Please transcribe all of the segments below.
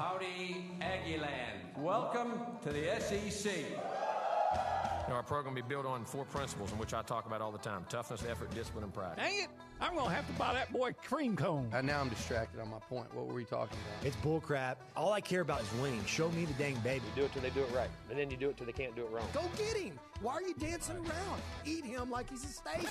Howdy, Aggie Land. Welcome to the SEC. Our program will be built on 4 principles in which I talk about all the time: toughness, effort, discipline, and pride. Dang it! I'm going to have to buy that boy cream cone. Now I'm distracted on my point. What were we talking about? It's bullcrap. All I care about is winning. Show me the dang baby. You do it till they do it right, and then you do it till they can't do it wrong. Go get him. Why are you dancing around? Eat him like he's a steak.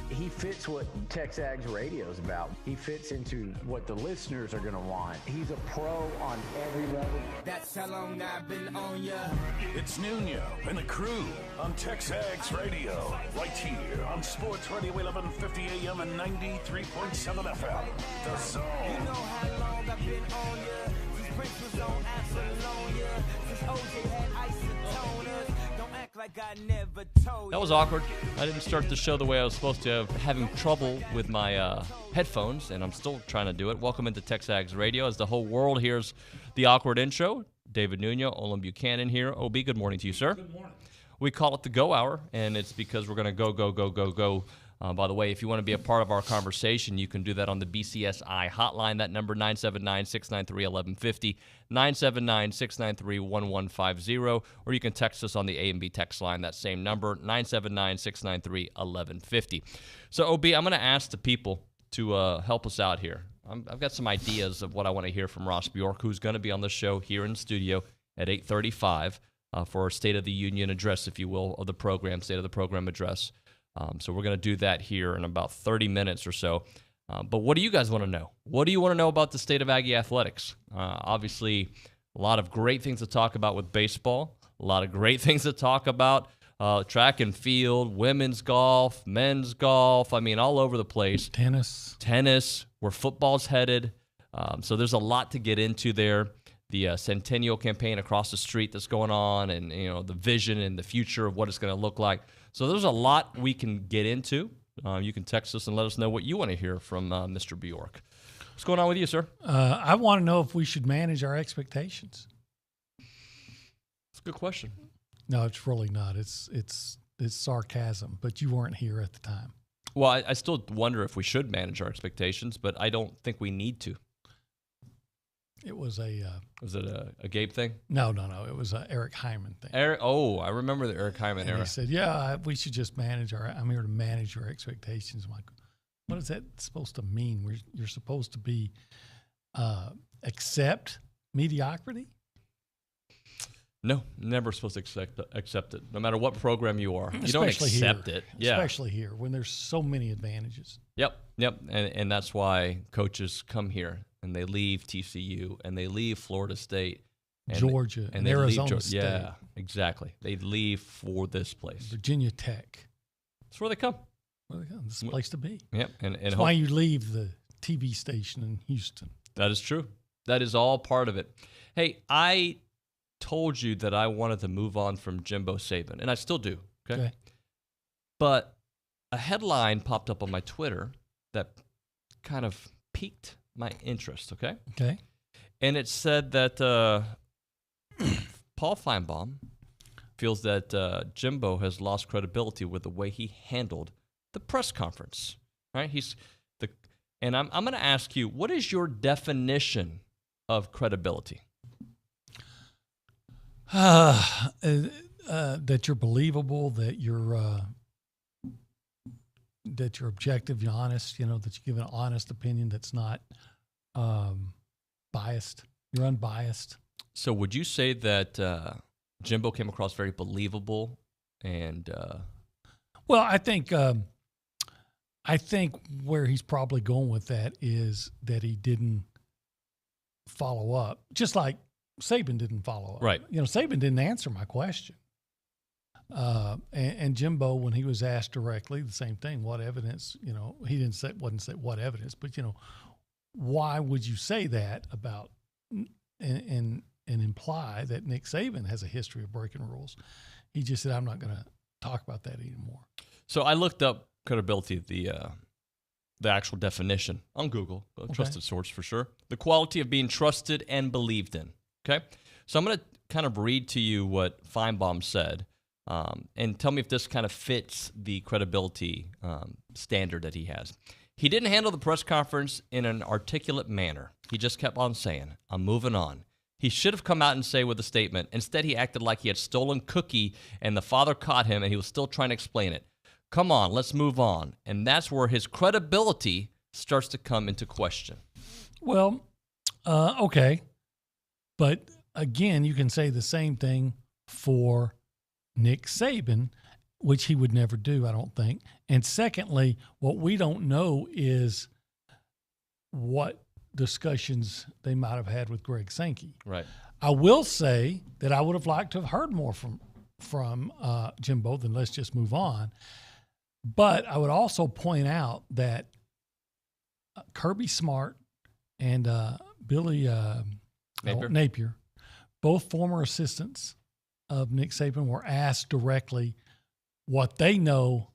He fits what TexAgs radio is about. He fits into what the listeners are going to want. He's a pro on every level. That's how long I've been on ya. It's Nuño and the crew on TexAgs radio, right here on Sports Radio 1150 AM and 93.7 FM. The Zone. You know how long I've been on ya. Since Prince was on Apollonia. Since OJ had isotoners. Don't act like I never told you. That was awkward. I didn't start the show the way I was supposed to. Having trouble with my headphones, and I'm still trying to do it. Welcome into TexAgs Radio as the whole world hears the awkward intro. David Nuño, Olin Buchanan here. OB, good morning to you, sir. Good morning. We call it the Go Hour, and it's because we're going to go. By the way, if you want to be a part of our conversation, you can do that on the BCSI hotline. That number, 979-693-1150, 979-693-1150, or you can text us on the A&B text line, that same number, 979-693-1150. So, OB, I'm going to ask the people to help us out here. I've got some ideas of what I want to hear from Ross Bjork, who's going to be on the show here in the studio at 8:35 for our State of the Union address, if you will, of the program, State of the Program address. So we're going to do that here in about 30 minutes or so. But what do you guys want to know? What do you want to know about the state of Aggie athletics? Obviously, a lot of great things to talk about with baseball, a lot of great things to talk about, track and field, women's golf, men's golf, I mean, all over the place. Tennis, where football's headed. So there's a lot to get into there. The Centennial campaign across the street that's going on, and the vision and the future of what it's going to look like. So there's a lot we can get into. You can text us and let us know what you want to hear from Mr. Bjork. What's going on with you, sir? I want to know if we should manage our expectations. That's a good question. No, it's really not. It's sarcasm, but you weren't here at the time. Well, I still wonder if we should manage our expectations, but I don't think we need to. It was a... was it a Gabe thing? No. It was an Eric Hyman thing. I remember the Eric Hyman era. He said, we should just I'm here to manage our expectations. I'm like, what is that supposed to mean? You're supposed to be accept mediocrity? No, never supposed to accept it. No matter what program you are. You don't Especially accept here. it. Yeah. Especially here when there's so many advantages. Yep. And that's why coaches come here. And they leave TCU, and they leave Florida State. And Georgia, and Arizona State. Yeah, exactly. They leave for this place. Virginia Tech. That's where they come. It's the place to be. Yep. And that's why you leave the TV station in Houston. That is true. That is all part of it. Hey, I told you that I wanted to move on from Jimbo Saban, and I still do. Okay. But a headline popped up on my Twitter that kind of piqued my interest, okay? Okay. And it said that Paul Feinbaum feels that Jimbo has lost credibility with the way he handled the press conference, right? And I'm going to ask you, what is your definition of credibility? That you're believable, that you're objective, you're honest, that you give an honest opinion that's not biased. You're unbiased. So would you say that Jimbo came across very believable and well, I think where he's probably going with that is that he didn't follow up, just like Saban didn't follow up. Right. Saban didn't answer my question. And Jimbo, when he was asked directly the same thing, what evidence, he wasn't say what evidence, but why would you say that about and imply that Nick Saban has a history of breaking rules? He just said, I'm not going to talk about that anymore. So I looked up credibility, the actual definition on Google, a trusted source for sure. The quality of being trusted and believed in. Okay. So I'm going to kind of read to you what Feinbaum said. And tell me if this kind of fits the credibility standard that he has. He didn't handle the press conference in an articulate manner. He just kept on saying, I'm moving on. He should have come out and say with a statement. Instead, he acted like he had stolen cookie and the father caught him and he was still trying to explain it. Come on, let's move on. And that's where his credibility starts to come into question. Well, okay. But again, you can say the same thing for Nick Saban, which he would never do, I don't think. And secondly, what we don't know is what discussions they might have had with Greg Sankey. Right. I will say that I would have liked to have heard more from Jimbo than let's just move on. But I would also point out that Kirby Smart and Billy Napier, both former assistants of Nick Saban, were asked directly what they know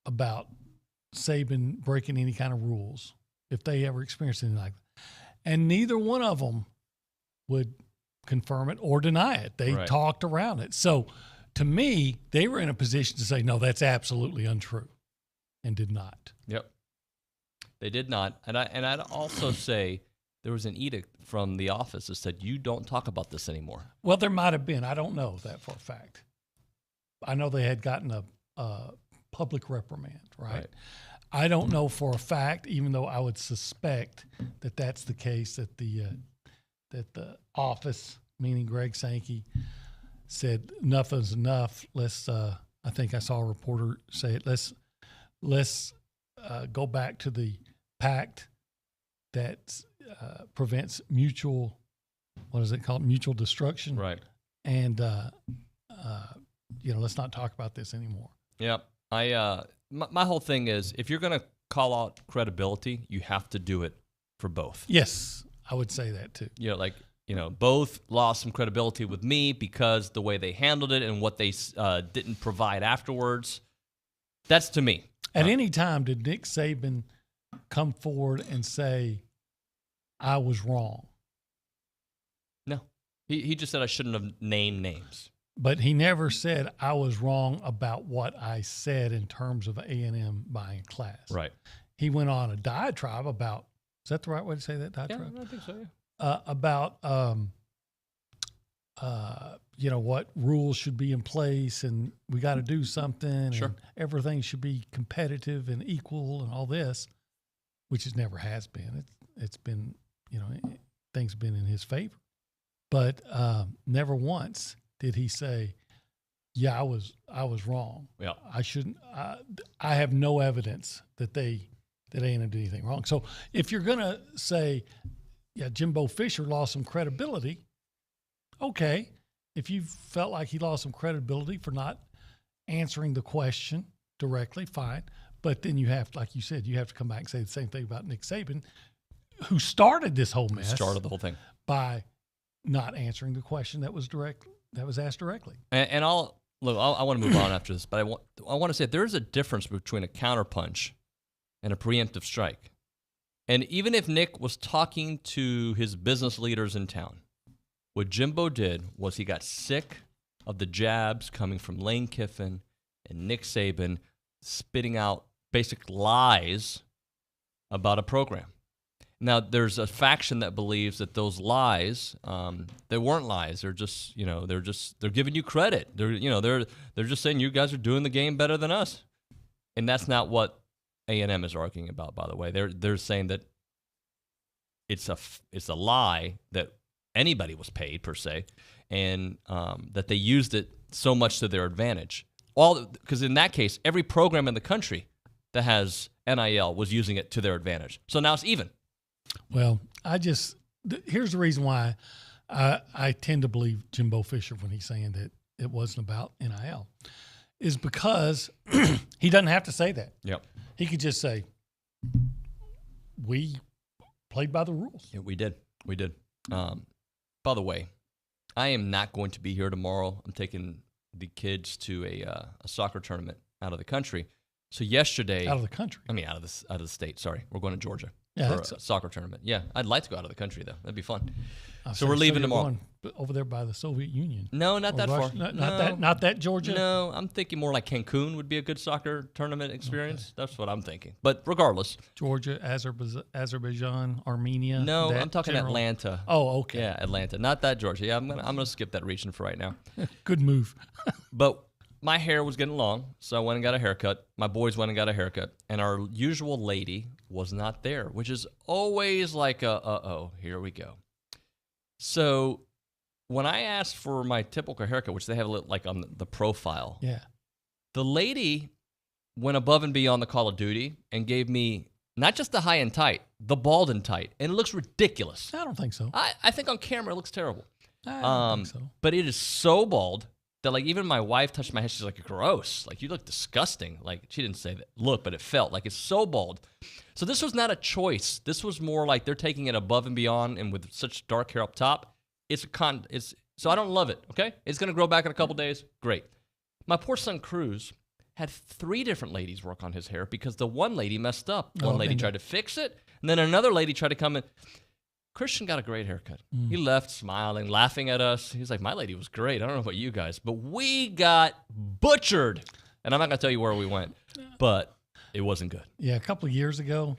about Saban breaking any kind of rules, if they ever experienced anything like that. And neither one of them would confirm it or deny it. They talked around it. So to me, they were in a position to say, no, that's absolutely untrue, and did not. Yep. They did not. And I'd also say there was an edict from the office that said, you don't talk about this anymore. Well, there might have been. I don't know that for a fact. I know they had gotten a public reprimand, right? I don't know for a fact, even though I would suspect that that's the case, that the office, meaning Greg Sankey, said enough is enough. Let's. I think I saw a reporter say it. Let's go back to the pact that prevents mutual. What is it called? Mutual destruction. Right. And let's not talk about this anymore. Yep. My whole thing is, if you're going to call out credibility, you have to do it for both. Yes, I would say that too. Both lost some credibility with me because the way they handled it and what they didn't provide afterwards. That's to me. At any time, did Nick Saban come forward and say, I was wrong? No. He just said I shouldn't have named names. But he never said I was wrong about what I said in terms of A&M buying class. Right. He went on a diatribe about, is that the right way to say that, diatribe? Yeah, I think so, yeah. About, what rules should be in place and we got to do something. Sure. And everything should be competitive and equal and all this, which it never has been. It's been, things have been in his favor. But never once did he say, yeah, I was wrong. Yeah. I shouldn't, I have no evidence that A&M did anything wrong. So if you're going to say, yeah, Jimbo Fisher lost some credibility, okay. If you felt like he lost some credibility for not answering the question directly, fine. But then you have, like you said, you have to come back and say the same thing about Nick Saban, who started this whole mess. Started the whole thing. By not answering the question that was asked directly. And I want to move on after this, but I want to say there's a difference between a counterpunch and a preemptive strike. And even if Nick was talking to his business leaders in town, what Jimbo did was he got sick of the jabs coming from Lane Kiffin and Nick Saban spitting out basic lies about a program. Now, there's a faction that believes that those lies, they weren't lies. They're just, they're giving you credit. They're just saying you guys are doing the game better than us, and that's not what A&M is arguing about. By the way, they're saying that it's a lie that anybody was paid per se, and that they used it so much to their advantage. Because in that case, every program in the country that has NIL was using it to their advantage. So now it's even. Well, here's the reason why I tend to believe Jimbo Fisher when he's saying that it wasn't about NIL, is because he doesn't have to say that. Yep. He could just say, we played by the rules. Yeah, we did. By the way, I am not going to be here tomorrow. I'm taking the kids to a soccer tournament out of the country. So yesterday, out of the country. I mean, out of the state. Sorry, we're going to Georgia. Yeah, for a soccer tournament. Yeah, I'd like to go out of the country, though. That'd be fun. So we're leaving you're tomorrow. going over there by the Soviet Union. No, not that far. Not that Georgia? No, I'm thinking more like Cancun would be a good soccer tournament experience. Okay. That's what I'm thinking. But regardless. Georgia, Azerbaijan, Armenia. No, I'm talking Atlanta. Oh, okay. Yeah, Atlanta. Not that Georgia. Yeah, I'm gonna skip that region for right now. Good move. But my hair was getting long, so I went and got a haircut. My boys went and got a haircut. And our usual lady was not there, which is always like here we go. So when I asked for my typical haircut, which they have like on the profile, the lady went above and beyond the Call of Duty and gave me not just the high and tight, the bald and tight. And it looks ridiculous. I don't think so. I think on camera it looks terrible. I don't think so. But it is so bald that like even my wife touched my head. She's like, gross. Like, you look disgusting. Like, she didn't say that look, but it felt like it's so bald. So this was not a choice. This was more like they're taking it above and beyond, and with such dark hair up top, so I don't love it, okay? It's going to grow back in a couple days. Great. My poor son Cruz had 3 different ladies work on his hair because the one lady messed up. One lady tried to fix it, and then another lady tried to come in. Christian got a great haircut. He left smiling, laughing at us. He was like, my lady was great. I don't know about you guys, but we got butchered. And I'm not going to tell you where we went, but it wasn't good. Yeah, a few years ago,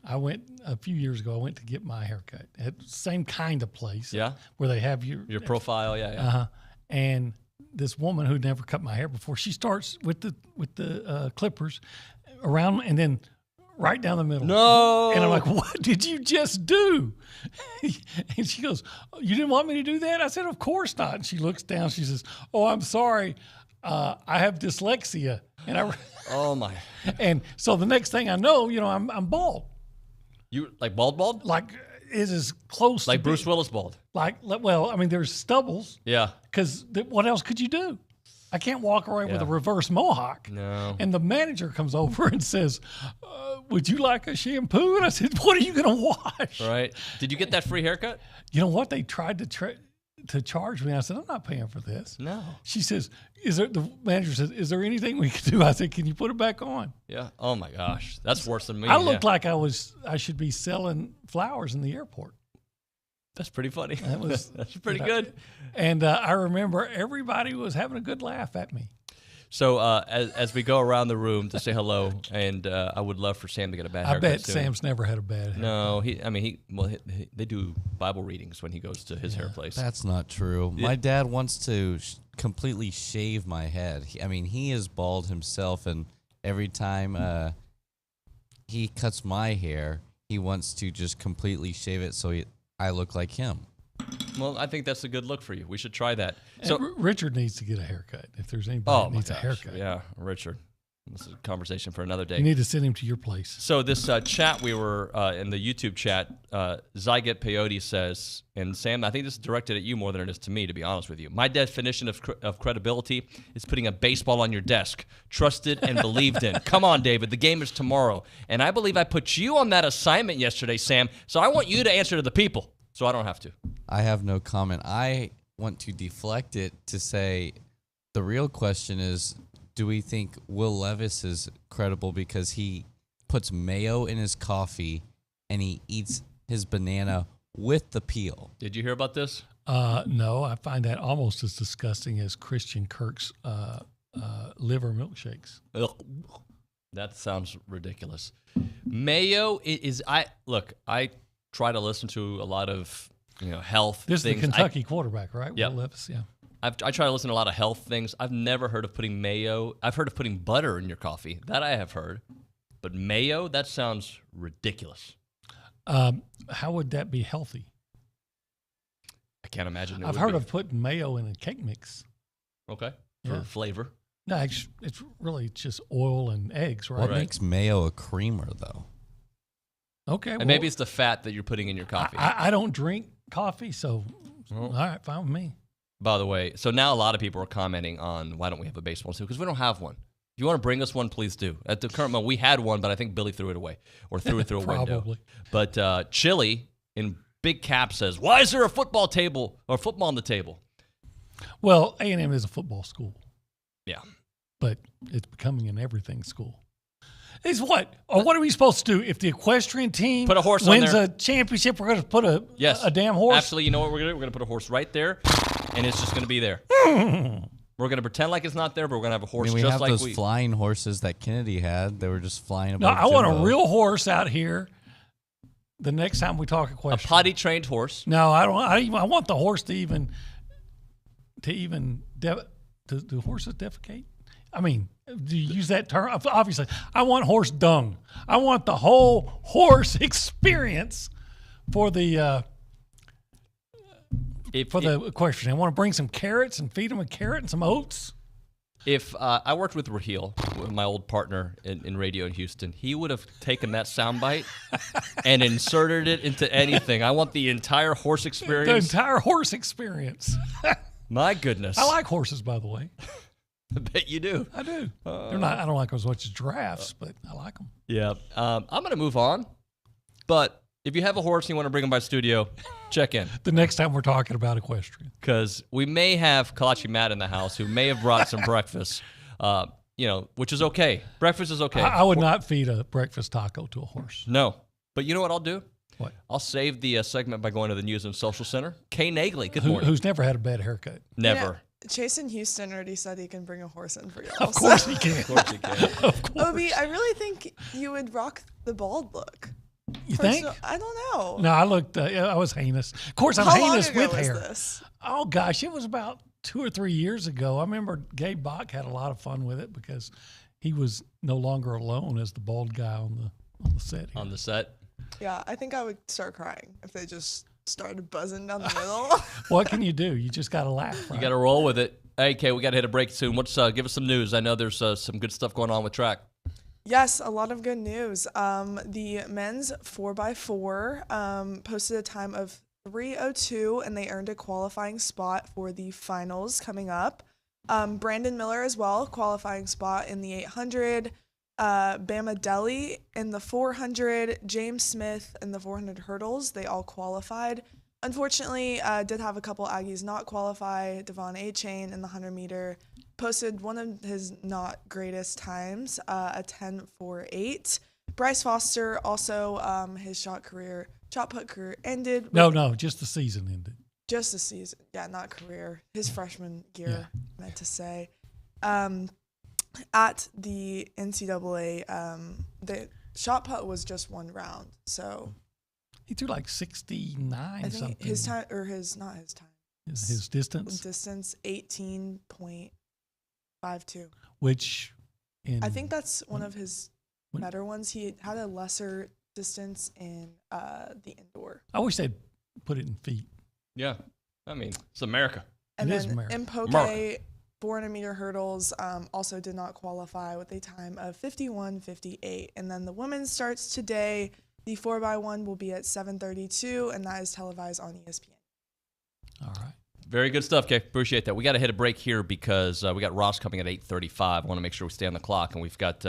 I went to get my haircut at the same kind of place. Yeah. Where they have your profile. Yeah. And this woman who'd never cut my hair before, she starts with the clippers around and then right down the middle. No. And I'm like, what did you just do? And she goes, you didn't want me to do that? I said, of course not. And she looks down. She says, oh, I'm sorry. I have dyslexia. And oh my. And so the next thing I know, I'm bald. You like bald? Like it is close like to Bruce Willis bald. There's stubbles. Yeah. Because what else could you do? I can't walk around with a reverse mohawk. No. And the manager comes over and says, would you like a shampoo? And I said, what are you going to wash? Right. Did you get that free haircut? You know what? They tried to charge me. I said, I'm not paying for this. No. She says, the manager says, is there anything we can do? I said, can you put it back on? Yeah. Oh my gosh. That's worse than me. I looked like I should be selling flowers in the airport. That's pretty funny. That's pretty good. And I remember everybody was having a good laugh at me. So as we go around the room to say hello, and I would love for Sam to get a bad haircut. I bet soon. Sam's never had a bad haircut. No, they do Bible readings when he goes to his hair place. That's not true. My dad wants to completely shave my head. He is bald himself, and every time he cuts my hair, he wants to just completely shave it so I look like him. Well, I think that's a good look for you. We should try that. So Richard needs to get a haircut. If there's anybody that needs a haircut. Yeah, Richard. This is a conversation for another day. You need to send him to your place. So this chat we were in the YouTube chat, Zyget Peyote says, and Sam, I think this is directed at you more than it is to me, to be honest with you. My definition of credibility is putting a baseball on your desk, trusted and believed in. Come on, David, the game is tomorrow. And I believe I put you on that assignment yesterday, Sam, so I want you to answer to the people, so I don't have to. I have no comment. I want to deflect it to say the real question is, do we think Will Levis is credible because he puts mayo in his coffee and he eats his banana with the peel? Did you hear about this? No, I find that almost as disgusting as Christian Kirk's liver milkshakes. Ugh. That sounds ridiculous. Mayo is I try to listen to a lot of health This things. is the Kentucky quarterback, right? Yep. Will Levis, yeah. I try to listen to a lot of health things. I've never heard of putting mayo. I've heard of putting butter in your coffee. That I have heard. But mayo, that sounds ridiculous. How would that be healthy? I can't imagine it I've heard of putting mayo in a cake mix. Okay. For flavor. No, it's really just oil and eggs, right? What makes mayo a creamer, though? Okay. And maybe it's the fat that you're putting in your coffee. I don't drink coffee, so all right, fine with me. By the way, so now a lot of people are commenting on why don't we have a baseball team? Because we don't have one. If you want to bring us one, please do. At the current moment, we had one, but I think Billy threw it away or threw it through a window. Probably. But Chili in big cap says, why is there a football table or football on the table? Well, A&M is a football school. Yeah. But it's becoming an everything school. Is what? Or what are we supposed to do if the equestrian team Put a horse on wins there. a championship? We're going to put a damn horse. Absolutely. You know what we're going to do? We're going to put a horse right there, and it's just going to be there. We're going to pretend like it's not there, but we're going to have a horse we just have like those flying horses that Kennedy had. They were just flying No, above I want a Jimbo. real horse out here. The next time we talk equestrian, a potty trained horse. No, I don't. I want the horse to even. Do horses defecate? I mean, do you use that term? Obviously, I want horse dung. I want the whole horse experience for the equestrian. I want to bring some carrots and feed them a carrot and some oats. If I worked with Raheel, my old partner in radio in Houston, he would have taken that soundbite and inserted it into anything. I want the entire horse experience. The entire horse experience. My goodness. I like horses, by the way. I bet you do. I do. They're not. I don't like them as much as giraffes, but I like them. Yeah. I'm going to move on. But if you have a horse and you want to bring him by studio, check in. The next time we're talking about equestrian. Because we may have Kalachi Matt in the house who may have brought some breakfast, which is okay. Breakfast is okay. I would not feed a breakfast taco to a horse. No. But you know what I'll do? What? I'll save the segment by going to the News and Social Center. Kay Nagley, good morning. Who's never had a bad haircut. Never. Chase in Houston already said he can bring a horse in for you. Of course he can. Of course he can. Of course. Obi, I really think you would rock the bald look. You think? I don't know. No, I looked. I was heinous. Of course, I'm How heinous long ago with was hair. this? Oh gosh, it was about 2 or 3 years ago. I remember Gabe Bach had a lot of fun with it because he was no longer alone as the bald guy on the set. Here. On the set. Yeah, I think I would start crying if they just started buzzing down the middle. What can you do? You just got to laugh. Right? You got to roll with it. Hey, Kay, we got to hit a break soon. Give us some news. I know there's some good stuff going on with track. Yes, a lot of good news. The men's 4x4 posted a time of 3:02, and they earned a qualifying spot for the finals coming up. Brandon Miller as well, qualifying spot in the 800. Bama Deli in the 400. James Smith in the 400 hurdles. They all qualified. Unfortunately, did have a couple Aggies not qualify. Devon A-Chain in the 100-meter posted one of his not greatest times, a 10.48. Bryce Foster also, his shot put career ended. No, just the season ended. Just the season. Yeah, not career. His freshman year, meant to say. At the NCAA, the shot put was just one round, so he threw like 69 I think something. His time, or his distance. Distance 18.52. Which, I think that's one of his better ones. He had a lesser distance in the indoor. I wish they'd put it in feet. Yeah, I mean it's America. And it is then America. in Poke, 400-meter hurdles also did not qualify with a time of 51.58. And then the women's starts today. The 4x1 will be at 7:32, and that is televised on ESPN. All right. Very good stuff, Kay. Appreciate that. We got to hit a break here because we got Ross coming at 8:35. I want to make sure we stay on the clock, and we've got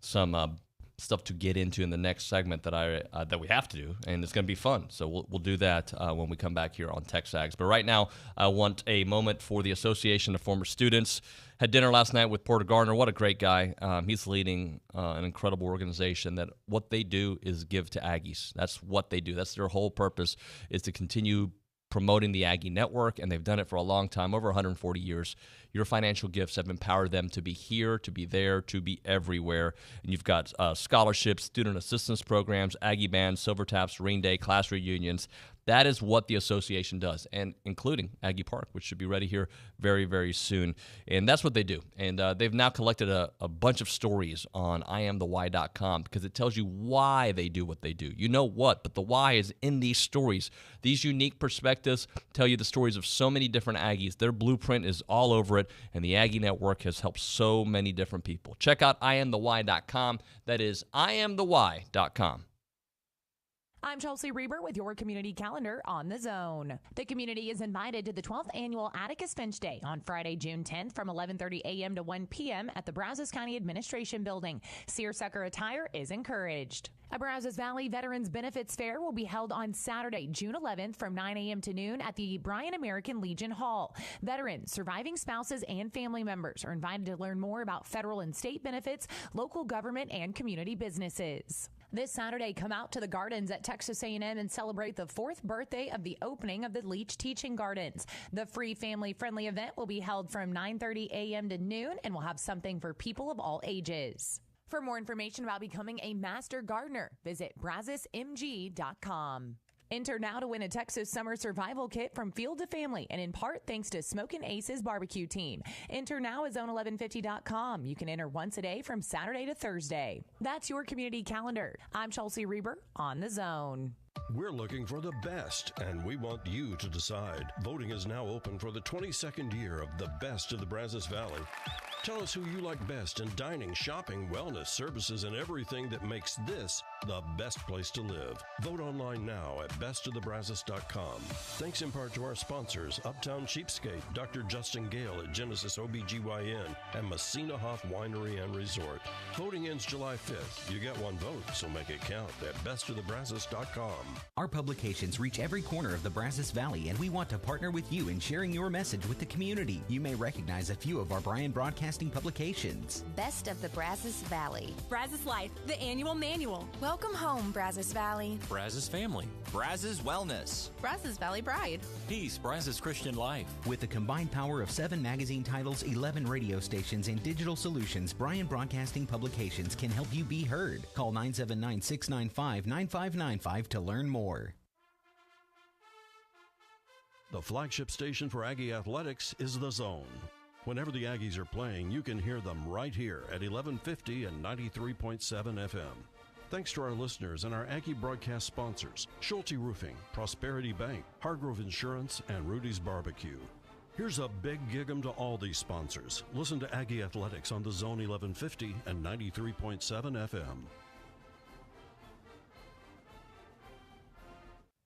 some stuff to get into in the next segment that we have to do, and it's going to be fun. So we'll do that when we come back here on TexAgs. But right now, I want a moment for the Association of Former Students. Had dinner last night with Porter Gardner. What a great guy. He's leading an incredible organization that what they do is give to Aggies. That's what they do. That's their whole purpose, is to continue promoting the Aggie network, and they've done it for a long time, over 140 years. Your financial gifts have empowered them to be here, to be there, to be everywhere. And you've got scholarships, student assistance programs, Aggie bands, Silver Taps, Rain Day, class reunions. That is what the association does, and including Aggie Park, which should be ready here very, very soon. And that's what they do. And they've now collected a bunch of stories on IamTheWhy.com because it tells you why they do what they do. You know what, but the why is in these stories. These unique perspectives tell you the stories of so many different Aggies. Their blueprint is all over it, and the Aggie Network has helped so many different people. Check out IamTheWhy.com. That is IamTheWhy.com. I'm Chelsea Reber with your community calendar on the Zone. The community is invited to the 12th annual Atticus Finch Day on Friday, June 10th from 11:30 a.m. to 1 p.m. at the Brazos County Administration Building. Seersucker attire is encouraged. A Brazos Valley Veterans Benefits Fair will be held on Saturday, June 11th from 9 a.m. to noon at the Bryan American Legion Hall. Veterans, surviving spouses, and family members are invited to learn more about federal and state benefits, local government, and community businesses. This Saturday, come out to the gardens at Texas A&M and celebrate the 4th birthday of the opening of the Leach Teaching Gardens. The free family-friendly event will be held from 9:30 a.m. to noon and will have something for people of all ages. For more information about becoming a master gardener, visit brazosmg.com. Enter now to win a Texas Summer Survival Kit from Field to Family, and in part thanks to Smokin' Aces Barbecue Team. Enter now at zone1150.com. You can enter once a day from Saturday to Thursday. That's your community calendar. I'm Chelsea Reber on the Zone. We're looking for the best, and we want you to decide. Voting is now open for the 22nd year of the Best of the Brazos Valley. Tell us who you like best in dining, shopping, wellness, services, and everything that makes this the best place to live. Vote online now at bestofthebrazos.com. Thanks in part to our sponsors, Uptown Cheapskate, Dr. Justin Gale at Genesis OBGYN, and Messina Hoff Winery and Resort. Voting ends July 5th. You get one vote, so make it count at bestofthebrazos.com. Our publications reach every corner of the Brazos Valley, and we want to partner with you in sharing your message with the community. You may recognize a few of our Bryan Broadcasting publications. Best of the Brazos Valley. Brazos Life, the annual manual. Welcome home, Brazos Valley. Brazos Family. Brazos Wellness. Brazos Valley Bride. Peace, Brazos Christian Life. With the combined power of 7 magazine titles, 11 radio stations, and digital solutions, Bryan Broadcasting Publications can help you be heard. Call 979-695-9595 to learn more. The flagship station for Aggie Athletics is The Zone. Whenever the Aggies are playing, you can hear them right here at 1150 and 93.7 FM. Thanks to our listeners and our Aggie broadcast sponsors, Schulte Roofing, Prosperity Bank, Hargrove Insurance, and Rudy's Barbecue. Here's a big gig-em to all these sponsors. Listen to Aggie Athletics on The Zone 1150 and 93.7 FM.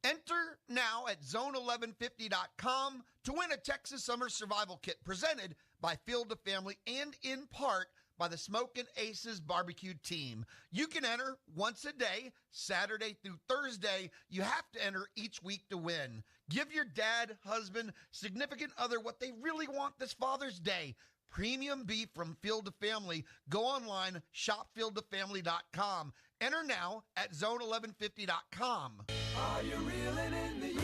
Enter now at zone1150.com to win a Texas Summer Survival Kit presented by Field to Family and in part by the Smokin' Aces Barbecue Team. You can enter once a day, Saturday through Thursday. You have to enter each week to win. Give your dad, husband, significant other what they really want this Father's Day. Premium beef from Field to Family. Go online, shopfieldtofamily.com. Enter now at zone1150.com. Are you reeling in the years?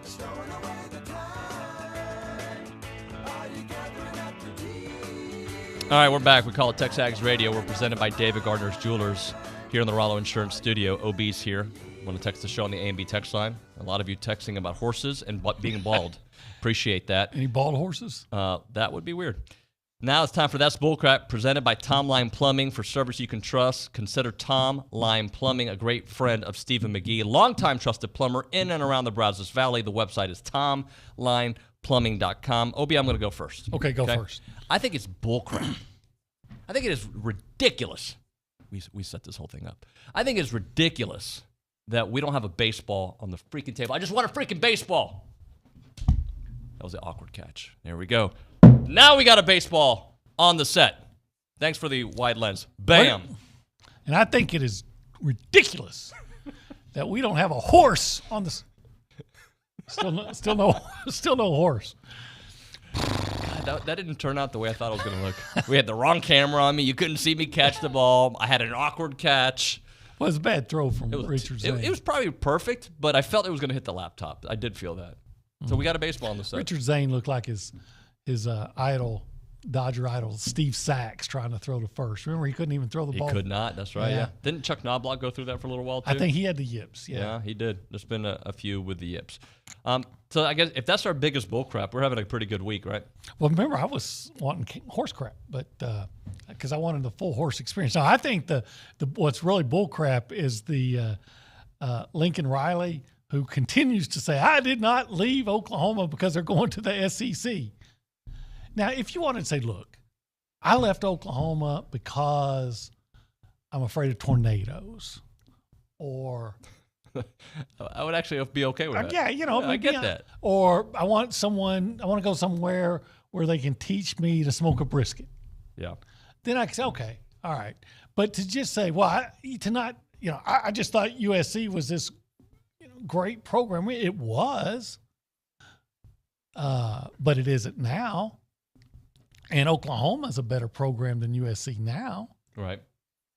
Stowing away the time? Are you gathering up the deeds? All right, we're back. We call it TexAgs Radio. We're presented by David Gardner's Jewelers here in the Rollo Insurance Studio. OB's here. Want to text the show on the A&B text line. A lot of you texting about horses and being bald. Appreciate that. Any bald horses? That would be weird. Now it's time for That's Bullcrap, presented by Tom Line Plumbing. For service you can trust, consider Tom Line Plumbing, a great friend of Stephen McGee, longtime trusted plumber in and around the Brazos Valley. The website is tomlineplumbing.com. Obi, I'm going to go first. Okay, go first. I think it's bullcrap. I think it is ridiculous. We set this whole thing up. I think it's ridiculous that we don't have a baseball on the freaking table. I just want a freaking baseball. That was the awkward catch. There we go. Now we got a baseball on the set. Thanks for the wide lens. Bam. And I think it is ridiculous that we don't have a horse on the. Still no horse. God, that didn't turn out the way I thought it was going to look. We had the wrong camera on me. You couldn't see me catch the ball. I had an awkward catch. Well, it was a bad throw from Richard Zane. It was probably perfect, but I felt it was going to hit the laptop. I did feel that. So we got a baseball on the set. Richard Zane looked like his idol, Dodger idol, Steve Sachs, trying to throw to first. Remember, he couldn't even throw the ball. He could not. That's right, yeah. Didn't Chuck Knobloch go through that for a little while, too? I think he had the yips, yeah. Yeah, he did. There's been a few with the yips. So I guess if that's our biggest bull crap, we're having a pretty good week, right? Well, remember, I was wanting horse crap, but because I wanted the full horse experience. Now, I think the what's really bull crap is the Lincoln Riley, who continues to say, I did not leave Oklahoma because they're going to the SEC. Now, if you wanted to say, look, I left Oklahoma because I'm afraid of tornadoes, or I would actually be okay with that. yeah, you know, I get that. Or I want to go somewhere where they can teach me to smoke a brisket. Yeah. Then I can say, okay, all right. But to just say, well, I just thought USC was this great program. It was, but it isn't now. And Oklahoma's a better program than USC now. Right.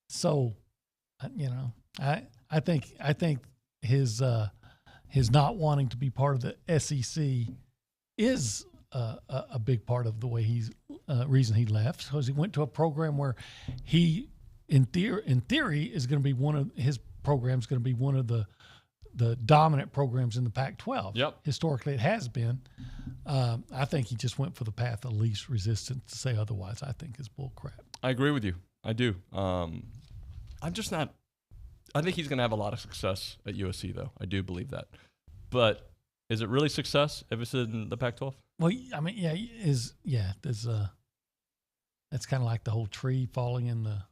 So, I think his not wanting to be part of the SEC is a big part of the way reason he left, because he went to a program where he, in theory, is going to be his program's going to be one of the dominant programs in the Pac-12. Yep. Historically, it has been. I think he just went for the path of least resistance. To say otherwise, I think is bull crap. I agree with you. I do. I'm just not. I think he's going to have a lot of success at USC, though. I do believe that. But is it really success if it's in the Pac-12? Well, I mean, there's that's kind of like the whole tree falling in the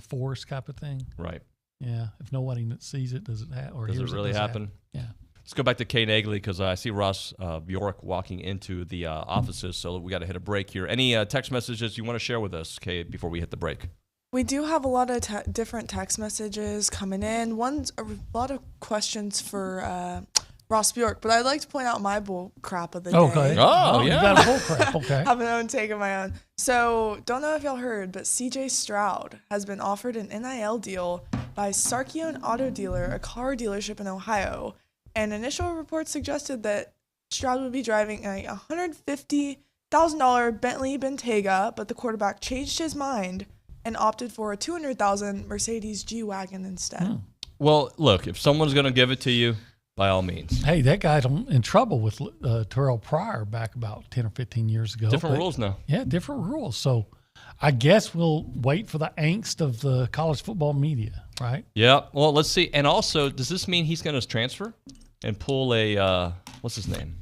forest type of thing. Right. Yeah. If nobody sees it, does it really happen? Yeah. Let's go back to Kay Nagley, because I see Ross Bjork walking into the offices, so we got to hit a break here. Any text messages you want to share with us, Kay, before we hit the break? We do have a lot of different text messages coming in. A lot of questions for Ross Bjork, but I'd like to point out my bull crap of the day. Okay. Oh, yeah. You got a bull crap. Okay. I have an own take of my own. So, don't know if y'all heard, but CJ Stroud has been offered an NIL deal by Sarkeesian Auto Dealer, a car dealership in Ohio. And initial reports suggested that Stroud would be driving a $150,000 Bentley Bentayga, but the quarterback changed his mind and opted for a $200,000 Mercedes G-Wagon instead. Well, look, if someone's going to give it to you, by all means. Hey, that guy's in trouble with Terrell Pryor back about 10 or 15 years ago. Different rules now. Yeah, different rules. So I guess we'll wait for the angst of the college football media, right? Yeah. Well, let's see. And also, does this mean he's going to transfer and pull a, what's his name?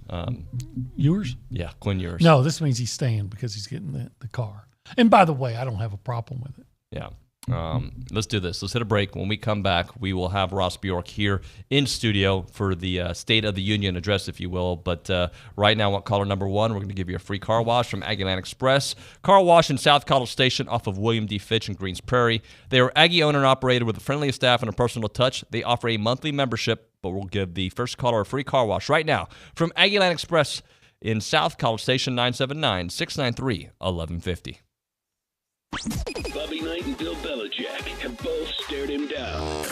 Ewers? Yeah, Quinn Ewers. No, this means he's staying because he's getting the car. And by the way, I don't have a problem with it. Yeah. Let's do this. Let's hit a break. When we come back, we will have Ross Bjork here in studio for the State of the Union address, if you will. But right now, caller number one, we're going to give you a free car wash from Aggie Land Express. Car wash in South College Station off of William D. Fitch in Greens Prairie. They are Aggie owner and operated with the friendliest staff and a personal touch. They offer a monthly membership, but we'll give the first caller a free car wash right now from Aggie Land Express in South College Station, 979-693-1150. Bobby Knight and Bill Belichick have both stared him down.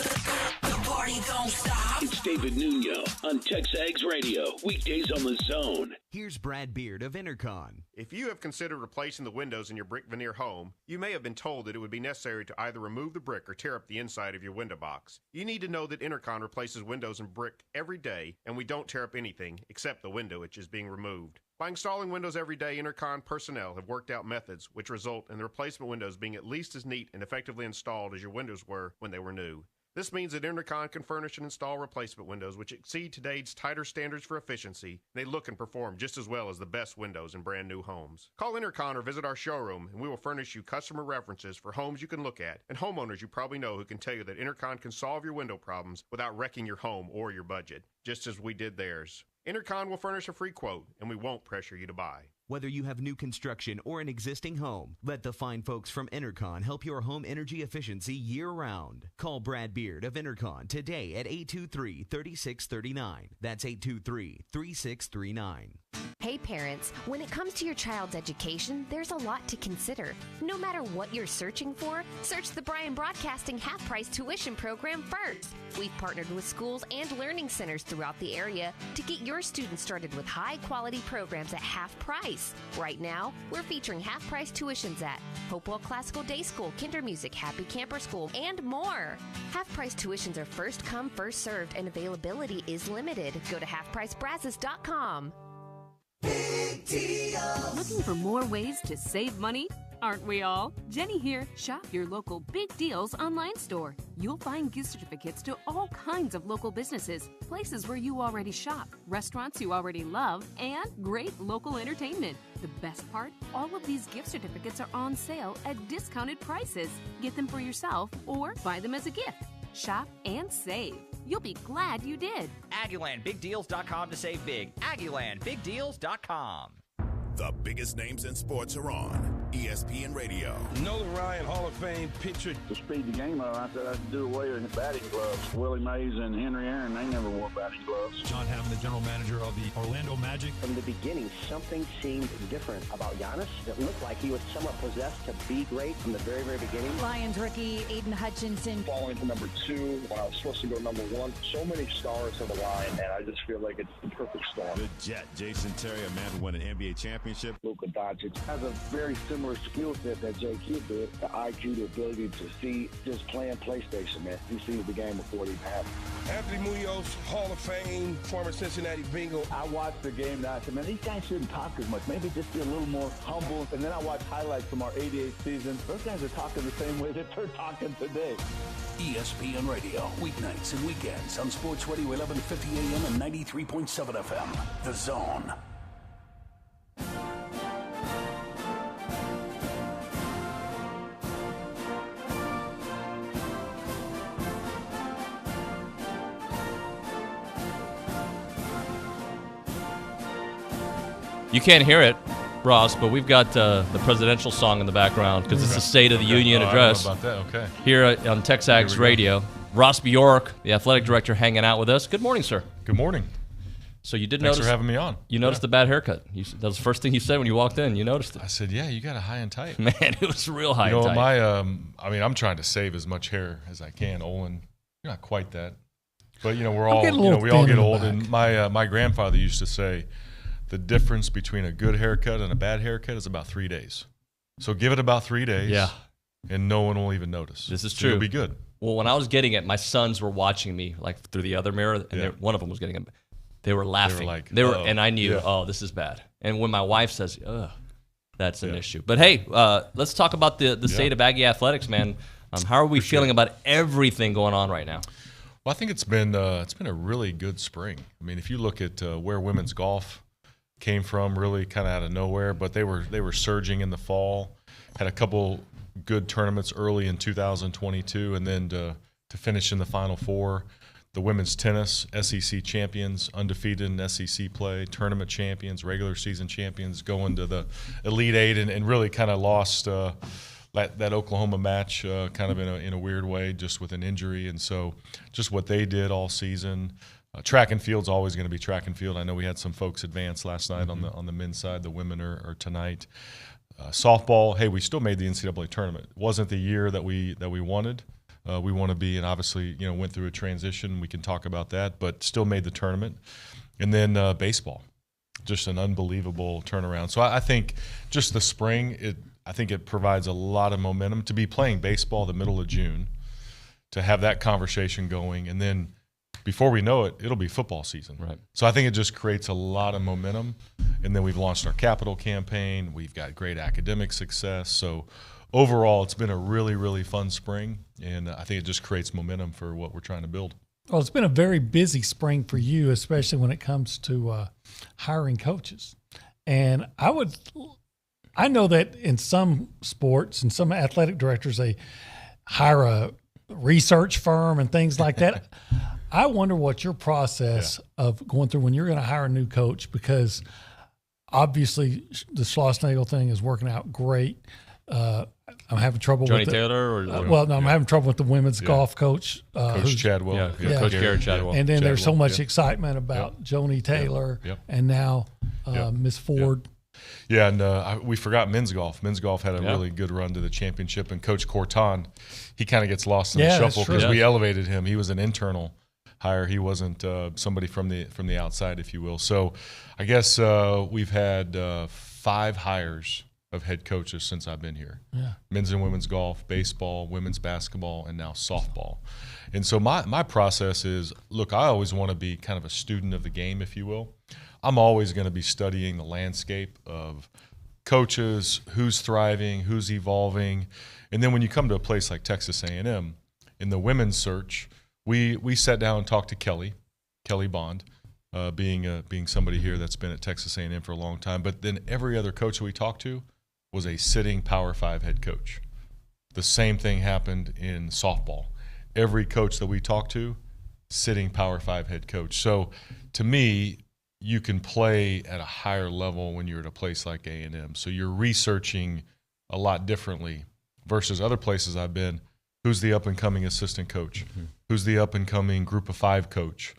The party don't stop. It's David Nuño on TexAgs Radio, weekdays on the Zone. Here's Brad Beard of Intercon. If you have considered replacing the windows in your brick veneer home, you may have been told that it would be necessary to either remove the brick or tear up the inside of your window box. You need to know that Intercon replaces windows and brick every day, and we don't tear up anything except the window which is being removed. By installing windows every day, Intercon personnel have worked out methods which result in the replacement windows being at least as neat and effectively installed as your windows were when they were new. This means that Intercon can furnish and install replacement windows which exceed today's tighter standards for efficiency. They look and perform just as well as the best windows in brand new homes. Call Intercon or visit our showroom and we will furnish you customer references for homes you can look at and homeowners you probably know who can tell you that Intercon can solve your window problems without wrecking your home or your budget, just as we did theirs. Intercon will furnish a free quote, and we won't pressure you to buy. Whether you have new construction or an existing home, let the fine folks from Intercon help your home energy efficiency year-round. Call Brad Beard of Intercon today at 823-3639. That's 823-3639. Hey parents, when it comes to your child's education, there's a lot to consider. No matter what you're searching for, search the Bryan Broadcasting half-price tuition program first. We've partnered with schools and learning centers throughout the area to get your students started with high-quality programs at half price. Right now, we're featuring half-price tuitions at Hopewell Classical Day School, Kinder Music, Happy Camper School, and more. Half-price tuitions are first come, first served, and availability is limited. Go to halfpricebrazos.com. Big deals. Looking for more ways to save money? Aren't we all? Jenny here. Shop your local Big Deals online store. You'll find gift certificates to all kinds of local businesses, places where you already shop, restaurants you already love, and great local entertainment. The best part? All of these gift certificates are on sale at discounted prices. Get them for yourself or buy them as a gift. shop, and save. You'll be glad you did. AggielandBigDeals.com to save big. AggielandBigDeals.com. The biggest names in sports are on ESPN Radio. Nolan Ryan, Hall of Fame pitcher. To speed the game up, I said I'd do away with batting gloves. Willie Mays and Henry Aaron, they never wore batting gloves. John Hammond, the general manager of the Orlando Magic. From the beginning, something seemed different about Giannis. It looked like he was somewhat possessed to be great from the very, very beginning. Lions rookie Aiden Hutchinson. Falling to number 2 when I was supposed to go number 1. So many stars on the line, and I just feel like it's the perfect storm. Good Jet, Jason Terry, a man who won an NBA championship. Luka Doncic has a very similar skill set that J. Kidd did. The IQ, the ability to see, just playing PlayStation, man. He sees the game before it even happens. Anthony Munoz, Hall of Fame, former Cincinnati Bengal. I watched the game and I said, man, these guys shouldn't talk as much. Maybe just be a little more humble. And then I watched highlights from our 88 season. Those guys are talking the same way that they're talking today. ESPN Radio, weeknights and weekends on Sports Radio 1150 AM and 93.7 FM. The Zone. You can't hear it, Ross, but we've got the presidential song in the background because it's the State of the Union address. I don't know about that. Okay. Here on TexAgs Radio. Ross Bjork, the athletic director, hanging out with us. Good morning, sir. Good morning. So you did Thanks notice for having me on. You noticed the bad haircut. That was the first thing you said when you walked in. You noticed it. I said, "Yeah, you got a high and tight." Man, it was real high and tight. I mean, I'm trying to save as much hair as I can. Olin, you're not quite that, but we're all, we all get old. And my grandfather used to say, the difference between a good haircut and a bad haircut is about 3 days. So give it about 3 days. Yeah. And no one will even notice. This is So true. You'll be good. Well, when I was getting it, my sons were watching me like through the other mirror, and one of them was getting it. They were laughing. And I knew, this is bad. And when my wife says, "Ugh," that's an issue. But hey, let's talk about the state of Aggie athletics, man. How are we feeling about everything going on right now? Well, I think it's been a really good spring. I mean, if you look at where women's golf came from, really kind of out of nowhere, but they were surging in the fall. Had a couple good tournaments early in 2022, and then to finish in the Final Four. The women's tennis, SEC champions, undefeated in SEC play, tournament champions, regular season champions, going to the Elite Eight, and really kind of lost that Oklahoma match kind of in a weird way, just with an injury. And so just what they did all season. Track and field's always going to be track and field. I know we had some folks advance last night on the men's side. The women are tonight. Softball, hey, we still made the NCAA tournament. It wasn't the year that we wanted. We want to be, and obviously, went through a transition. We can talk about that, but still made the tournament. And then baseball, just an unbelievable turnaround. So I think just the spring, I think it provides a lot of momentum to be playing baseball the middle of June, to have that conversation going, and then before we know it, it'll be football season. Right. So I think it just creates a lot of momentum. And then we've launched our capital campaign. We've got great academic success. So overall, it's been a really, really fun spring. And I think it just creates momentum for what we're trying to build. Well, it's been a very busy spring for you, especially when it comes to hiring coaches. And I know that in some sports and some athletic directors, they hire a research firm and things like that. I wonder what your process of going through when you're going to hire a new coach, because obviously the Schlossnagle thing is working out great. I'm having trouble Johnny with Taylor? I'm having trouble with the women's golf coach. Coach Chadwell. Coach Garrett Chadwell. And then there's so much excitement about Joni Taylor and now Miss Ford. Yeah, and we forgot men's golf. Men's golf had a really good run to the championship, and Coach Corton, he kind of gets lost in the shuffle because we elevated him. He was an internal hire. He wasn't somebody from the outside, if you will. So I guess we've had 5 hires of head coaches since I've been here. Yeah. Men's and women's golf, baseball, women's basketball, and now softball. And so my process is, look, I always want to be kind of a student of the game, if you will. I'm always going to be studying the landscape of coaches, who's thriving, who's evolving. And then when you come to a place like Texas A&M, in the women's search, we sat down and talked to Kelly Bond, being somebody here that's been at Texas A&M for a long time. But then every other coach that we talked to was a sitting Power 5 head coach. The same thing happened in softball. every coach that we talk to, sitting Power 5 head coach. So to me, you can play at a higher level when you're at a place like A&M. So you're researching a lot differently versus other places I've been. Who's the up-and-coming assistant coach? Who's the up-and-coming group of 5 coach,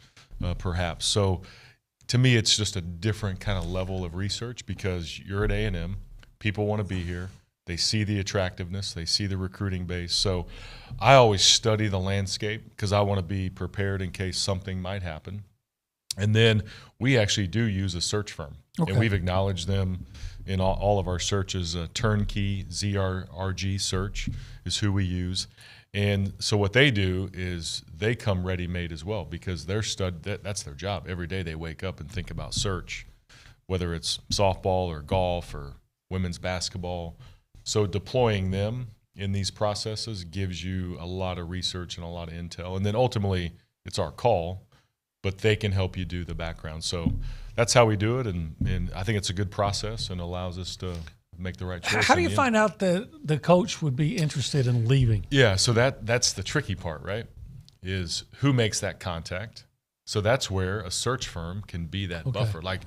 perhaps? So to me, it's just a different kind of level of research because you're at A&M. People want to be here. They see the attractiveness. They see the recruiting base. So I always study the landscape because I want to be prepared in case something might happen. And then we actually do use a search firm. Okay. And we've acknowledged them in all of our searches. Turnkey ZRRG search is who we use. And so what they do is they come ready-made as well because they're that's their job. Every day they wake up and think about search, whether it's softball or golf or women's basketball. So deploying them in these processes gives you a lot of research and a lot of intel. And then ultimately it's our call, but they can help you do the background. So that's how we do it. And I think it's a good process and allows us to make the right choice. How do you find out that the coach would be interested in leaving? Yeah, so that's the tricky part, right? Is who makes that contact. So that's where a search firm can be that buffer. Like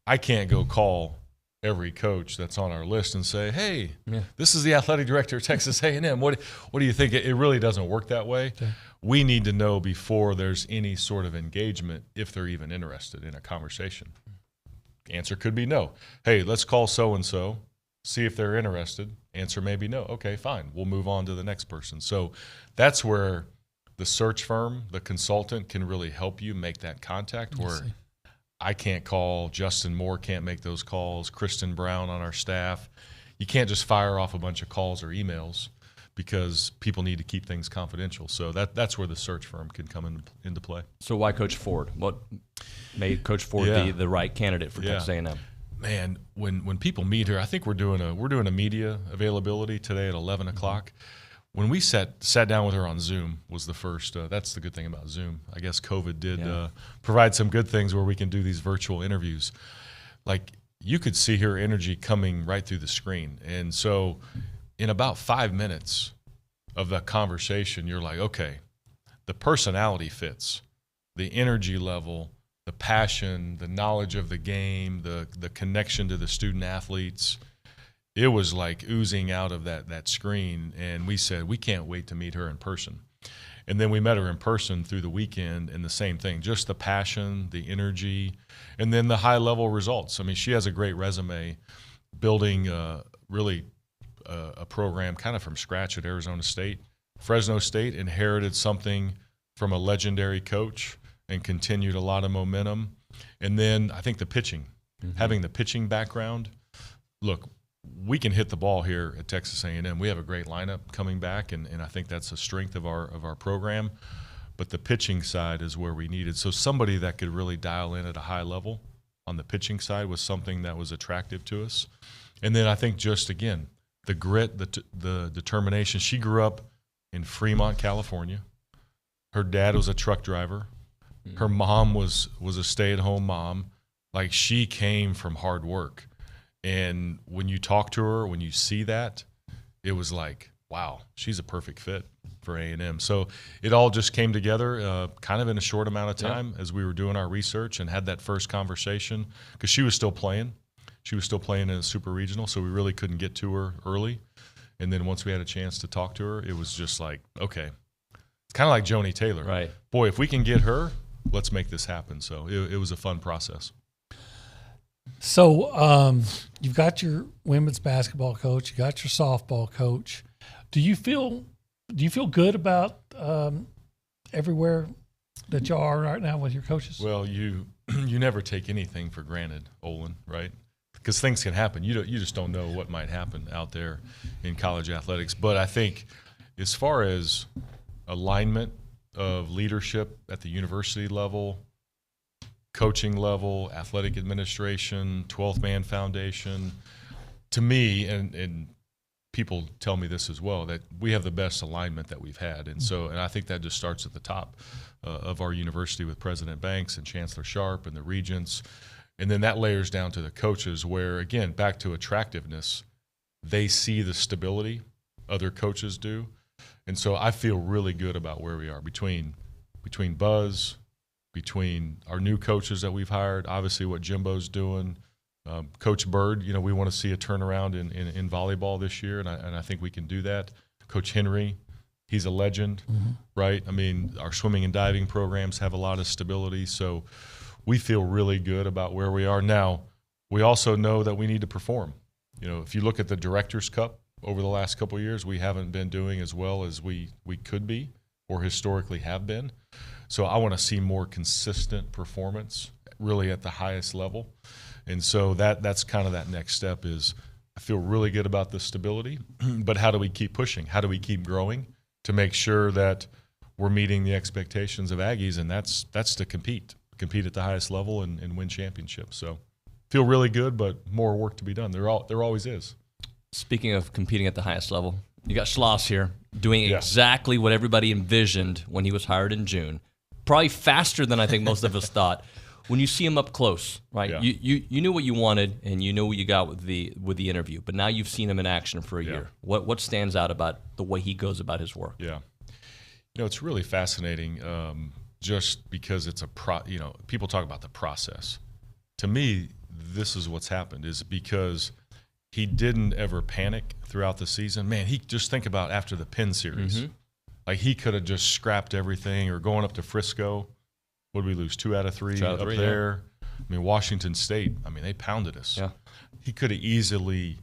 I can't go call every coach that's on our list and say, hey, this is the athletic director of Texas A&M. What do you think? It really doesn't work that way. Okay. We need to know before there's any sort of engagement if they're even interested in a conversation. Answer could be no. Hey, let's call so-and-so, see if they're interested. Answer may be no. Okay, fine. We'll move on to the next person. So that's where the search firm, the consultant, can really help you make that contact where I can't call, Justin Moore can't make those calls, Kristen Brown on our staff. You can't just fire off a bunch of calls or emails because people need to keep things confidential. So that's where the search firm can come into play. So why Coach Ford? What made Coach Ford the right candidate for Texas A&M? Man, when people meet her, I think we're doing a media availability today at 11 o'clock. When we sat down with her on Zoom was the first. That's the good thing about Zoom. I guess COVID did provide some good things where we can do these virtual interviews. Like you could see her energy coming right through the screen. And so in about 5 minutes of that conversation, you're like, okay, the personality fits, the energy level, the passion, the knowledge of the game, the connection to the student athletes. It was like oozing out of that screen, and we said, we can't wait to meet her in person. And then we met her in person through the weekend, and the same thing, just the passion, the energy, and then the high-level results. I mean, she has a great resume building really a program kind of from scratch at Arizona State. Fresno State inherited something from a legendary coach and continued a lot of momentum. And then I think the pitching, having the pitching background. Look, we can hit the ball here at Texas A&M. We have a great lineup coming back, and I think that's a strength of our program. But the pitching side is where we needed. So somebody that could really dial in at a high level on the pitching side was something that was attractive to us. And then I think just, again, the grit, the determination. She grew up in Fremont, California. Her dad was a truck driver. Her mom was a stay-at-home mom. Like, she came from hard work. And when you talk to her, when you see that, it was like, wow, she's a perfect fit for A&M. So it all just came together kind of in a short amount of time as we were doing our research and had that first conversation because she was still playing. She was still playing in a super regional, so we really couldn't get to her early. And then once we had a chance to talk to her, it was just like, okay. It's kind of like Joni Taylor. Right. Boy, if we can get her, let's make this happen. So it was a fun process. So you've got your women's basketball coach, you got your softball coach. Do you feel good about everywhere that you are right now with your coaches? Well, you never take anything for granted, Olin, right? Because things can happen. You just don't know what might happen out there in college athletics. But I think as far as alignment of leadership at the university level, coaching level, athletic administration, 12th Man Foundation, to me, and people tell me this as well, that we have the best alignment that we've had. And I think that just starts at the top of our university with President Banks and Chancellor Sharp and the regents. And then that layers down to the coaches where, again, back to attractiveness, they see the stability other coaches do. And so I feel really good about where we are between Buzz, between our new coaches that we've hired, obviously what Jimbo's doing, Coach Bird. We want to see a turnaround in volleyball this year, and I think we can do that. Coach Henry, he's a legend, right? I mean, our swimming and diving programs have a lot of stability, so we feel really good about where we are now. We also know that we need to perform. If you look at the Directors' Cup over the last couple of years, we haven't been doing as well as we could be or historically have been. So I want to see more consistent performance really at the highest level. And so that's kind of that next step is I feel really good about the stability, but how do we keep pushing? How do we keep growing to make sure that we're meeting the expectations of Aggies? And that's to compete at the highest level and win championships. So feel really good, but more work to be done. There always is. Speaking of competing at the highest level, you got Schloss here doing exactly what everybody envisioned when he was hired in June. Probably faster than I think most of us thought. When you see him up close, right? Yeah. You knew what you wanted and you knew what you got with the interview, but now you've seen him in action for a year. What stands out about the way he goes about his work? Yeah, it's really fascinating. Just because it's people talk about the process. To me, this is what's happened is because he didn't ever panic throughout the season. Man, he just think about after the Penn series. Like he could have just scrapped everything or going up to Frisco. What did we lose? 2 out of 3 up there. Yeah. I mean, Washington State, they pounded us. Yeah. He could have easily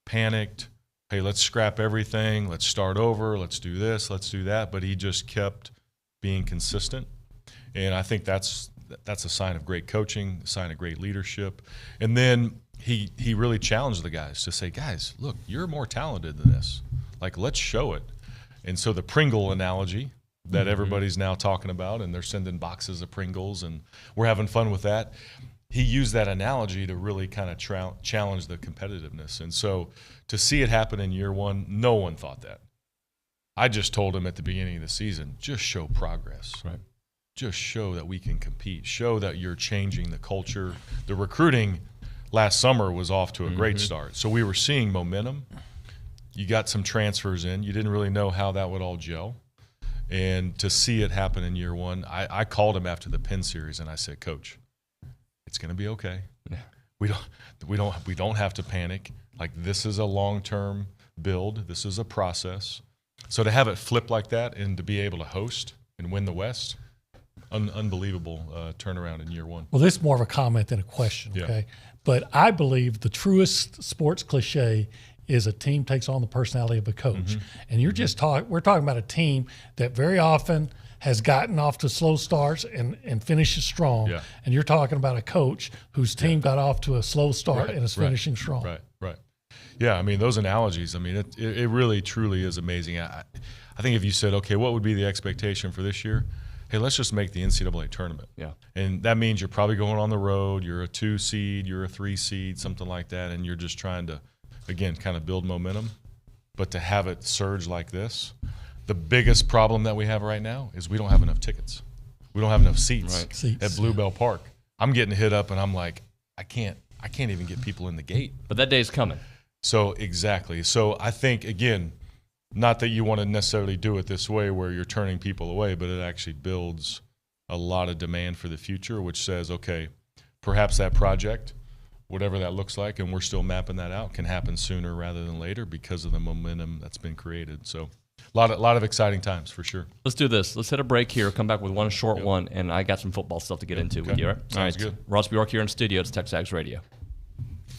panicked. Hey, let's scrap everything. Let's start over. Let's do this. Let's do that. But he just kept being consistent. And I think that's a sign of great coaching, a sign of great leadership. And then he really challenged the guys to say, guys, look, you're more talented than this. Like, let's show it. And so the Pringle analogy that everybody's now talking about, and they're sending boxes of Pringles, and we're having fun with that. He used that analogy to really kind of challenge the competitiveness. And so to see it happen in year one, no one thought that. I just told him at the beginning of the season, just show progress. Right. Just show that we can compete. Show that you're changing the culture. The recruiting last summer was off to a great start. So we were seeing momentum. You got some transfers in. You didn't really know how that would all gel. And to see it happen in year one, I called him after the Penn series and I said, Coach, it's going to be okay. Yeah. We don't have to panic. Like, this is a long-term build. This is a process. So to have it flip like that and to be able to host and win the West, unbelievable turnaround in year one. Well, this is more of a comment than a question, okay? But I believe the truest sports cliche is a team takes on the personality of a coach. And you're just we're talking about a team that very often has gotten off to slow starts and finishes strong. Yeah. And you're talking about a coach whose team got off to a slow start and is finishing strong. Right. Yeah, those analogies, it really, truly is amazing. I think if you said, okay, what would be the expectation for this year? Hey, let's just make the NCAA tournament. Yeah. And that means you're probably going on the road. You're a 2 seed, you're a 3 seed, something like that, and you're just trying to, again, kind of build momentum. But to have it surge like this, the biggest problem that we have right now is we don't have enough tickets. We don't have enough seats at Bluebell Park. I'm getting hit up, and I'm like, I can't even get people in the gate. But that day's coming. So exactly. So I think, again, not that you want to necessarily do it this way where you're turning people away, but it actually builds a lot of demand for the future, which says, okay, perhaps that project, whatever that looks like, and we're still mapping that out, can happen sooner rather than later because of the momentum that's been created. So a lot of exciting times for sure. Let's do this. Let's hit a break here, come back with one short one, and I got some football stuff to get into with you, all right? Sounds good. Ross Bjork here in studio. It's TexAgs Radio.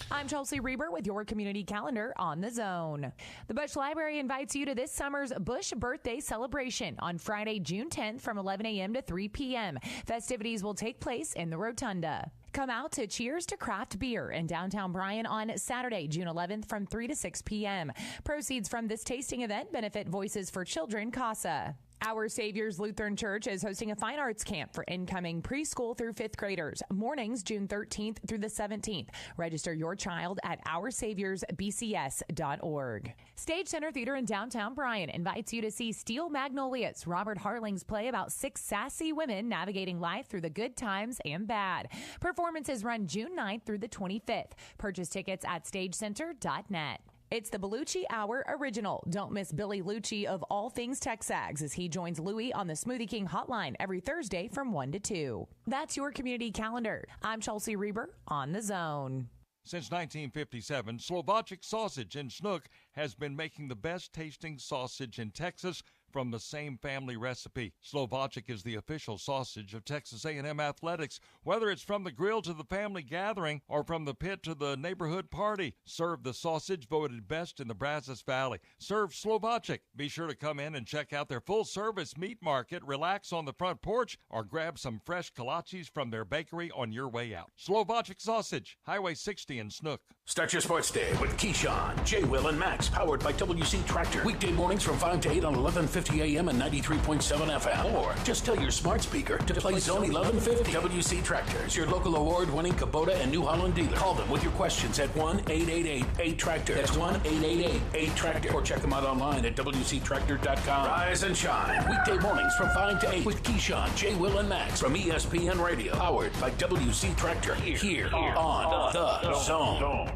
I'm Chelsea Reber with your community calendar on the Zone. The Bush Library invites you to this summer's Bush Birthday Celebration on Friday, June 10th from 11 a.m. to 3 p.m. Festivities will take place in the Rotunda. Come out to Cheers to Craft Beer in downtown Bryan on Saturday, June 11th from 3 to 6 p.m. Proceeds from this tasting event benefit Voices for Children CASA. Our Savior's Lutheran Church is hosting a fine arts camp for incoming preschool through 5th graders. Mornings, June 13th through the 17th. Register your child at oursaviorsbcs.org. Stage Center Theater in downtown Bryan invites you to see Steel Magnolias, Robert Harling's play about 6 sassy women navigating life through the good times and bad. Performances run June 9th through the 25th. Purchase tickets at stagecenter.net. It's the Bellucci Hour Original. Don't miss Billy Lucci of All Things TexAgs as he joins Louie on the Smoothie King Hotline every Thursday from 1 to 2. That's your community calendar. I'm Chelsea Reber on The Zone. Since 1957, Slovacek Sausage in Snook has been making the best tasting sausage in Texas from the same family recipe. Slovacek is the official sausage of Texas A&M Athletics. Whether it's from the grill to the family gathering or from the pit to the neighborhood party, serve the sausage voted best in the Brazos Valley. Serve Slovacek. Be sure to come in and check out their full-service meat market, relax on the front porch, or grab some fresh kolaches from their bakery on your way out. Slovacek Sausage, Highway 60 in Snook. Start your sports day with Keyshawn, J. Will, and Max, powered by WC Tractor. Weekday mornings from 5 to 8 on 1150 AM and 93.7 FM. Or just tell your smart speaker to play Zone 1150. WC Tractors, your local award-winning Kubota and New Holland dealer. Call them with your questions at 1-888-8-TRACTOR. That's 1-888-8-TRACTOR. Or check them out online at WCTractor.com. Rise and shine. Weekday mornings from 5 to 8 with Keyshawn, J. Will, and Max from ESPN Radio. Powered by WC Tractor. Here on The Zone.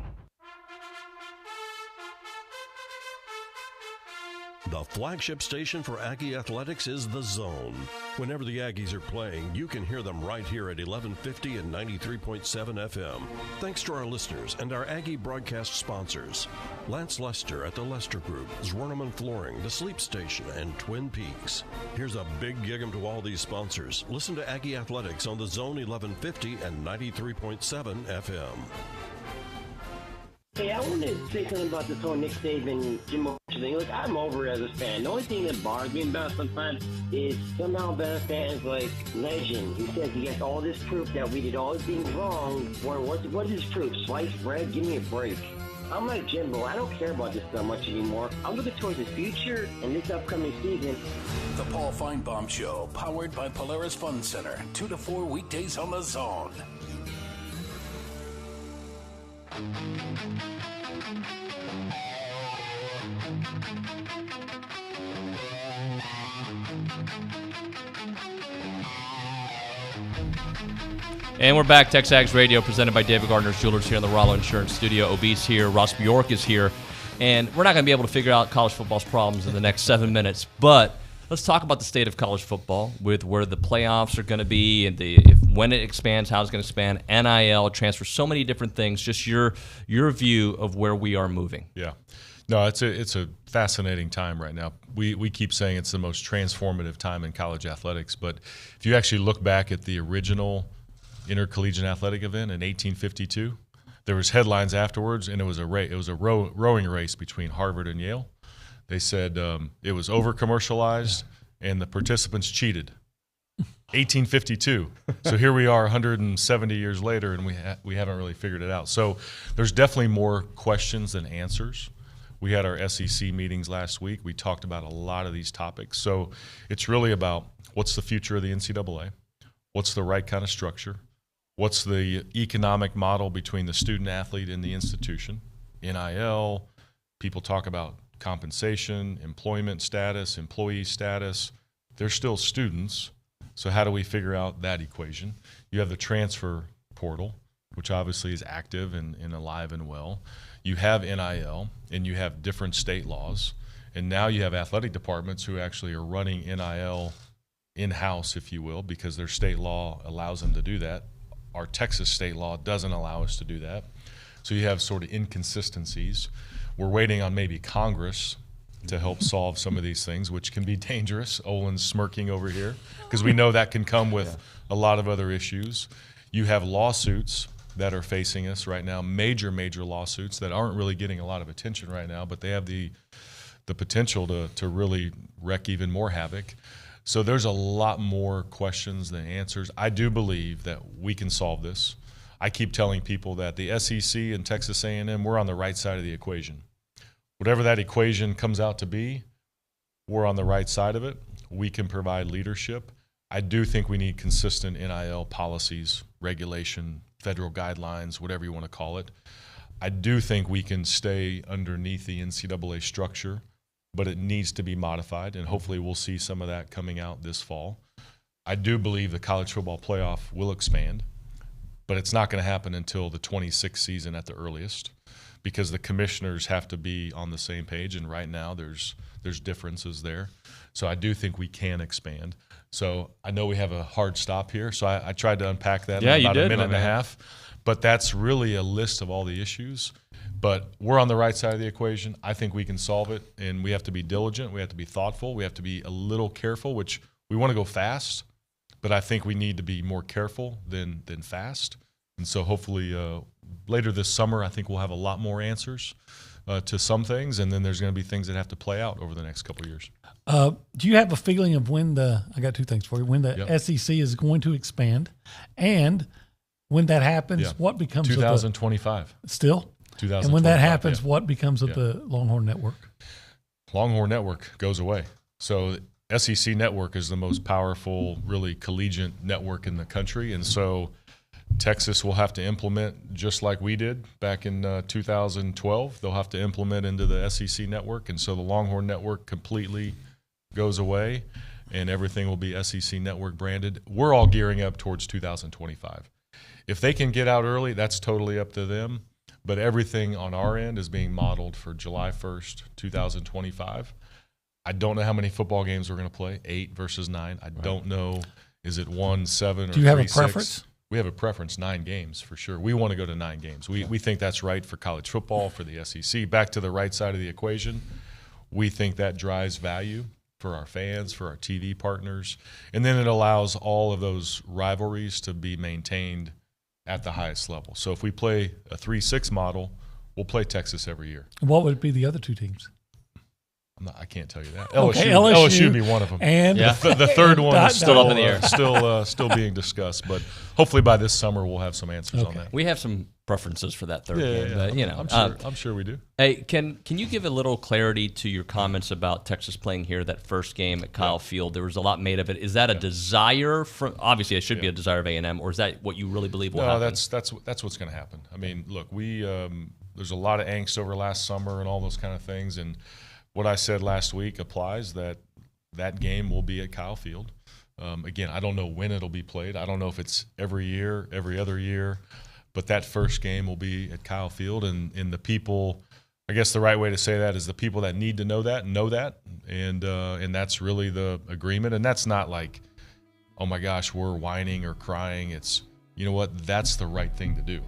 The flagship station for Aggie Athletics is The Zone. Whenever the Aggies are playing, you can hear them right here at 1150 and 93.7 FM. Thanks to our listeners and our Aggie broadcast sponsors. Lance Lester at the Lester Group, Zwerneman Flooring, The Sleep Station, and Twin Peaks. Here's a big gig-em to all these sponsors. Listen to Aggie Athletics on The Zone 1150 and 93.7 FM. Hey, I wanted to say something about this whole Nick Saban, Jim Boeheim thing. Look, I'm over it as a fan. The only thing that bothers me about it sometimes is somehow Ben fans like Legend. He says he gets all this proof that we did all these things wrong. What is this proof? Sliced bread? Give me a break. I'm like Jimbo. I don't care about this so much anymore. I'm looking towards the future and this upcoming season. The Paul Feinbaum Show, powered by Polaris Fun Center. 2 to 4 weekdays on The Zone. And we're back. TexAgs Radio, presented by David Gardner's Jewelers here in the Rollo Insurance Studio. OB's here. Ross Bjork is here. And we're not going to be able to figure out college football's problems in the next 7 minutes. But let's talk about the state of college football, with where the playoffs are going to be and when it expands, how it's going to expand, NIL, transfer, so many different things. Just your view of where we are moving. Yeah. No, it's a fascinating time right now. We keep saying it's the most transformative time in college athletics, but if you actually look back at the original intercollegiate athletic event in 1852, there was headlines afterwards, and it was a rowing race between Harvard and Yale. They said it was over-commercialized and the participants cheated. 1852. So here we are 170 years later, and we haven't really figured it out. So there's definitely more questions than answers. We had our SEC meetings last week. We talked about a lot of these topics. So it's really about what's the future of the NCAA, what's the right kind of structure, what's the economic model between the student-athlete and the institution, NIL, people talk about compensation, employment status, employee status. They're still students, so how do we figure out that equation? You have the transfer portal, which obviously is active and alive and well. You have NIL, and you have different state laws, and now you have athletic departments who actually are running NIL in-house, if you will, because their state law allows them to do that. Our Texas state law doesn't allow us to do that. So you have sort of inconsistencies. We're waiting on maybe Congress to help solve some of these things, which can be dangerous. Olin's smirking over here because we know that can come with a lot of other issues. You have lawsuits that are facing us right now, major lawsuits that aren't really getting a lot of attention right now, but they have the potential to really wreak even more havoc. So there's a lot more questions than answers. I do believe that we can solve this. I keep telling people that the SEC and Texas A&M, we're on the right side of the equation. Whatever that equation comes out to be, we're on the right side of it. We can provide leadership. I do think we need consistent NIL policies, regulation, federal guidelines, whatever you want to call it. I do think we can stay underneath the NCAA structure, but it needs to be modified, and hopefully we'll see some of that coming out this fall. I do believe the college football playoff will expand. but it's not going to happen until the 26th season at the earliest, because the commissioners have to be on the same page, and right now there's differences there. So I do think we can expand. So I know we have a hard stop here, so I tried to unpack that in about a minute and a half. But that's really a list of all the issues. But we're on the right side of the equation. I think we can solve it, and we have to be diligent. We have to be thoughtful. We have to be a little careful, which we want to go fast, but I think we need to be more careful than fast. And so hopefully later this summer, I think we'll have a lot more answers to some things, and then there's going to be things that have to play out over the next couple of years. Do you have a feeling of when I got two things for you, when the SEC is going to expand, and when that happens, what becomes 2025. Still? 2025. And when that happens, what becomes of the Longhorn Network? Longhorn Network goes away. So SEC Network is the most powerful, really collegiate network in the country, and so Texas will have to implement, just like we did back in 2012. They'll have to implement into the SEC Network, and so the Longhorn Network completely goes away, and everything will be SEC Network branded. We're all gearing up towards 2025. If they can get out early, that's totally up to them, but everything on our end is being modeled for July 1st, 2025. I don't know how many football games we're going to play, 8 versus 9. I don't know, is it 1, 7, or 3, 6? Do you have a preference? We have a preference, 9 games for sure. We want to go to 9 games. We think that's right for college football, for the SEC. Back to the right side of the equation, we think that drives value for our fans, for our TV partners, and then it allows all of those rivalries to be maintained at the highest level. So if we play a 3-6 model, we'll play Texas every year. What would be the other two teams? I can't tell you that. Okay, LSU would be one of them. And the third one is still up in the air. Still being discussed. But hopefully by this summer we'll have some answers on that. We have some preferences for that third game. But, you know, I'm sure we do. Hey, can you give a little clarity to your comments about Texas playing here that first game at Kyle Field? There was a lot made of it. Is that a desire from? Obviously, it should be a desire of A&M, or is that what you really believe will happen? No, that's what's going to happen. I mean, look, there's a lot of angst over last summer and all those kind of things, and what I said last week applies, that game will be at Kyle Field. Again, I don't know when it'll be played. I don't know if it's every year, every other year, but that first game will be at Kyle Field. And the people, I guess the right way to say that is the people that need to know that, and that's really the agreement. And that's not like, oh my gosh, we're whining or crying. It's, you know what, that's the right thing to do.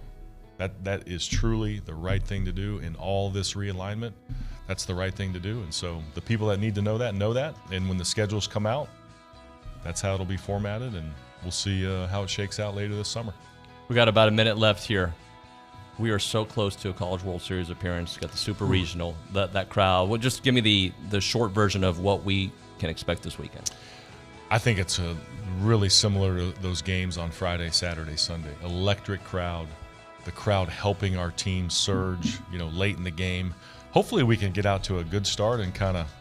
That is truly the right thing to do in all this realignment. That's the right thing to do. And so the people that need to know that. And when the schedules come out, that's how it'll be formatted, and we'll see how it shakes out later this summer. We got about a minute left here. We are so close to a College World Series appearance. Got the Super Regional, that crowd. Well, just give me the short version of what we can expect this weekend. I think it's really similar to those games on Friday, Saturday, Sunday. Electric crowd, the crowd helping our team surge, late in the game. Hopefully we can get out to a good start and kind of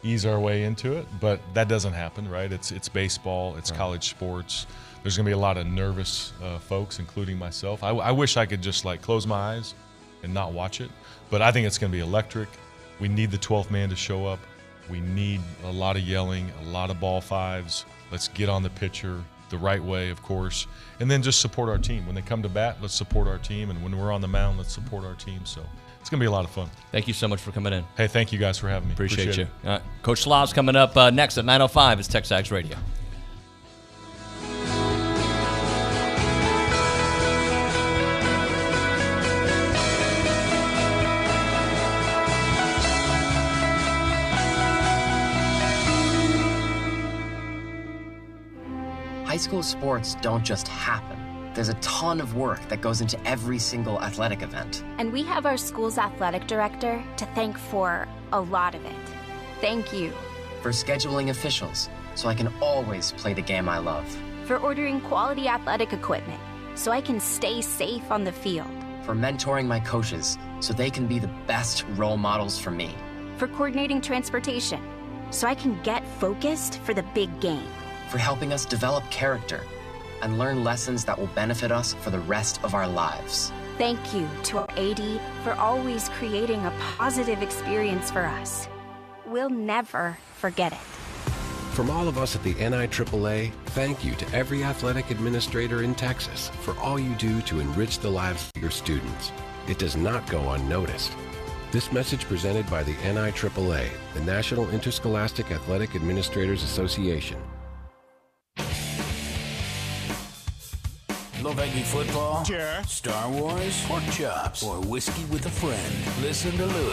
ease our way into it, but that doesn't happen, right? It's baseball, it's college sports. There's going to be a lot of nervous folks, including myself. I wish I could just close my eyes and not watch it, but I think it's going to be electric. We need the 12th man to show up. We need a lot of yelling, a lot of ball fives. Let's get on the pitcher the right way, of course, and then just support our team. When they come to bat, let's support our team, and when we're on the mound, let's support our team. So it's going to be a lot of fun. Thank you so much for coming in. Hey, thank you guys for having me. Appreciate you. Coach Schloss coming up next at 9:05 is TexAgs Radio. High school sports don't just happen. There's a ton of work that goes into every single athletic event. And we have our school's athletic director to thank for a lot of it. Thank you. For scheduling officials, so I can always play the game I love. For ordering quality athletic equipment, so I can stay safe on the field. For mentoring my coaches, so they can be the best role models for me. For coordinating transportation, so I can get focused for the big game. For helping us develop character and learn lessons that will benefit us for the rest of our lives. Thank you to our AD for always creating a positive experience for us. We'll never forget it. From all of us at the NIAAA, thank you to every athletic administrator in Texas for all you do to enrich the lives of your students. It does not go unnoticed. This message presented by the NIAAA, the National Interscholastic Athletic Administrators Association. Love Aggie football? Sure. Star Wars? Pork chops? Or whiskey with a friend? Listen to Lou.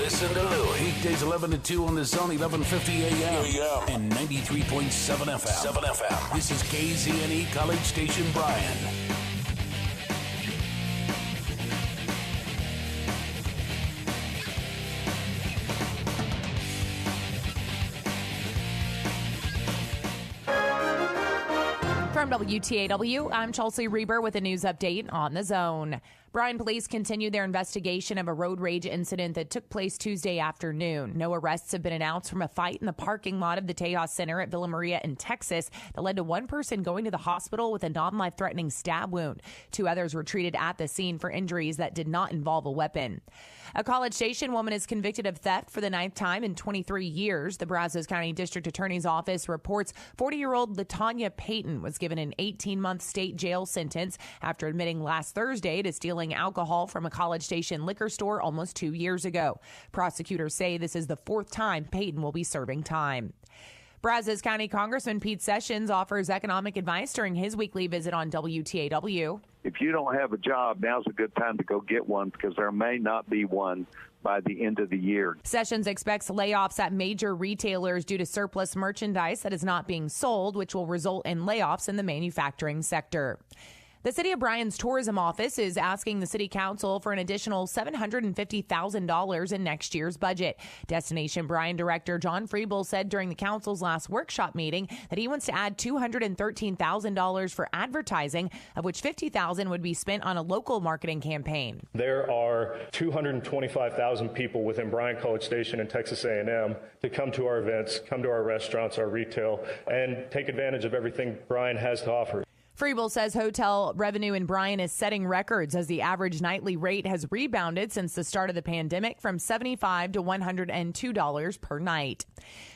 Weekdays 11 to 2 on the Zone, 1150 a.m. And 93.7 FM. This is KZNE College Station Bryan. From WTAW, I'm Chelsea Reber with a news update on the Zone. Bryan police continue their investigation of a road rage incident that took place Tuesday afternoon. No arrests have been announced from a fight in the parking lot of the Tejas Center at Villa Maria in Texas that led to one person going to the hospital with a non-life-threatening stab wound. 2 others were treated at the scene for injuries that did not involve a weapon. A College Station woman is convicted of theft for the 9th time in 23 years. The Brazos County District Attorney's Office reports 40-year-old LaTanya Payton was given an 18-month state jail sentence after admitting last Thursday to stealing alcohol from a College Station liquor store almost 2 years ago. Prosecutors say this is the 4th time Payton will be serving time. Brazos County Congressman Pete Sessions offers economic advice during his weekly visit on WTAW. If you don't have a job, now's a good time to go get one because there may not be one by the end of the year. Sessions expects layoffs at major retailers due to surplus merchandise that is not being sold, which will result in layoffs in the manufacturing sector. The City of Bryan's tourism office is asking the City Council for an additional $750,000 in next year's budget. Destination Bryan Director John Friebel said during the Council's last workshop meeting that he wants to add $213,000 for advertising, of which $50,000 would be spent on a local marketing campaign. There are 225,000 people within Bryan College Station and Texas A&M to come to our events, come to our restaurants, our retail, and take advantage of everything Bryan has to offer. Friebel says hotel revenue in Bryan is setting records as the average nightly rate has rebounded since the start of the pandemic from $75 to $102 per night.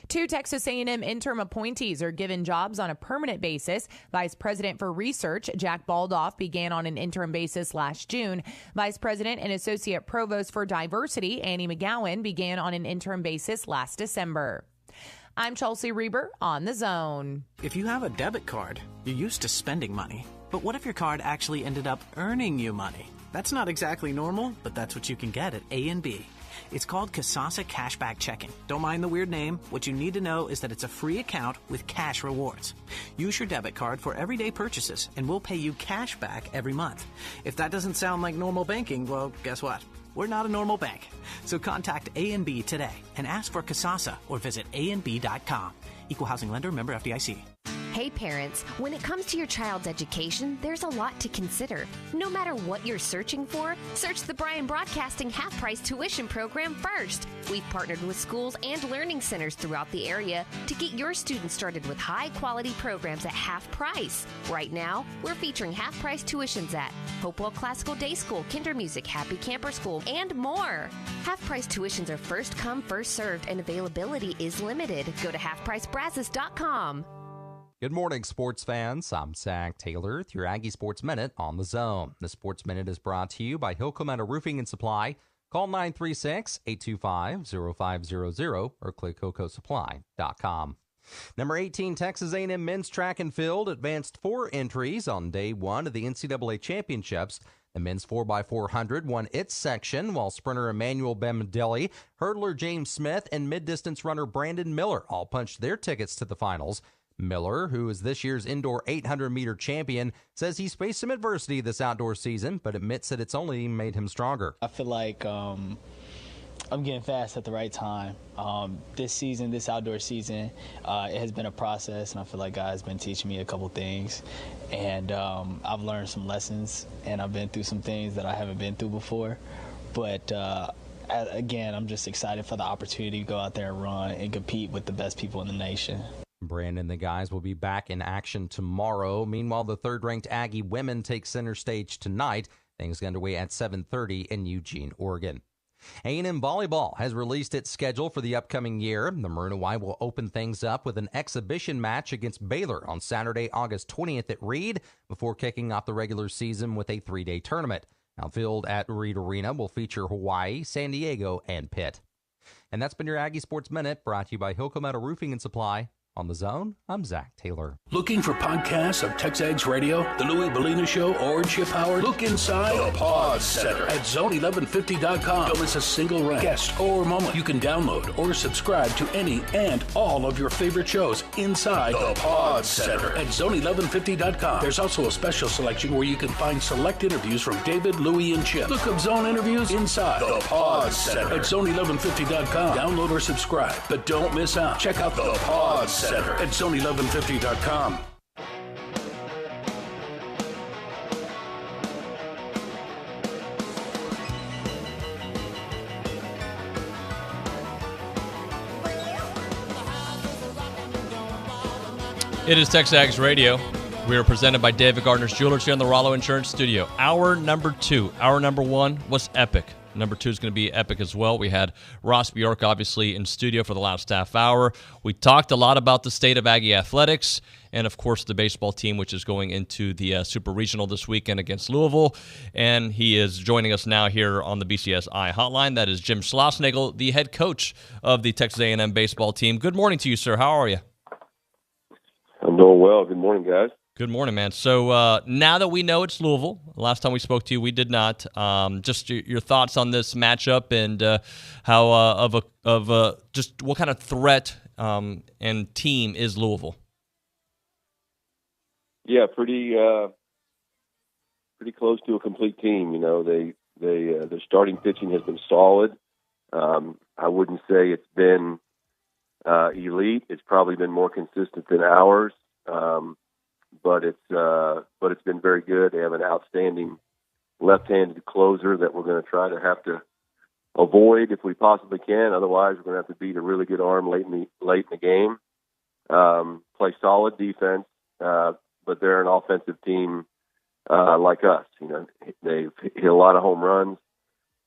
2 Texas A&M interim appointees are given jobs on a permanent basis. Vice President for Research Jack Baldoff began on an interim basis last June. Vice President and Associate Provost for Diversity Annie McGowan began on an interim basis last December. I'm Chelsea Reber on the Zone. If you have a debit card, you're used to spending money. But what if your card actually ended up earning you money? That's not exactly normal, but that's what you can get at A&B. It's called Kasasa Cashback Checking. Don't mind the weird name. What you need to know is that it's a free account with cash rewards. Use your debit card for everyday purchases, and we'll pay you cash back every month. If that doesn't sound like normal banking, well, guess what? We're not a normal bank. So contact A&B today and ask for Kasasa or visit ANB.com. Equal housing lender, member FDIC. Hey parents, when it comes to your child's education, there's a lot to consider. No matter what you're searching for, search the Bryan Broadcasting half-price tuition program first. We've partnered with schools and learning centers throughout the area to get your students started with high-quality programs at half price. Right now, we're featuring half-price tuitions at Hopewell Classical Day School, Kinder Music, Happy Camper School, and more. Half-price tuitions are first come, first served, and availability is limited. Go to halfpricebrazos.com. Good morning, sports fans. I'm Zach Taylor with your Aggie Sports Minute on the Zone. The Sports Minute is brought to you by Hill Clementa Roofing and Supply. Call 936-825-0500 or click HillcoSupply.com. Number 18, Texas A&M men's track and field advanced 4 entries on day 1 of the NCAA championships. The men's 4x400 won its section, while sprinter Emmanuel Benedelli, hurdler James Smith, and mid-distance runner Brandon Miller all punched their tickets to the finals. Miller, who is this year's indoor 800-meter champion, says he's faced some adversity this outdoor season, but admits that it's only made him stronger. I feel like I'm getting fast at the right time. This season, this outdoor season, it has been a process, and I feel like God's been teaching me a couple things. And I've learned some lessons, and I've been through some things that I haven't been through before. But again, I'm just excited for the opportunity to go out there and run and compete with the best people in the nation. Brandon and the guys will be back in action tomorrow. Meanwhile, the third-ranked Aggie women take center stage tonight. Things get underway at 7:30 in Eugene, Oregon. A&M Volleyball has released its schedule for the upcoming year. The Maroon and White will open things up with an exhibition match against Baylor on Saturday, August 20th at Reed, before kicking off the regular season with a 3-day tournament. Outfield at Reed Arena will feature Hawaii, San Diego, and Pitt. And that's been your Aggie Sports Minute, brought to you by Hilco Metal Roofing and Supply. On The Zone, I'm Zach Taylor. Looking for podcasts of TexAgs Radio, The Louis Bellina Show, or Chip Howard? Look inside the Pod Center at zone1150.com. Don't miss a single rant, guest, or moment. You can download or subscribe to any and all of your favorite shows inside the Pod Center at zone1150.com. There's also a special selection where you can find select interviews from David, Louis, and Chip. Look up Zone interviews inside the Pod Center at zone1150.com. Download or subscribe, but don't miss out. Check out the Pod Center at zone1150.com. It is TexAgs Radio. We are presented by David Gardner's Jewelers here in the Rollo Insurance Studio. Hour number 2. Hour number 1 was epic. Number 2 is going to be epic as well. We had Ross Bjork, obviously, in studio for the last half hour. We talked a lot about the state of Aggie athletics and, of course, the baseball team, which is going into the Super Regional this weekend against Louisville. And he is joining us now here on the BCSI hotline. That is Jim Schlossnagle, the head coach of the Texas A&M baseball team. Good morning to you, sir. How are you? I'm doing well. Good morning, guys. Good morning, man. So now that we know it's Louisville, last time we spoke to you, we did not. Just your thoughts on this matchup and how just what kind of threat and team is Louisville? Yeah, pretty close to a complete team. You know, their starting pitching has been solid. I wouldn't say it's been elite. It's probably been more consistent than ours. But it's been very good. They have an outstanding left-handed closer that we're going to try to have to avoid if we possibly can. Otherwise, we're going to have to beat a really good arm late in the game. Play solid defense, but they're an offensive team like us. You know, they've hit a lot of home runs.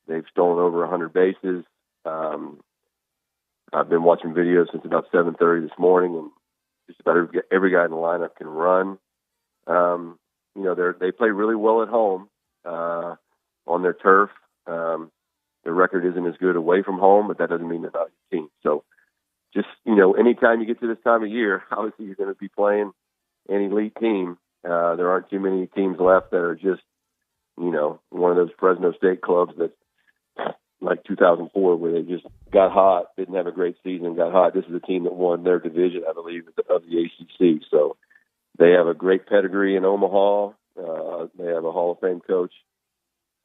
They've stolen over 100 bases. I've been watching videos since about 7:30 this morning, and just about every guy in the lineup can run. You know, they play really well at home on their turf. Their record isn't as good away from home, but that doesn't mean they're not a team. So just, you know, anytime you get to this time of year, obviously you're going to be playing an elite team. There aren't too many teams left that are just, you know, one of those Fresno State clubs that, like 2004, where they just got hot, didn't have a great season, got hot. This is a team that won their division, I believe, of the ACC. So they have a great pedigree in Omaha. They have a Hall of Fame coach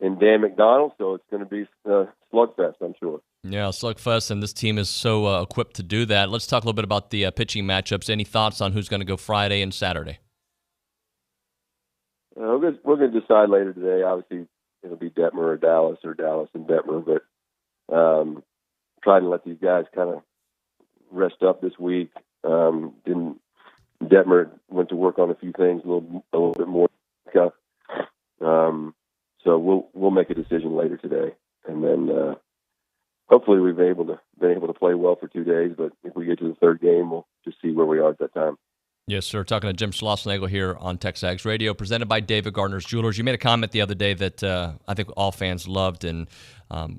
in Dan McDonald, so it's going to be a slugfest, I'm sure. Yeah, slugfest, and this team is so equipped to do that. Let's talk a little bit about the pitching matchups. Any thoughts on who's going to go Friday and Saturday? We're going to decide later today. Obviously, it'll be Detmer or Dallas and Detmer, but trying to let these guys kind of rest up this week. Detmer went to work on a few things a little bit more. So we'll make a decision later today, and then hopefully we've been able to play well for 2 days. But if we get to the third game, we'll just see where we are at that time. Yes, sir. Talking to Jim Schlossnagle here on TexAgs Radio, presented by David Gardner's Jewelers. You made a comment the other day that I think all fans loved and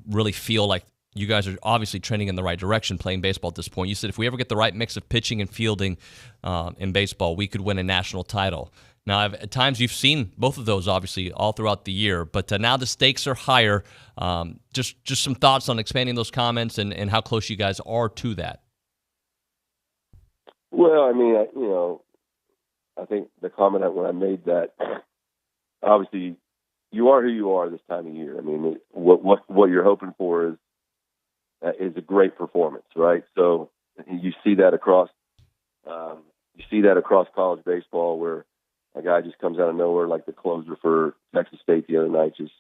really feel like you guys are obviously trending in the right direction playing baseball at this point. You said if we ever get the right mix of pitching and fielding in baseball, we could win a national title. Now, at times you've seen both of those, obviously, all throughout the year, but now the stakes are higher. Just some thoughts on expanding those comments and how close you guys are to that. Well, I mean, I think the comment when I made that, obviously, you are who you are this time of year. I mean, what you're hoping for is a great performance, right? So you see that across college baseball, where a guy just comes out of nowhere, like the closer for Texas State the other night. Just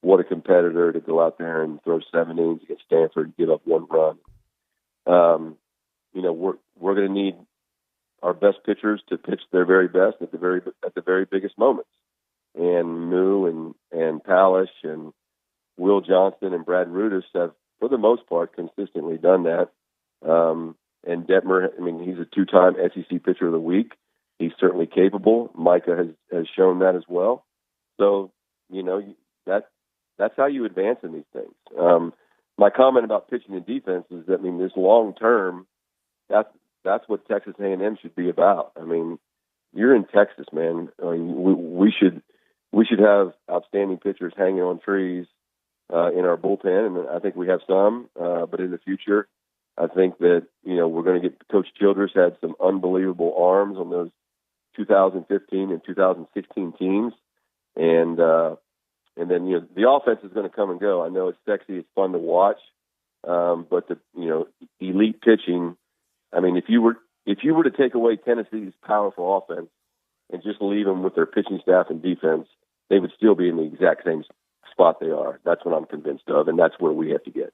what a competitor to go out there and throw 7 innings against Stanford and give up 1 run. We're going to need our best pitchers to pitch their very best at the very biggest moments. And Moo and Palish and Will Johnson and Brad Rudis have, for the most part, consistently done that. And Detmer, I mean, he's a 2-time SEC Pitcher of the Week. He's certainly capable. Micah has shown that as well. So, you know, that's how you advance in these things. My comment about pitching and defense is that, I mean, this long term, that's what Texas A&M should be about. I mean, you're in Texas, man. I mean, we should have outstanding pitchers hanging on trees in our bullpen, and I think we have some. But in the future, I think that, you know, we're going to get Coach Childress had some unbelievable arms on those 2015 and 2016 teams, and then, you know, the offense is going to come and go. I know it's sexy, it's fun to watch, but the, you know, elite pitching. I mean, if you were to take away Tennessee's powerful offense and just leave them with their pitching staff and defense, they would still be in the exact same spot they are. That's what I'm convinced of, and that's where we have to get.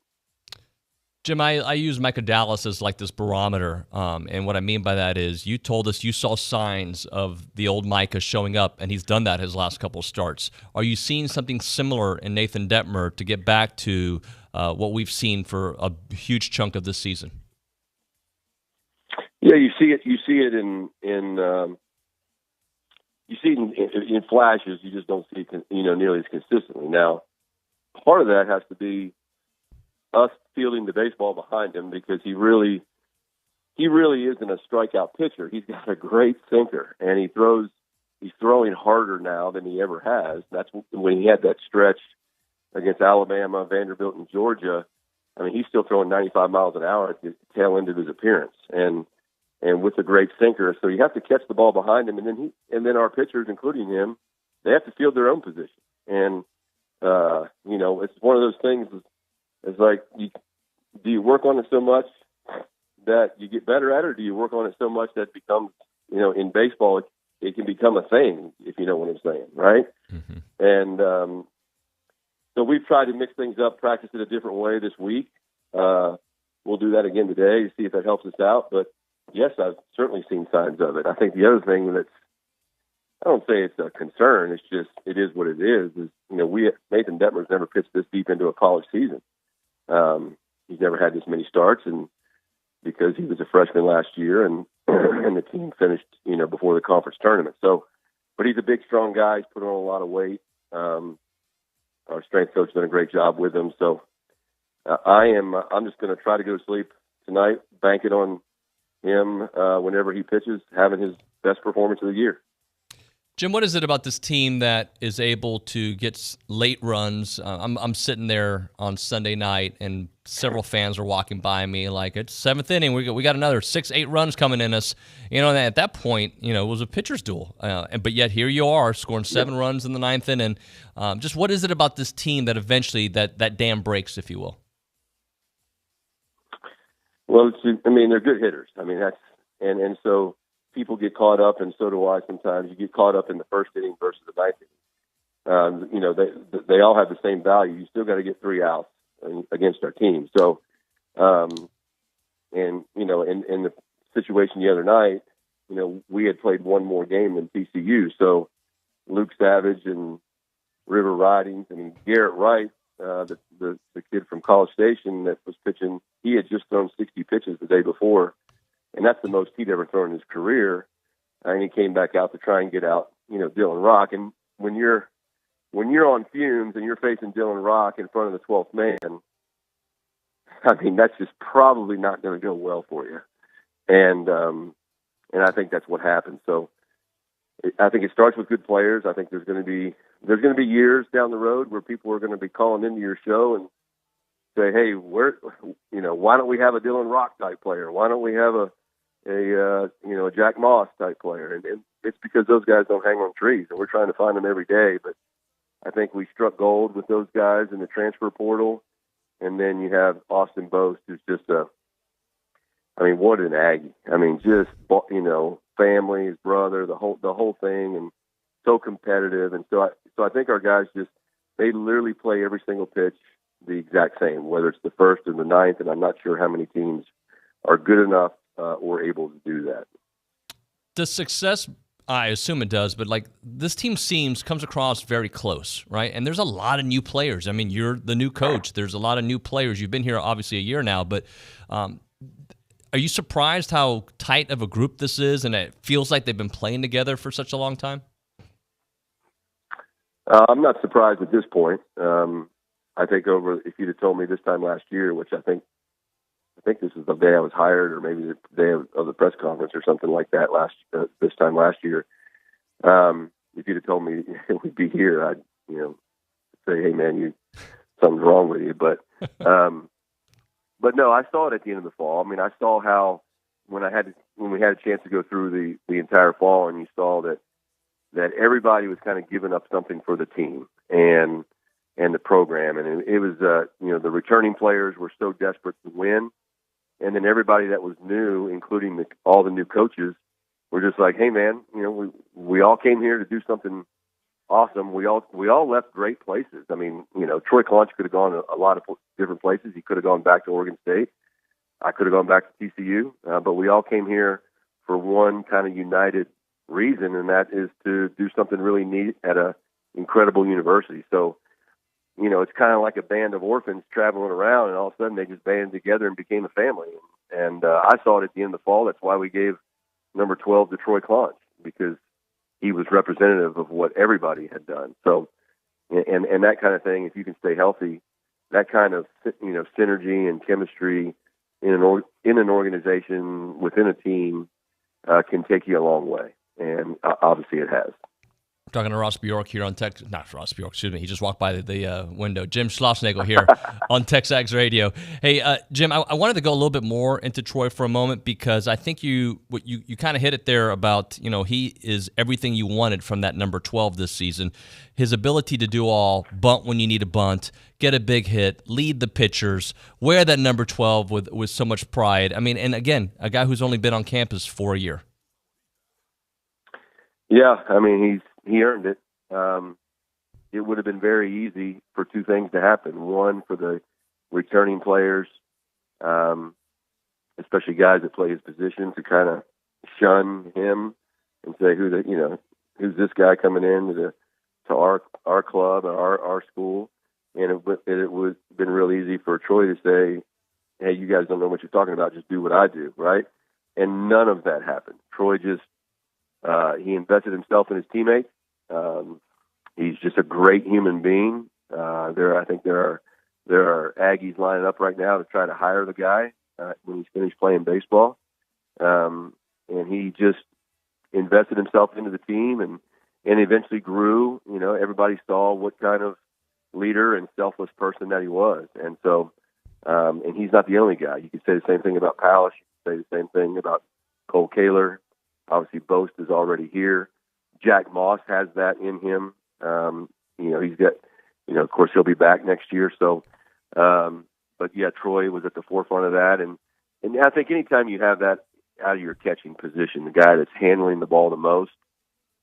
Jim, I use Micah Dallas as like this barometer, and what I mean by that is you told us you saw signs of the old Micah showing up, and he's done that his last couple of starts. Are you seeing something similar in Nathan Detmer to get back to what we've seen for a huge chunk of this season? Yeah, you see it in flashes. You just don't see it, you know, nearly as consistently. Now, part of that has to be us fielding the baseball behind him, because he really isn't a strikeout pitcher. He's got a great sinker, and he's throwing harder now than he ever has. That's when he had that stretch against Alabama, Vanderbilt, and Georgia. I mean, he's still throwing 95 miles an hour at the tail end of his appearance, and with a great sinker. So you have to catch the ball behind him, and then our pitchers, including him, they have to field their own position. And you know, it's one of those things. It's like, do you work on it so much that you get better at it, or do you work on it so much that it becomes, you know, in baseball, it can become a thing, if you know what I'm saying, right? Mm-hmm. And so we've tried to mix things up, practice it a different way this week. We'll do that again today to see if that helps us out. But, yes, I've certainly seen signs of it. I think the other thing that's, I don't say it's a concern, it's just, it is what it is, you know, Nathan Detmer's never pitched this deep into a college season. He's never had this many starts, and because he was a freshman last year, and the team finished, you know, before the conference tournament. So, but he's a big, strong guy. He's put on a lot of weight. Our strength coach done a great job with him. So, I'm just going to try to go to sleep tonight, banking on him whenever he pitches, having his best performance of the year. Jim, what is it about this team that is able to get late runs? I'm sitting there on Sunday night, and several fans are walking by me like, it's seventh inning. We got another 6-8 runs coming in us. You know, and at that point, you know, it was a pitcher's duel. But yet here you are scoring 7 runs in the 9th inning. Just what is it about this team that eventually that dam breaks, if you will? Well, I mean, they're good hitters. I mean, and so people get caught up, and so do I sometimes. You get caught up in the first inning versus the 9th inning. You know, they all have the same value. You still got to get 3 outs against our team. So, and, you know, in the situation the other night, you know, we had played one more game than TCU. So Luke Savage and River Ridings, I mean, Garrett Wright, the kid from College Station that was pitching, he had just thrown 60 pitches the day before, and that's the most he'd ever thrown in his career. And he came back out to try and get out, you know, Dylan Rock. And when you're on fumes and you're facing Dylan Rock in front of the 12th man, I mean, that's just probably not going to go well for you. And I think that's what happened. So I think it starts with good players. I think there's going to be years down the road where people are going to be calling into your show and say, hey, why don't we have a Dylan Rock type player? Why don't we have a Jack Moss type player? And it's because those guys don't hang on trees, and we're trying to find them every day. But I think we struck gold with those guys in the transfer portal. And then you have Austin Boast, who's just what an Aggie. I mean, just, you know, family, his brother, the whole thing, and so competitive. And so I think our guys they literally play every single pitch the exact same, whether it's the first or the 9th, and I'm not sure how many teams are good enough or able to do that. Does success I assume it does, but like this team comes across very close, right? And there's a lot of new players. I mean, you're the new coach. There's a lot of new players. You've been here obviously a year now, but are you surprised how tight of a group this is, and it feels like they've been playing together for such a long time? I'm not surprised at this point. I think if you'd have told me this time last year, which I think this is the day I was hired, or maybe the day of the press conference or something like that this time last year. If you'd have told me we'd be here, I'd say, "Hey man, something's wrong with you." But no, I saw it at the end of the fall. I mean, I saw how when we had a chance to go through the entire fall, and you saw that everybody was kind of giving up something for the team and the program, and it was the returning players were so desperate to win. And then everybody that was new, including all the new coaches, were just like, "Hey, man, we all came here to do something awesome. We all left great places. I mean, Troy Claunch could have gone a lot of different places. He could have gone back to Oregon State. I could have gone back to TCU. But we all came here for one kind of united reason, and that is to do something really neat at a incredible university. So, it's kind of like a band of orphans traveling around, and all of a sudden they just banded together and became a family. And I saw it at the end of the fall. That's why we gave number 12 to Troy Claunch, because he was representative of what everybody had done. So, and that kind of thing, if you can stay healthy, that kind of synergy and chemistry in an organization, within a team, can take you a long way. And obviously it has. Talking to Ross Bjork here on not Ross Bjork, excuse me. He just walked by the window. Jim Schlossnagle here on TexAgs Radio. Hey, Jim, I wanted to go a little bit more into Troy for a moment, because I think you kind of hit it there about, he is everything you wanted from that number 12 this season. His ability to do all, bunt when you need a bunt, get a big hit, lead the pitchers, wear that number 12 with so much pride. I mean, and again, a guy who's only been on campus for a year. Yeah, I mean, he earned it. It would have been very easy for two things to happen. One, for the returning players, especially guys that play his position, to kind of shun him and say, who's this guy coming in to our club, our school? And it would have been real easy for Troy to say, "Hey, you guys don't know what you're talking about. Just do what I do," right? And none of that happened. Troy just he invested himself in his teammates. He's just a great human being. I think there are Aggies lining up right now to try to hire the guy when he's finished playing baseball. And he just invested himself into the team and eventually grew. Everybody saw what kind of leader and selfless person that he was. And so, and he's not the only guy. You could say the same thing about Palace. You could say the same thing about Cole Kaler. Obviously, Boast is already here. Jack Moss has that in him. He's got, of course, he'll be back next year. So, but yeah, Troy was at the forefront of that. And I think anytime you have that out of your catching position, the guy that's handling the ball the most.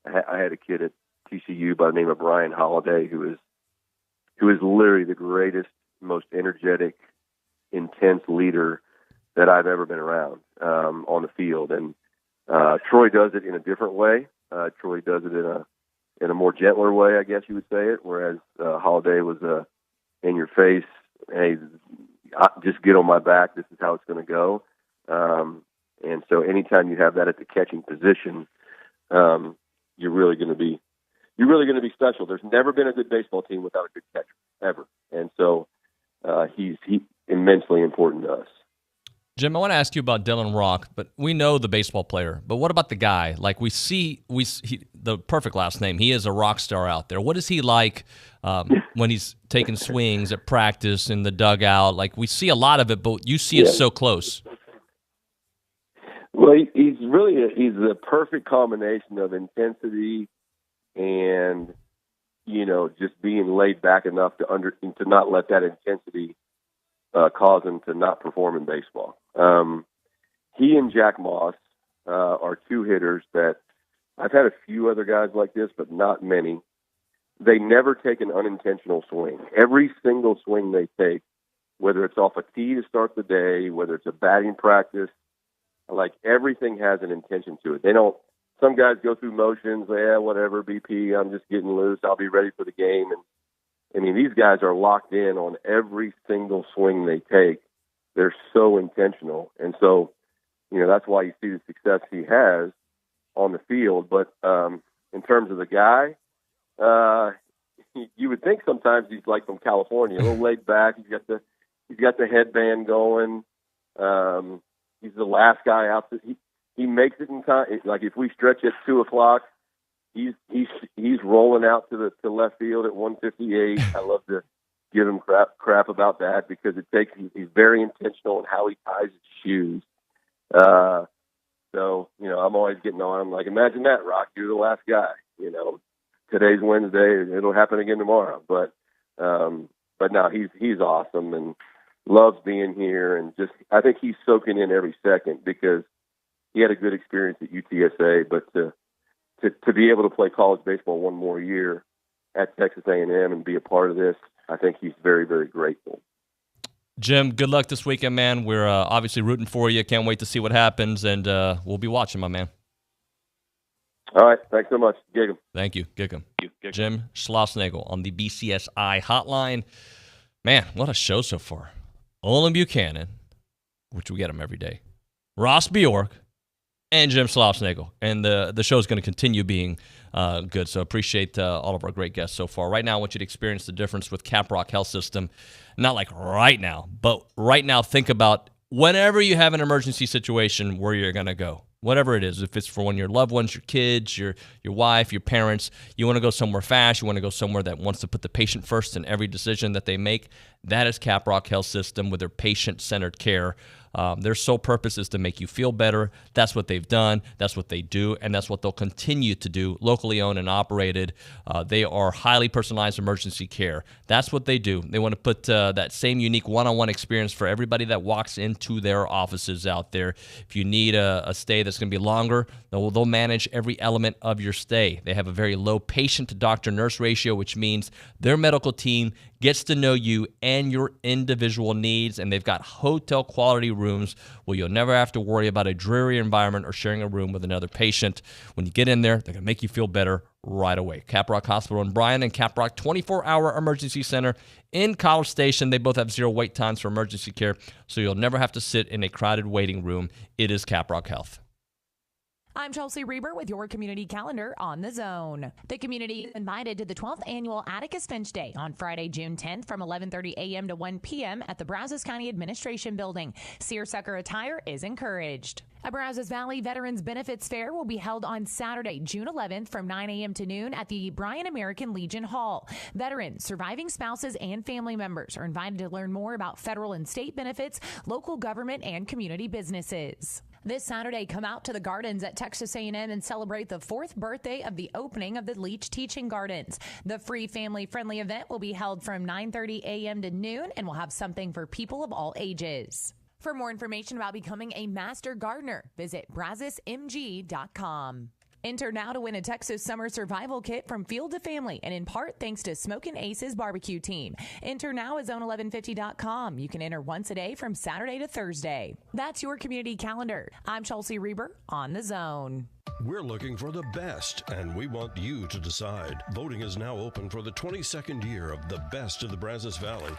I had a kid at TCU by the name of Brian Holiday, who is literally the greatest, most energetic, intense leader that I've ever been around on the field. And Troy does it in a different way. Troy does it in a more gentler way, I guess you would say it. Whereas Holiday was in your face. Hey, just get on my back. This is how it's going to go. And so, anytime you have that at the catching position, you're really going to be special. There's never been a good baseball team without a good catcher, ever. And so, he's immensely important to us. Jim, I want to ask you about Dylan Rock, but we know the baseball player. But what about the guy? Like we see the perfect last name. He is a rock star out there. What is he like when he's taking swings at practice in the dugout? Like we see a lot of it, but you see it so close. Well, he's the perfect combination of intensity and just being laid back enough to not let that intensity cause him to not perform in baseball. He and Jack Moss are two hitters that I've had a few other guys like this, but not many. They never take an unintentional swing. Every single swing they take, whether it's off a tee to start the day, whether it's a batting practice, like everything has an intention to it. They don't some guys go through motions. Yeah, whatever, BP, I'm just getting loose. I'll be ready for the game. And I mean, these guys are locked in on every single swing they take. They're so intentional. And so, that's why you see the success he has on the field. But in terms of the guy, you would think sometimes he's like from California, a little laid back. He's got the headband going. He's the last guy out. He makes it in time. Like if we stretch at 2:00, he's rolling out to the left field at 1:58. I love to give him crap about that because he's very intentional in how he ties his shoes. So I'm always getting on him. Like, imagine that, Rock. You're the last guy. Today's Wednesday. It'll happen again tomorrow. But no, he's awesome and loves being here. And I think he's soaking in every second because he had a good experience at UTSA. But to be able to play college baseball one more year at Texas A&M and be a part of this, I think he's very, very grateful. Jim, good luck this weekend, man. We're obviously rooting for you. Can't wait to see what happens, and we'll be watching, my man. All right. Thanks so much. Gig 'em. Thank you. Gig 'em. Jim Schlossnagle on the BCSI hotline. Man, what a show so far. Olin Buchanan, which we get him every day, Ross Bjork, and Jim Schlossnagle. And the show is going to continue being good. So appreciate all of our great guests so far. Right now, I want you to experience the difference with Caprock Health System. Not like right now, but right now, think about whenever you have an emergency situation where you're going to go. Whatever it is, if it's for one of your loved ones, your kids, your wife, your parents, you want to go somewhere fast, you want to go somewhere that wants to put the patient first in every decision that they make, that is Caprock Health System with their patient-centered care. Their sole purpose is to make you feel better. That's what they've done. That's what they do, and that's what they'll continue to do. Locally owned and operated. They are highly personalized emergency care. That's what they do. They want to put that same unique one-on-one experience for everybody that walks into their offices out there. If you need a stay that's going to be longer, they'll manage every element of your stay. They have a very low patient-to-doctor-nurse ratio, which means their medical team gets to know you and your individual needs, and they've got hotel-quality rooms where you'll never have to worry about a dreary environment or sharing a room with another patient. When you get in there, they're going to make you feel better right away. Caprock Hospital in Bryan and Caprock 24-hour emergency center in College Station. They both have 0 wait times for emergency care, so you'll never have to sit in a crowded waiting room. It is Caprock Health. I'm Chelsea Reber with your community calendar on the Zone. The community is invited to the 12th annual Atticus Finch Day on Friday, June 10th from 11:30 a.m. to 1 p.m. at the Brazos County Administration Building. Seersucker attire is encouraged. A Brazos Valley Veterans Benefits Fair will be held on Saturday, June 11th from 9 a.m. to noon at the Bryan American Legion Hall. Veterans, surviving spouses, and family members are invited to learn more about federal and state benefits, local government, and community businesses. This Saturday, come out to the gardens at Texas A&M and celebrate the 4th birthday of the opening of the Leach Teaching Gardens. The free family-friendly event will be held from 9:30 a.m. to noon and will have something for people of all ages. For more information about becoming a master gardener, visit brazosmg.com. Enter now to win a Texas Summer Survival Kit from Field to Family, and in part thanks to Smokin' Aces Barbecue Team. Enter now at zone1150.com. You can enter once a day from Saturday to Thursday. That's your community calendar. I'm Chelsea Reber on the Zone. We're looking for the best, and we want you to decide. Voting is now open for the 22nd year of the Best of the Brazos Valley.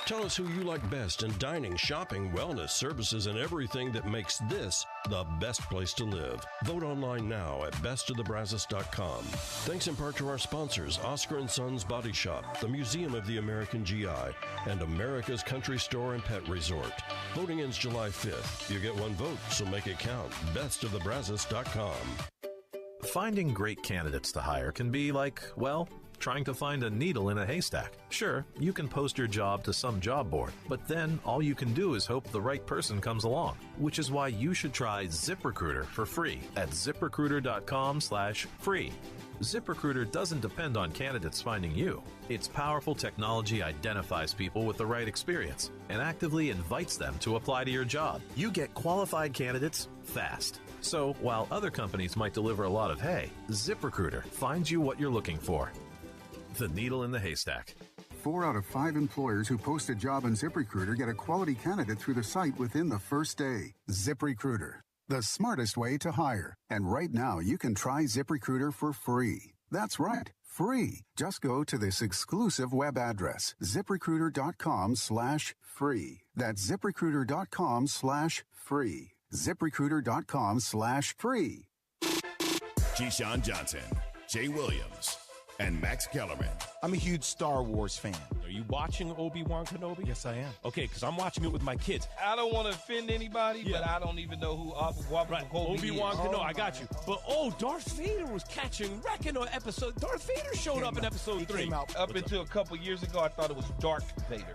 Tell us who you like best in dining, shopping, wellness, services, and everything that makes this the best place to live. Vote online now at bestofthebrazos.com. Thanks in part to our sponsors, Oscar & Sons Body Shop, the Museum of the American GI, and America's Country Store and Pet Resort. Voting ends July 5th. You get one vote, so make it count. bestofthebrazos.com. Finding great candidates to hire can be like, well, trying to find a needle in a haystack. Sure, you can post your job to some job board, but then all you can do is hope the right person comes along, which is why you should try ZipRecruiter for free at ziprecruiter.com/free. ZipRecruiter doesn't depend on candidates finding you. Its powerful technology identifies people with the right experience and actively invites them to apply to your job. You get qualified candidates fast. So while other companies might deliver a lot of hay, ZipRecruiter finds you what you're looking for. The needle in the haystack. 4 out of 5 employers who post a job on ZipRecruiter get a quality candidate through the site within the first day. ZipRecruiter. the smartest way to hire. And right now, you can try ZipRecruiter for free. That's right, free. Just go to this exclusive web address, ZipRecruiter.com/free. That's ZipRecruiter.com/free. ZipRecruiter.com/free. Keyshawn Johnson, Jay Williams, and Max Kellerman. I'm a huge Star Wars fan. Are you watching Obi-Wan Kenobi? Yes, I am. Okay, because I'm watching it with my kids. I don't want to offend anybody, but I don't even know who Obi-Wan Kenobi. I got you. But, Darth Vader was catching wrecking on episode. Darth Vader showed up in episode 3. Up until a couple years ago, I thought it was Darth Vader.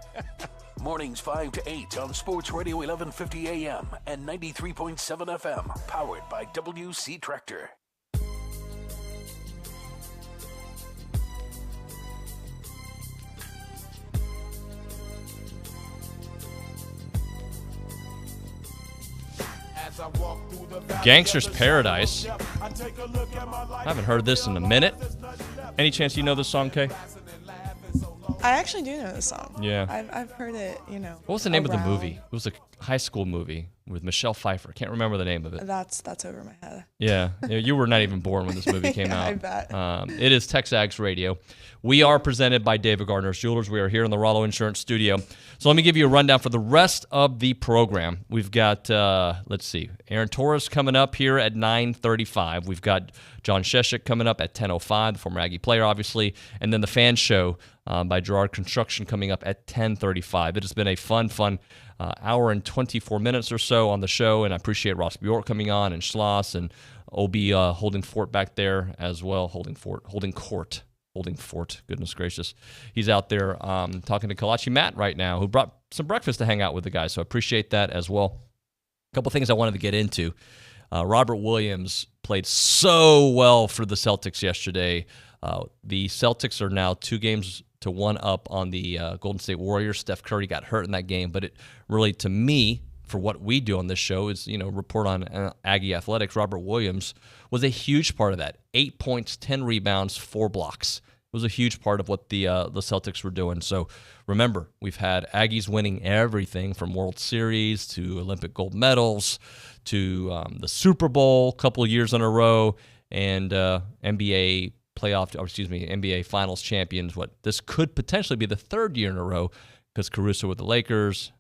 Mornings 5 to 8 on Sports Radio 1150 AM and 93.7 FM. Powered by WC Tractor. Gangster's Paradise. I haven't heard this in a minute. Any chance you know this song, Kay? I actually do know this song. Yeah. I've heard it, What was the name of the movie? It was a high school movie with Michelle Pfeiffer. Can't remember the name of it. That's over my head. Yeah. You were not even born when this movie came out. I bet. It is TexAgs Radio. We are presented by David Gardner's Jewelers. We are here in the Rollo Insurance Studio. So let me give you a rundown for the rest of the program. We've got, let's see, Aaron Torres coming up here at 9:35. We've got John Sheshik coming up at 10:05, the former Aggie player, obviously. And then the Fan Show by Gerard Construction coming up at 10:35. It has been a fun hour and 24 minutes or so on the show, and I appreciate Ross Bjork coming on, and Schloss, and OB holding fort back there as well, holding court, goodness gracious. He's out there talking to Kalachi Matt right now, who brought some breakfast to hang out with the guys, so I appreciate that as well. A couple things I wanted to get into. Robert Williams played so well for the Celtics yesterday. The Celtics are now 2-1 up on the Golden State Warriors. Steph Curry got hurt in that game, but it really, to me, for what we do on this show is, report on Aggie athletics. Robert Williams was a huge part of that. 8 points, 10 rebounds, 4 blocks. It was a huge part of what the Celtics were doing. So remember, we've had Aggies winning everything from World Series to Olympic gold medals to the Super Bowl a couple of years in a row, and NBA Finals champions. This could potentially be the 3rd year in a row, because Caruso with the Lakers,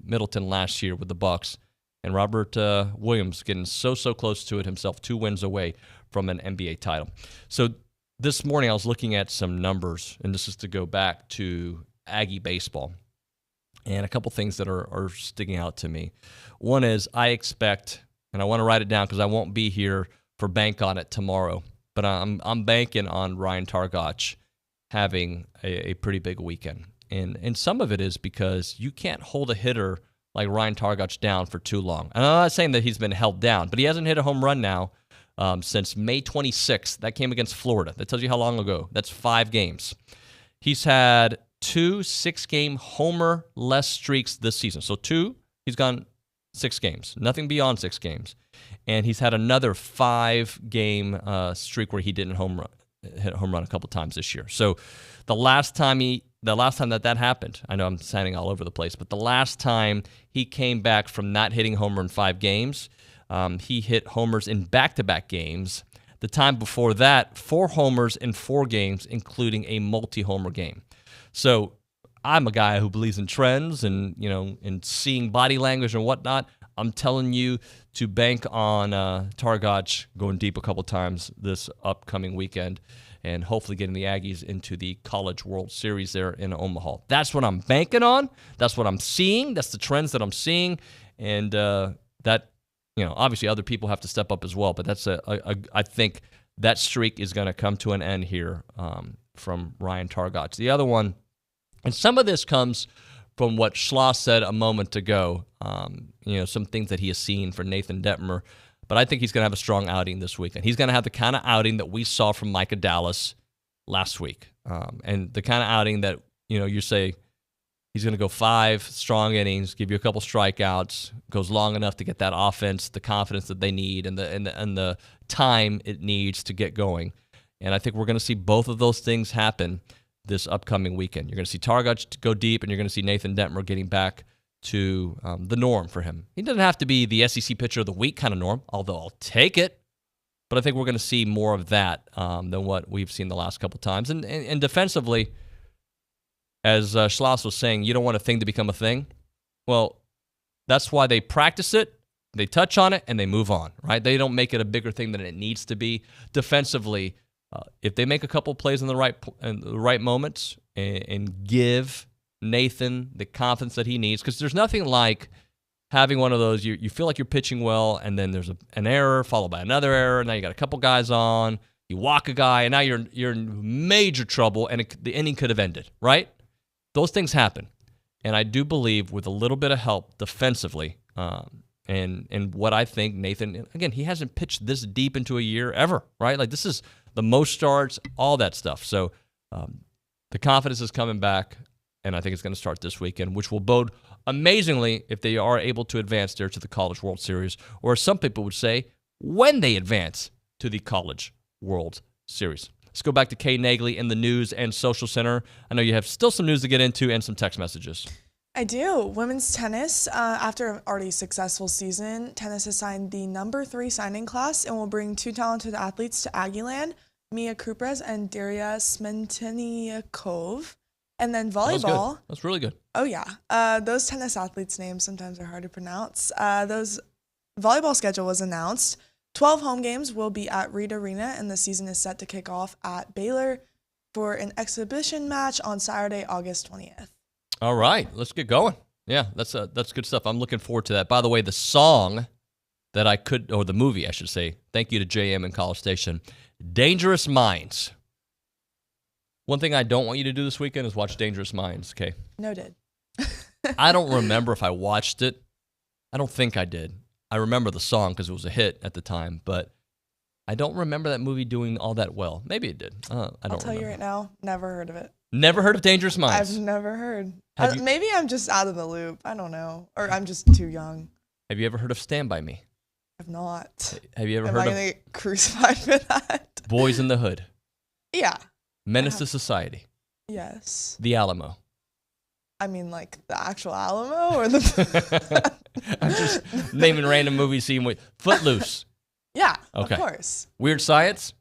Middleton last year with the Bucks, and Robert Williams getting so close to it himself, 2 wins away from an NBA title. So this morning I was looking at some numbers, and this is to go back to Aggie baseball, and a couple things that are sticking out to me. One is I expect, and I want to write it down because I won't be here for Bank on It tomorrow, but I'm banking on Ryan Targac having a pretty big weekend. And some of it is because you can't hold a hitter like Ryan Targac down for too long. And I'm not saying that he's been held down, but he hasn't hit a home run now since May 26th. That came against Florida. That tells you how long ago. That's 5 games. He's had 2 6-game homer-less streaks this season. So 2, he's gone 6 games. Nothing beyond 6 games. And he's had another 5-game streak where he didn't hit a home run a couple times this year. So the last time that happened, I know I'm sounding all over the place, but the last time he came back from not hitting a homer in 5 games, he hit homers in back-to-back games. The time before that, 4 homers in 4 games, including a multi-homer game. So I'm a guy who believes in trends and, in seeing body language and whatnot. I'm telling you to bank on Targac going deep a couple times this upcoming weekend, and hopefully getting the Aggies into the College World Series there in Omaha. That's what I'm banking on. That's what I'm seeing. That's the trends that I'm seeing. And that, obviously other people have to step up as well. But that's I think that streak is going to come to an end here from Ryan Targac. The other one, and some of this comes from what Schloss said a moment ago, some things that he has seen for Nathan Detmer. But I think he's going to have a strong outing this week. And he's going to have the kind of outing that we saw from Micah Dallas last week. And the kind of outing that, you say he's going to go 5 strong innings, give you a couple strikeouts, goes long enough to get that offense, the confidence that they need, and the time it needs to get going. And I think we're going to see both of those things happen this upcoming weekend. You're going to see Targac go deep, and you're going to see Nathan Detmer getting back to the norm for him. He doesn't have to be the SEC pitcher of the week kind of norm, although I'll take it. But I think we're going to see more of that than what we've seen the last couple times. And defensively, as Schloss was saying, you don't want a thing to become a thing. Well, that's why they practice it, they touch on it, and they move on, right? They don't make it a bigger thing than it needs to be. Defensively, if they make a couple plays in the right moments and give Nathan the confidence that he needs, because there's nothing like having one of those, you feel like you're pitching well, and then there's an error followed by another error. Now you got a couple guys on, you walk a guy, and now you're in major trouble, and the inning could have ended, right? Those things happen. And I do believe with a little bit of help defensively, and what I think Nathan, again, he hasn't pitched this deep into a year ever, right? Like this is the most starts, all that stuff. So the confidence is coming back, and I think it's going to start this weekend, which will bode amazingly if they are able to advance there to the College World Series, or as some people would say, when they advance to the College World Series. Let's go back to Kay Nagley in the News and Social Center. I know you have still some news to get into and some text messages. I do. Women's tennis, after an already successful season, tennis has signed the number 3 signing class and will bring 2 talented athletes to Aggieland, Mia Kupres and Daria Smetaniakov. And then volleyball. That's really good. Oh, yeah. Those tennis athletes' names sometimes are hard to pronounce. Those volleyball schedule was announced. 12 home games will be at Reed Arena, and the season is set to kick off at Baylor for an exhibition match on Saturday, August 20th. All right, let's get going. Yeah, that's good stuff. I'm looking forward to that. By the way, the song that or the movie, I should say, thank you to JM in College Station, Dangerous Minds. One thing I don't want you to do this weekend is watch Dangerous Minds, okay? Noted. I don't remember if I watched it. I don't think I did. I remember the song because it was a hit at the time, but I don't remember that movie doing all that well. Maybe it did. I'll tell you right now, never heard of it. Never heard of Dangerous Minds? I've never heard. Maybe I'm just out of the loop. I don't know. Or I'm just too young. Have you ever heard of Stand By Me? I've not. Have you ever Am heard I going to get crucified for that? Boys in the Hood? Yeah. Menace to Society? Yes. The Alamo? I mean, like the actual Alamo or the... I'm just naming random movies. Footloose. Yeah, okay. Of course. Weird Science?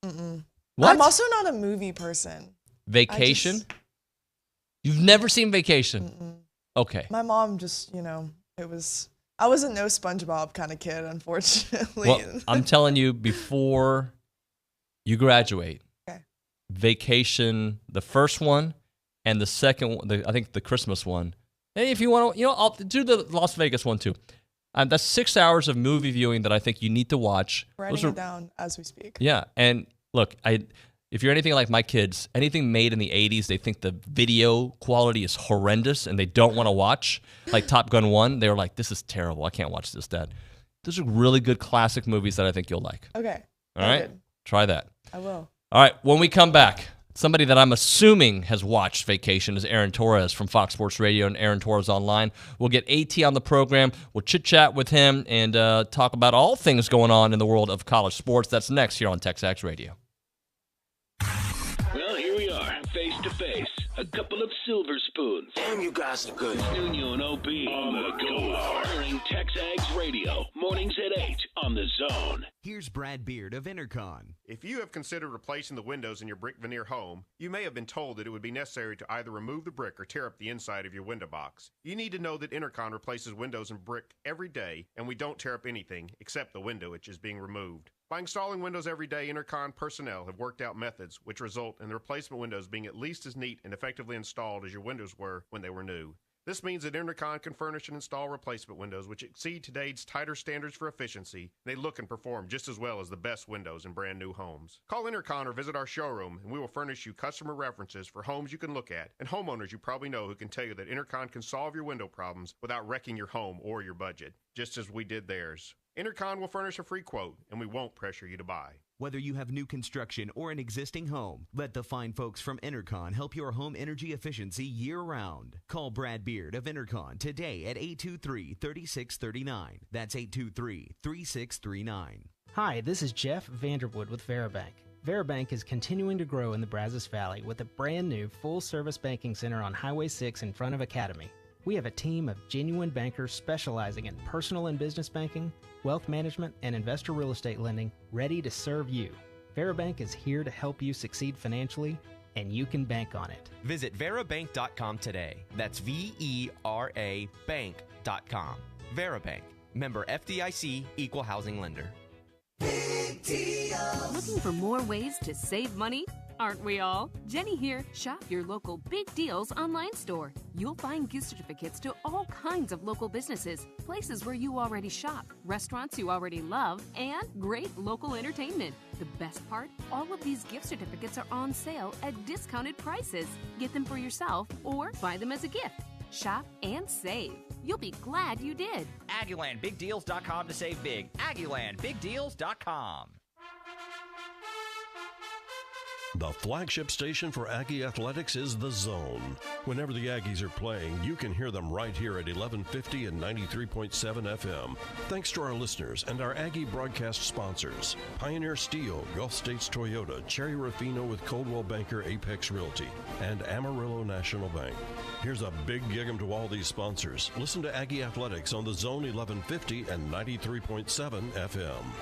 Mm-mm. What? I'm also not a movie person. Vacation? You've never seen Vacation? Mm-mm. Okay. My mom just, I was a no SpongeBob kind of kid, unfortunately. Well, I'm telling you, before you graduate, okay. Vacation, the first one, and the second one, I think the Christmas one. And if you want to, I'll do the Las Vegas one too. That's 6 hours of movie viewing that I think you need to watch. Writing it down as we speak. Yeah, and look, if you're anything like my kids, anything made in the 80s, they think the video quality is horrendous and they don't want to watch. Like Top Gun 1, they were like, this is terrible. I can't watch this, Dad. Those are really good classic movies that I think you'll like. Okay. All right? Try that. I will. All right, when we come back, somebody that I'm assuming has watched Vacation is Aaron Torres from Fox Sports Radio and Aaron Torres Online. We'll get AT on the program. We'll chit-chat with him and talk about all things going on in the world of college sports. That's next here on TexAgs Radio. Well, here we are, face to face. A couple of silver spoons. Damn, you guys are good. Nuño and OB on the go hour. During TexAgs Radio, mornings at 8 on the Zone. Here's Brad Beard of Intercon. If you have considered replacing the windows in your brick veneer home, you may have been told that it would be necessary to either remove the brick or tear up the inside of your window box. You need to know that Intercon replaces windows and brick every day, and we don't tear up anything except the window which is being removed. By installing windows every day, Intercon personnel have worked out methods which result in the replacement windows being at least as neat and effectively installed as your windows were when they were new. This means that Intercon can furnish and install replacement windows which exceed today's tighter standards for efficiency. They look and perform just as well as the best windows in brand new homes. Call Intercon or visit our showroom and we will furnish you customer references for homes you can look at and homeowners you probably know who can tell you that Intercon can solve your window problems without wrecking your home or your budget, just as we did theirs. Intercon will furnish a free quote and we won't pressure you to buy. Whether you have new construction or an existing home, let the fine folks from Intercon help your home energy efficiency year-round. Call Brad Beard of Intercon today at 823-3639. That's 823-3639. Hi, this is Jeff Vanderwood with Veribank. Veribank is continuing to grow in the Brazos Valley with a brand new full-service banking center on Highway 6 in front of Academy. We have a team of genuine bankers specializing in personal and business banking, wealth management, and investor real estate lending ready to serve you. VeraBank is here to help you succeed financially, and you can bank on it. Visit verabank.com today. That's VERA bank.com. VeraBank. Member FDIC, Equal Housing Lender. Looking for more ways to save money? Aren't we all? Jenny here. Shop your local Big Deals online store. You'll find gift certificates to all kinds of local businesses, places where you already shop, restaurants you already love, and great local entertainment. The best part? All of these gift certificates are on sale at discounted prices. Get them for yourself or buy them as a gift. Shop and save. You'll be glad you did. AggielandBigDeals.com to save big. AggielandBigDeals.com. The flagship station for Aggie Athletics is The Zone. Whenever the Aggies are playing, you can hear them right here at 1150 and 93.7 FM. Thanks to our listeners and our Aggie broadcast sponsors, Pioneer Steel, Gulf States Toyota, Cherry Rafino with Coldwell Banker Apex Realty, and Amarillo National Bank. Here's a big gig 'em to all these sponsors. Listen to Aggie Athletics on The Zone 1150 and 93.7 FM.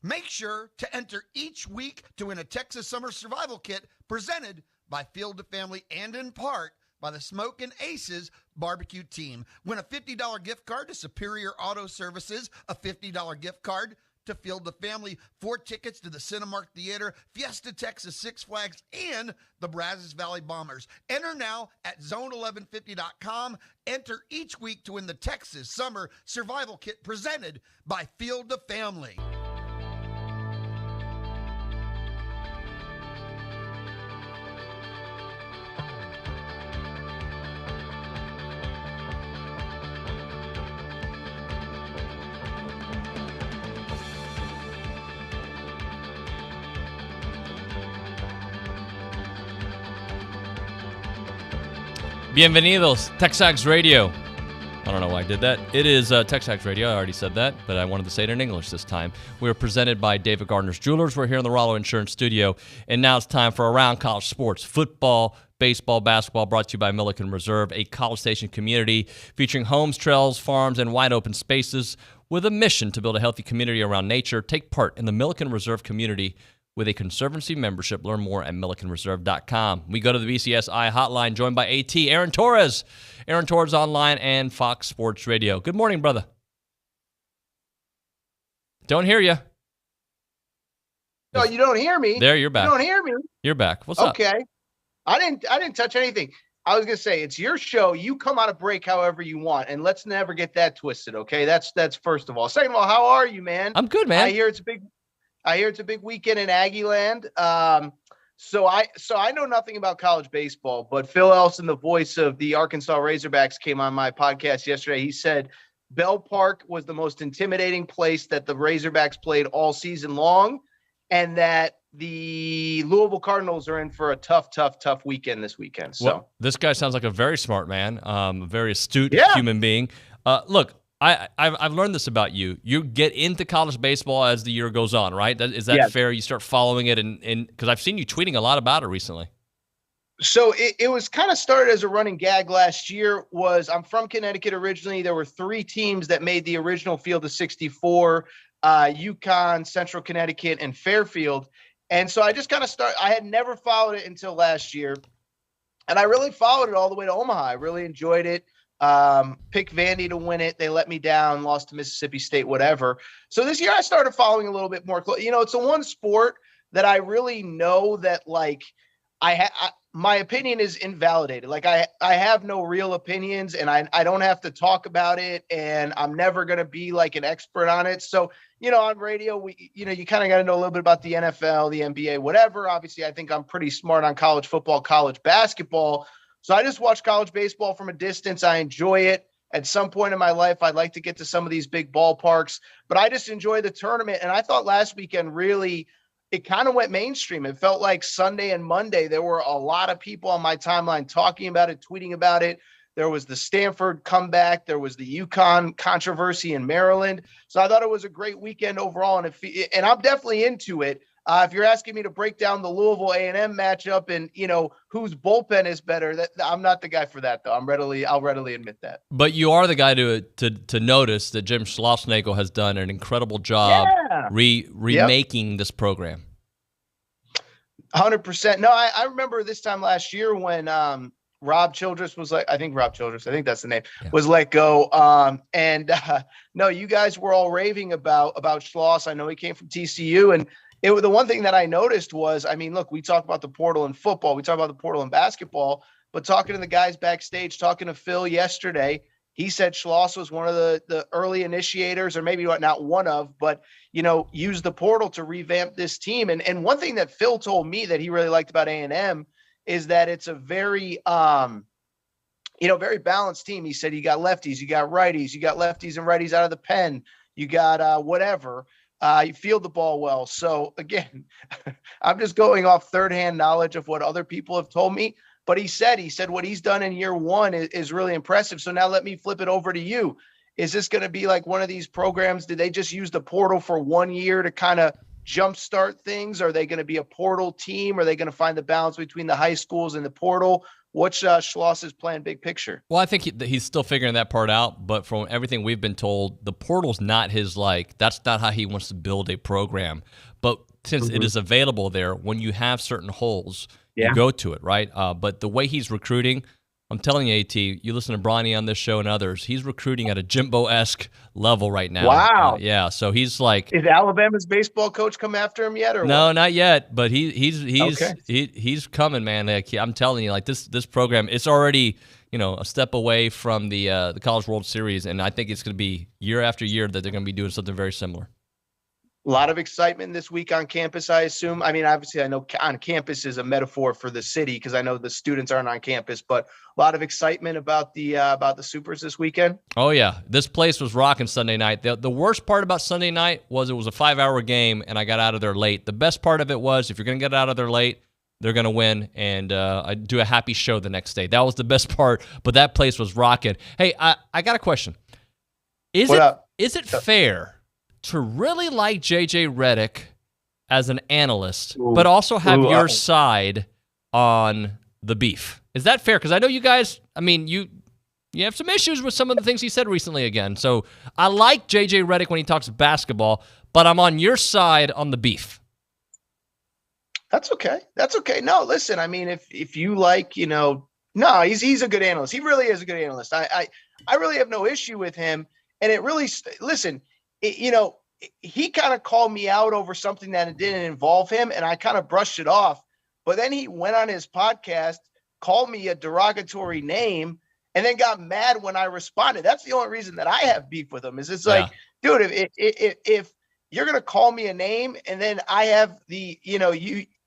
Make sure to enter each week to win a Texas Summer Survival Kit presented by Field to Family and in part by the Smokin' Aces barbecue team. Win a $50 gift card to Superior Auto Services, a $50 gift card to Field to Family, 4 tickets to the Cinemark Theater, Fiesta Texas, Six Flags, and the Brazos Valley Bombers. Enter now at zone1150.com. Enter each week to win the Texas Summer Survival Kit presented by Field to Family. Bienvenidos, TexAgs Radio. I don't know why I did that. It is TexAgs Radio. I already said that, but I wanted to say it in English this time. We are presented by David Gardner's Jewelers. We're here in the Rollo Insurance Studio, and now it's time for Around College Sports. Football, baseball, basketball, brought to you by Milliken Reserve, a College Station community featuring homes, trails, farms, and wide open spaces with a mission to build a healthy community around nature. Take part in the Milliken Reserve community with a Conservancy membership. Learn more at millikenreserve.com. We go to the BCSI hotline, joined by AT, Aaron Torres. Aaron Torres online and Fox Sports Radio. Good morning, brother. Don't hear you. No, you don't hear me. There, you're back. You don't hear me. You're back. What's up? Okay. I didn't touch anything. I was gonna say it's your show. You come on a break however you want, and let's never get that twisted. Okay, that's first of all. Second of all, how are you, man? I'm good, man. I hear it's a big weekend in Aggie land. So I know nothing about college baseball, but Phil Elson, the voice of the Arkansas Razorbacks, came on my podcast yesterday. He said Bell Park was the most intimidating place that the Razorbacks played all season long, and that the Louisville Cardinals are in for a tough weekend this weekend. So well, this guy sounds like a very smart man, a very astute human being. Look, I've learned this about you. You get into college baseball as the year goes on, right? Is that fair? You start following it, and because I've seen you tweeting a lot about it recently. So it was kind of started as a running gag last year. I'm from Connecticut originally. There were 3 teams that made the original field of 64, UConn, Central Connecticut, and Fairfield. And so I just kind of I had never followed it until last year. And I really followed it all the way to Omaha. I really enjoyed it. Picked Vandy to win it. They let me down, lost to Mississippi State, whatever. So this year I started following a little bit more close. You know, it's the one sport that I really know that, like, my opinion is invalidated. Like I have no real opinions, and I don't have to talk about it, and I'm never going to be like an expert on it. So, you know, on radio, you kind of got to know a little bit about the NFL, the NBA, whatever. Obviously, I think I'm pretty smart on college football, college basketball. So I just watch college baseball from a distance. I enjoy it. At some point in my life, I'd like to get to some of these big ballparks, but I just enjoy the tournament. And I thought last weekend really, it kind of went mainstream. It felt like Sunday and Monday, there were a lot of people on my timeline talking about it, tweeting about it. There was the Stanford comeback. There was the UConn controversy in Maryland. So I thought it was a great weekend overall. And I'm definitely into it. If you're asking me to break down the Louisville A&M matchup and, whose bullpen is better, I'm not the guy for that, though. I'll readily admit that. But you are the guy to notice that Jim Schlossnagle has done an incredible job remaking this program. 100%. No, I remember this time last year when Rob Childress was I think that's the name, was let go. No, you guys were all raving about Schloss. I know he came from TCU, and the one thing that I noticed was, look, we talk about the portal in football, we talk about the portal in basketball, but talking to the guys backstage, talking to Phil yesterday, he said Schloss was one of the early initiators, or maybe not one of, but, used the portal to revamp this team. And one thing that Phil told me that he really liked about A&M is that it's a very, very balanced team. He said you got lefties, you got righties, you got lefties and righties out of the pen, you got whatever. You field the ball well. So again, I'm just going off third-hand knowledge of what other people have told me. But he said what he's done in year one is really impressive. So now let me flip it over to you. Is this going to be like one of these programs? Did they just use the portal for 1 year to kind of jumpstart things? Are they going to be a portal team? Are they going to find the balance between the high schools and the portal? What's Schloss's plan, big picture? Well, I think he's still figuring that part out. But from everything we've been told, the portal's not his that's not how he wants to build a program. But since it is available there, when you have certain holes, you go to it, right? But the way he's recruiting, I'm telling you, AT, you listen to Bronny on this show and others, he's recruiting at a Jimbo-esque level right now. Wow. Yeah, so he's like... Is Alabama's baseball coach come after him yet? Or no, what? Not yet, but he's coming, man. I'm telling you, this program, it's already, a step away from the College World Series, and I think it's going to be year after year that they're going to be doing something very similar. A lot of excitement this week on campus, I assume. Obviously, I know on campus is a metaphor for the city because I know the students aren't on campus, but a lot of excitement about the Supers this weekend. Oh, yeah. This place was rocking Sunday night. The worst part about Sunday night was it was a 5-hour game, and I got out of there late. The best part of it was if you're going to get out of there late, they're going to win, and I do a happy show the next day. That was the best part, but that place was rocking. Hey, I got a question. Is it fair to really like J.J. Redick as an analyst, but also have your side on the beef? Is that fair? Because I know you guys, you have some issues with some of the things he said recently again. So I like J.J. Redick when he talks basketball, but I'm on your side on the beef. That's okay. No, listen, if you like, no, he's a good analyst. He really is a good analyst. I really have no issue with him. And it really, listen, he kind of called me out over something that didn't involve him, and I kind of brushed it off. But then he went on his podcast, called me a derogatory name, and then got mad when I responded. That's the only reason that I have beef with him. Is it's like, dude, if you're gonna call me a name, and then I have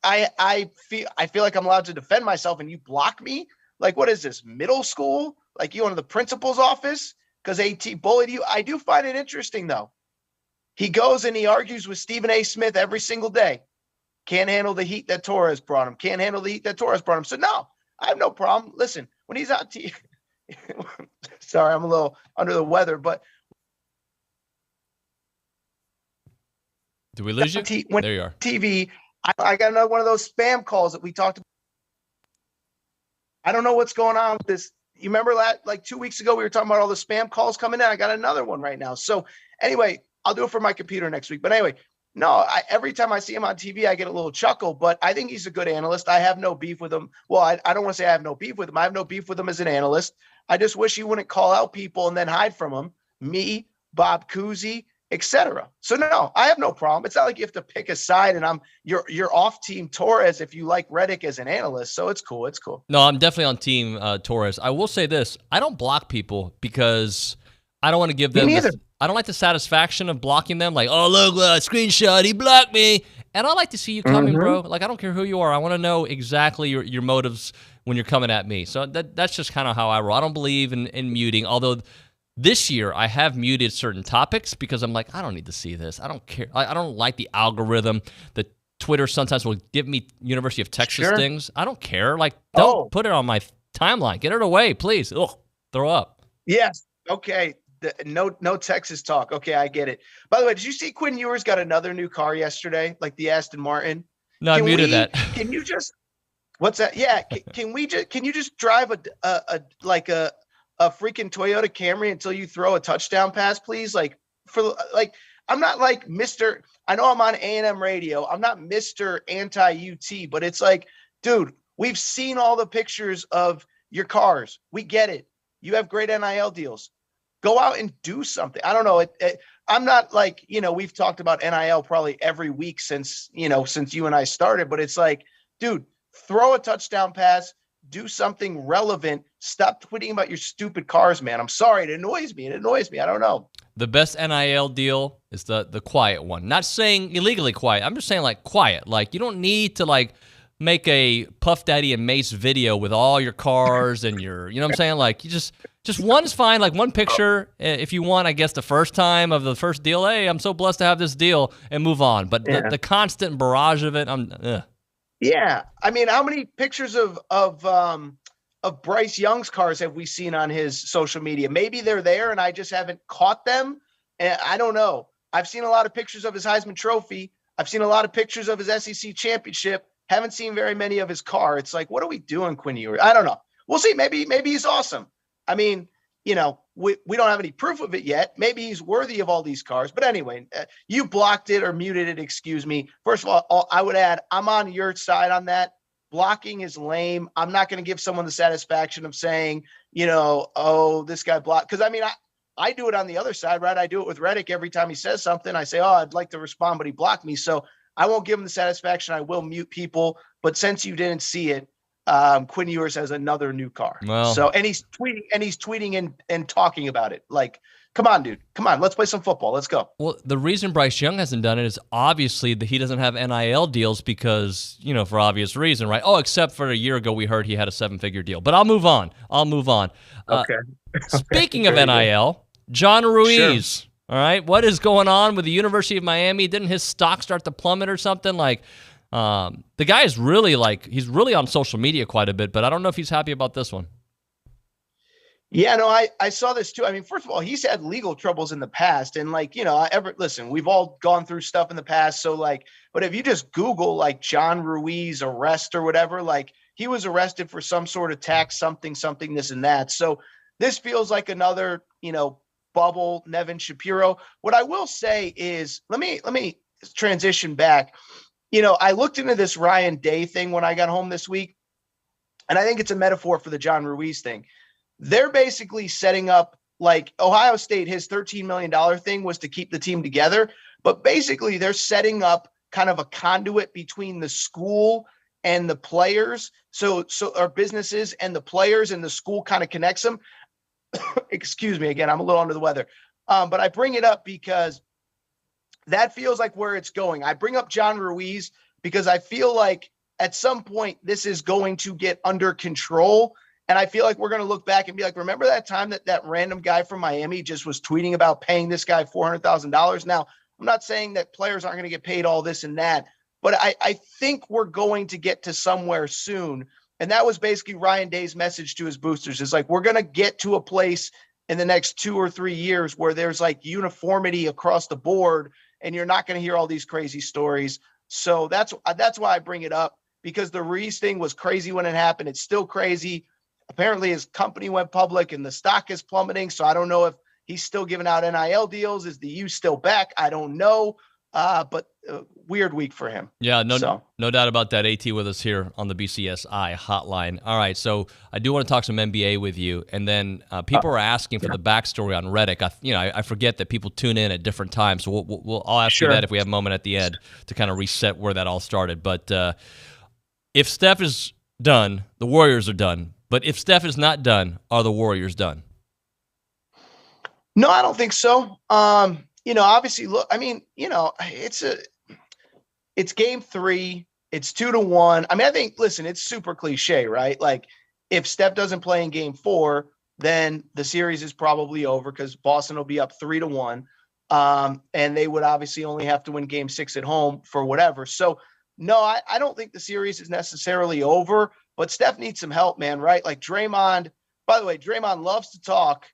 I feel like I'm allowed to defend myself, and you block me. Like, what is this, middle school? Like, you went to the principal's office because AT bullied you? I do find it interesting, though. He goes and he argues with Stephen A. Smith every single day. Can't handle the heat that Torres brought him. So, no, I have no problem. Listen, when he's on TV, sorry, I'm a little under the weather, but. Do we lose you? There you are. TV, I got another one of those spam calls that we talked about. I don't know what's going on with this. You remember that, like 2 weeks ago, we were talking about all the spam calls coming in. I got another one right now. So anyway, I'll do it for my computer next week. But anyway, no, every time I see him on TV, I get a little chuckle, but I think he's a good analyst. I have no beef with him. Well, I don't want to say I have no beef with him. I have no beef with him as an analyst. I just wish he wouldn't call out people and then hide from them. Me, Bob Cousy, etc. So no, I have no problem. It's not like you have to pick a side and you're off team Torres if you like Redick as an analyst. So it's cool. No, I'm definitely on team Torres. I will say this. I don't block people because I don't want to give them I don't like the satisfaction of blocking them. Like, oh, look, screenshot, he blocked me. And I like to see you coming, bro. Like, I don't care who you are. I want to know exactly your motives when you're coming at me. So that's just kind of how I roll. I don't believe in muting, although this year I have muted certain topics because I'm like, I don't need to see this. I don't care. I don't like the algorithm. The Twitter sometimes will give me University of Texas things. I don't care. Like, don't put it on my timeline. Get it away, please. Ugh, throw up. Yes. Okay. No Texas talk. Okay, I get it. By the way, did you see Quinn Ewers got another new car yesterday, like the Aston Martin? No, I muted that. Can you just what's that? Yeah, can you just drive a freaking Toyota Camry until you throw a touchdown pass, please? I'm not like Mr. I know I'm on A&M radio. I'm not Mr. Anti-UT, but it's like, dude, we've seen all the pictures of your cars. We get it. You have great NIL deals. Go out and do something. I don't know. I'm not like, we've talked about NIL probably every week since you and I started, but it's like, dude, throw a touchdown pass, do something relevant. Stop tweeting about your stupid cars, man. I'm sorry. It annoys me. I don't know. The best NIL deal is the quiet one. Not saying illegally quiet. I'm just saying like quiet. Like you don't need to like make a Puff Daddy and Mace video with all your cars and your, you know what I'm saying? Like you just one's fine. Like one picture if you want, I guess the first time of the first deal. Hey, I'm so blessed to have this deal and move on. But the constant barrage of it, Yeah. I mean, how many pictures of Bryce Young's cars have we seen on his social media? Maybe they're there and I just haven't caught them. And I don't know. I've seen a lot of pictures of his Heisman Trophy. I've seen a lot of pictures of his SEC championship. Haven't seen very many of his car. It's like, what are we doing, Quinn Ewers? I don't know. We'll see. Maybe he's awesome. I mean, we don't have any proof of it yet. Maybe he's worthy of all these cars. But anyway, you blocked it or muted it. Excuse me. First of all, I would add, I'm on your side on that. Blocking is lame. I'm not going to give someone the satisfaction of saying, this guy blocked. Because, I mean, I do it on the other side, right? I do it with Reddick every time he says something. I say, I'd like to respond, but he blocked me. So I won't give him the satisfaction. I will mute people. But since you didn't see it, Quinn Ewers has another new car. Well, so and he's tweeting and talking about it. Like, come on, dude. Come on. Let's play some football. Let's go. Well, the reason Bryce Young hasn't done it is obviously that he doesn't have NIL deals because, for obvious reason, right? Oh, except for a year ago we heard he had a 7-figure deal. But I'll move on. Okay. Speaking of NIL, John Ruiz. Sure. All right. What is going on with the University of Miami? Didn't his stock start to plummet or something? Like, the guy is really he's really on social media quite a bit, but I don't know if he's happy about this one. Yeah, no, I saw this too. I mean, first of all, he's had legal troubles in the past. And listen, we've all gone through stuff in the past. So but if you just Google John Ruiz arrest or whatever, he was arrested for some sort of tax, something, this and that. So this feels like another, bubble Nevin Shapiro. What I will say is, let me transition back. I looked into this Ryan Day thing when I got home this week, and I think it's a metaphor for the John Ruiz thing. They're basically setting up Ohio State, his $13 million thing was to keep the team together, but basically they're setting up kind of a conduit between the school and the players. So our businesses and the players, and the school kind of connects them. Excuse me. Again, I'm a little under the weather. But I bring it up because that feels like where it's going. I bring up John Ruiz because I feel like at some point this is going to get under control. And I feel like we're going to look back and be like, remember that time that random guy from Miami just was tweeting about paying this guy $400,000? Now, I'm not saying that players aren't going to get paid all this and that, but I think we're going to get to somewhere soon. And that was basically Ryan Day's message to his boosters. Is we're going to get to a place in the next 2 or 3 years where there's uniformity across the board, and you're not going to hear all these crazy stories. So that's why I bring it up, because the Ruiz thing was crazy when it happened. It's still crazy. Apparently his company went public and the stock is plummeting. So I don't know if he's still giving out NIL deals. Is the U still back? I don't know. But weird week for him. Yeah, no doubt about that. AT with us here on the BCSI hotline. All right, so I do want to talk some NBA with you, and then people are asking for the backstory on Reddick. I forget that people tune in at different times, so I'll ask you that if we have a moment at the end to kind of reset where that all started. But if Steph is done, the Warriors are done. But if Steph is not done, are the Warriors done? No, I don't think so. Obviously, look, I mean, it's game 3. It's 2-1. I mean, I think, listen, it's super cliche, right? If Steph doesn't play in game 4, then the series is probably over because Boston will be up 3-1. And they would obviously only have to win game 6 at home for whatever. So, no, I don't think the series is necessarily over, but Steph needs some help, man, right? Draymond, by the way, Draymond loves to talk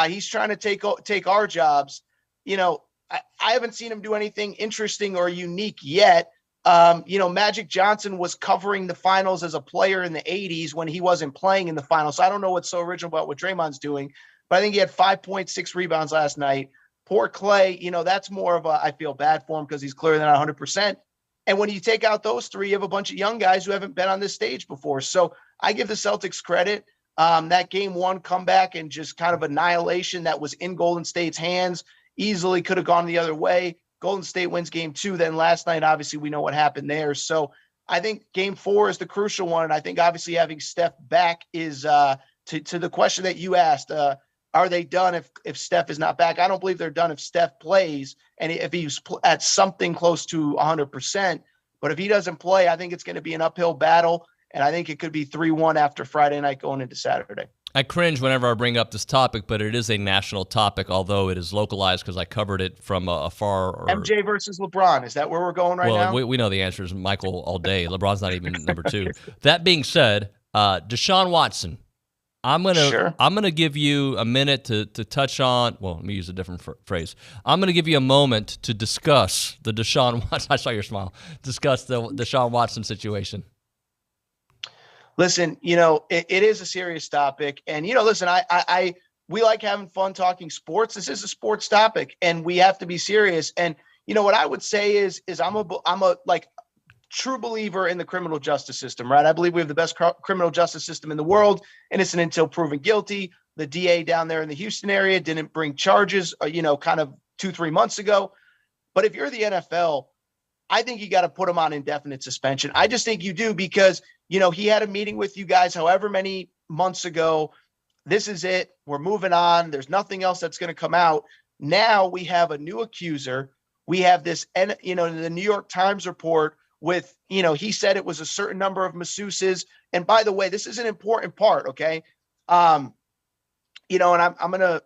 He's trying to take our jobs. You know, I haven't seen him do anything interesting or unique yet. You know, Magic Johnson was covering the finals as a player in the 80s when he wasn't playing in the finals. So I don't know what's so original about what Draymond's doing, but I think he had 5.6 rebounds last night. Poor Clay, you know, that's more of I feel bad for him because he's clearly not 100%. And when you take out those three, you have a bunch of young guys who haven't been on this stage before. So I give the Celtics credit. That game one comeback and just kind of annihilation that was in Golden State's hands easily could have gone the other way. Golden State wins game two. Then last night, obviously, we know what happened there. So I think game four is the crucial one. And I think obviously having Steph back is to the question that you asked, are they done if Steph is not back? I don't believe they're done if Steph plays and if he's at something close to 100%. But if he doesn't play, I think it's going to be an uphill battle. And I think it could be 3-1 after Friday night going into Saturday. I cringe whenever I bring up this topic, but it is a national topic, although it is localized because I covered it from afar. MJ versus LeBron. Is that where we're going now? Well, we know the answer is Michael all day. LeBron's not even number two. That being said, Deshaun Watson, I'm gonna give you a minute to touch on. Well, let me use a different phrase. I'm gonna give you a moment to discuss the Deshaun Watson. I saw your smile. Discuss the Deshaun Watson situation. Listen, you know, it is a serious topic. And, you know, listen, we like having fun talking sports. This is a sports topic and we have to be serious. And, you know, what I would say is I'm a like true believer in the criminal justice system, right? I believe we have the best criminal justice system in the world, innocent until proven guilty. The DA down there in the Houston area didn't bring charges, you know, kind of 2-3 months ago. But if you're the NFL, I think you got to put him on indefinite suspension. I just think you do because, you know, he had a meeting with you guys however many months ago. This is it. We're moving on. There's nothing else that's going to come out. Now we have a new accuser. We have this, and you know, the New York Times report with, you know, he said it was a certain number of masseuses. And by the way, this is an important part. Okay. You know, and I'm going to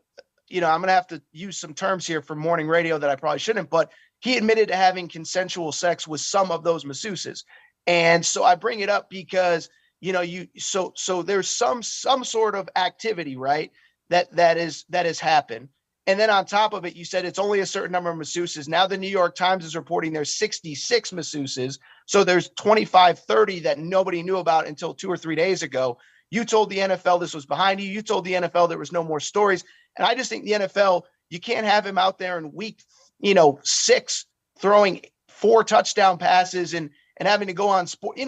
have to use some terms here for morning radio that I probably shouldn't, but he admitted to having consensual sex with some of those masseuses. And so I bring it up because, you know, so there's some sort of activity, right? That has happened. And then on top of it, you said it's only a certain number of masseuses. Now the New York Times is reporting there's 66 masseuses. So there's 25, 30 that nobody knew about until 2 or 3 days ago. You told the NFL this was behind you. You told the NFL there was no more stories. And I just think the NFL, you can't have him out there in week, 6 throwing 4 touchdown passes and having to go on sport,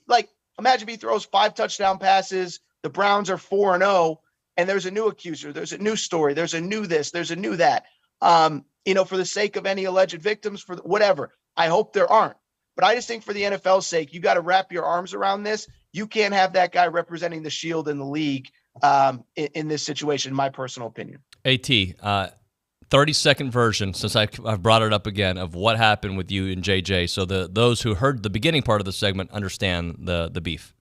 like imagine if he throws 5 touchdown passes, the Browns are 4-0 and there's a new accuser, there's a new story, there's a new this, there's a new that, for the sake of any alleged victims, for whatever. I hope there aren't, but I just think for the NFL's sake, you got to wrap your arms around this. You can't have that guy representing the shield in the league in this situation, in my personal opinion. AT, 30-second version, since I've brought it up again, of what happened with you and JJ, so those who heard the beginning part of the segment understand the beef.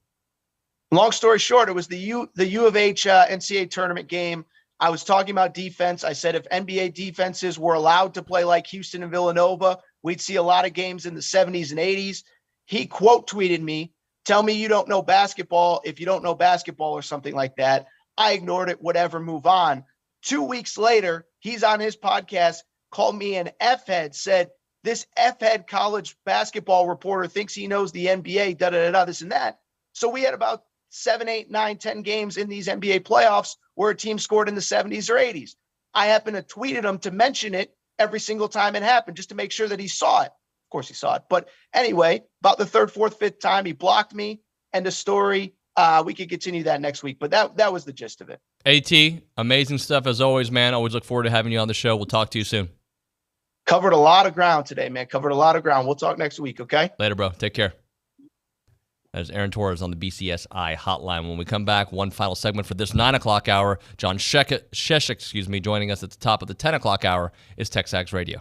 Long story short, it was the U of H NCAA tournament game. I was talking about defense. I said if NBA defenses were allowed to play like Houston and Villanova, we'd see a lot of games in the 70s and 80s. He quote tweeted me, "Tell me you don't know basketball if you don't know basketball," or something like that. I ignored it, whatever, move on. 2 weeks later, he's on his podcast, called me an F-head, said, this F-head college basketball reporter thinks he knows the NBA, da-da-da-da, this and that. So we had about 7, 8, 9, 10 games in these NBA playoffs where a team scored in the 70s or 80s. I happened to tweet at him to mention it every single time it happened, just to make sure that he saw it. Of course he saw it. But anyway, about the 3rd, 4th, 5th time, he blocked me. End of story. We could continue that next week, but that was the gist of it. AT, amazing stuff as always, man. Always look forward to having you on the show. We'll talk to you soon. Covered a lot of ground today, man. Covered a lot of ground. We'll talk next week, okay? Later, bro. Take care. That is Aaron Torres on the BCSI hotline. When we come back, one final segment for this 9 o'clock hour. John Sheshik, joining us at the top of the 10 o'clock hour is TexAgs Radio.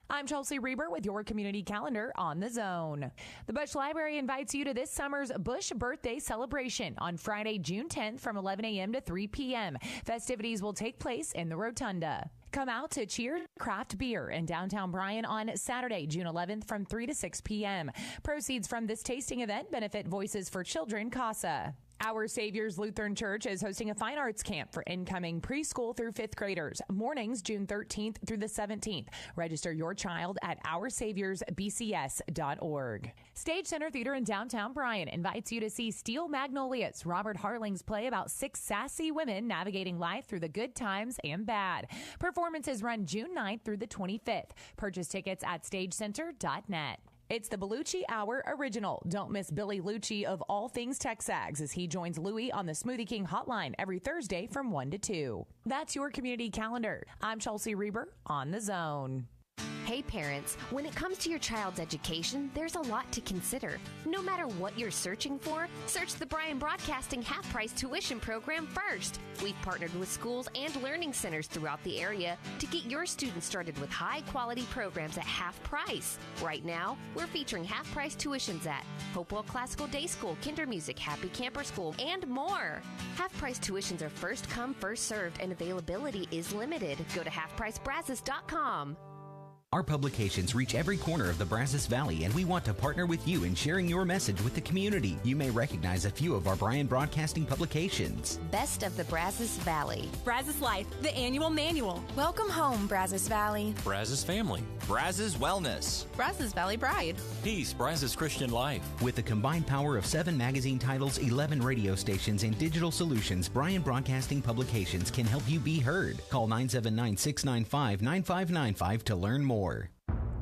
I'm Chelsea Reber with your community calendar on the Zone. The Bush Library invites you to this summer's Bush Birthday Celebration on Friday, June 10th from 11 a.m. to 3 p.m. Festivities will take place in the Rotunda. Come out to Cheer Craft Beer in downtown Bryan on Saturday, June 11th from 3 to 6 p.m. Proceeds from this tasting event benefit Voices for Children CASA. Our Savior's Lutheran Church is hosting a fine arts camp for incoming preschool through 5th graders. Mornings, June 13th through the 17th. Register your child at oursaviorsbcs.org. Stage Center Theater in downtown Bryan invites you to see Steel Magnolias, Robert Harling's play about 6 sassy women navigating life through the good times and bad. Performances run June 9th through the 25th. Purchase tickets at stagecenter.net. It's the Bellucci Hour Original. Don't miss Billy Lucci of All Things TexAgs as he joins Louie on the Smoothie King Hotline every Thursday from 1 to 2. That's your community calendar. I'm Chelsea Reber on The Zone. Hey parents, when it comes to your child's education, there's a lot to consider. No matter what you're searching for, search the Bryan Broadcasting half-price tuition program first. We've partnered with schools and learning centers throughout the area to get your students started with high-quality programs at half price. Right now, we're featuring half-price tuitions at Hopewell Classical Day School, Kinder Music, Happy Camper School, and more. Half-price tuitions are first come, first served, and availability is limited. Go to halfpricebrazos.com. Our publications reach every corner of the Brazos Valley, and we want to partner with you in sharing your message with the community. You may recognize a few of our Bryan Broadcasting publications. Best of the Brazos Valley. Brazos Life, the annual manual. Welcome home, Brazos Valley. Brazos Family. Brazos Wellness. Brazos Valley Bride. Peace, Brazos Christian Life. With the combined power of 7 magazine titles, 11 radio stations, and digital solutions, Bryan Broadcasting Publications can help you be heard. Call 979-695-9595 to learn more.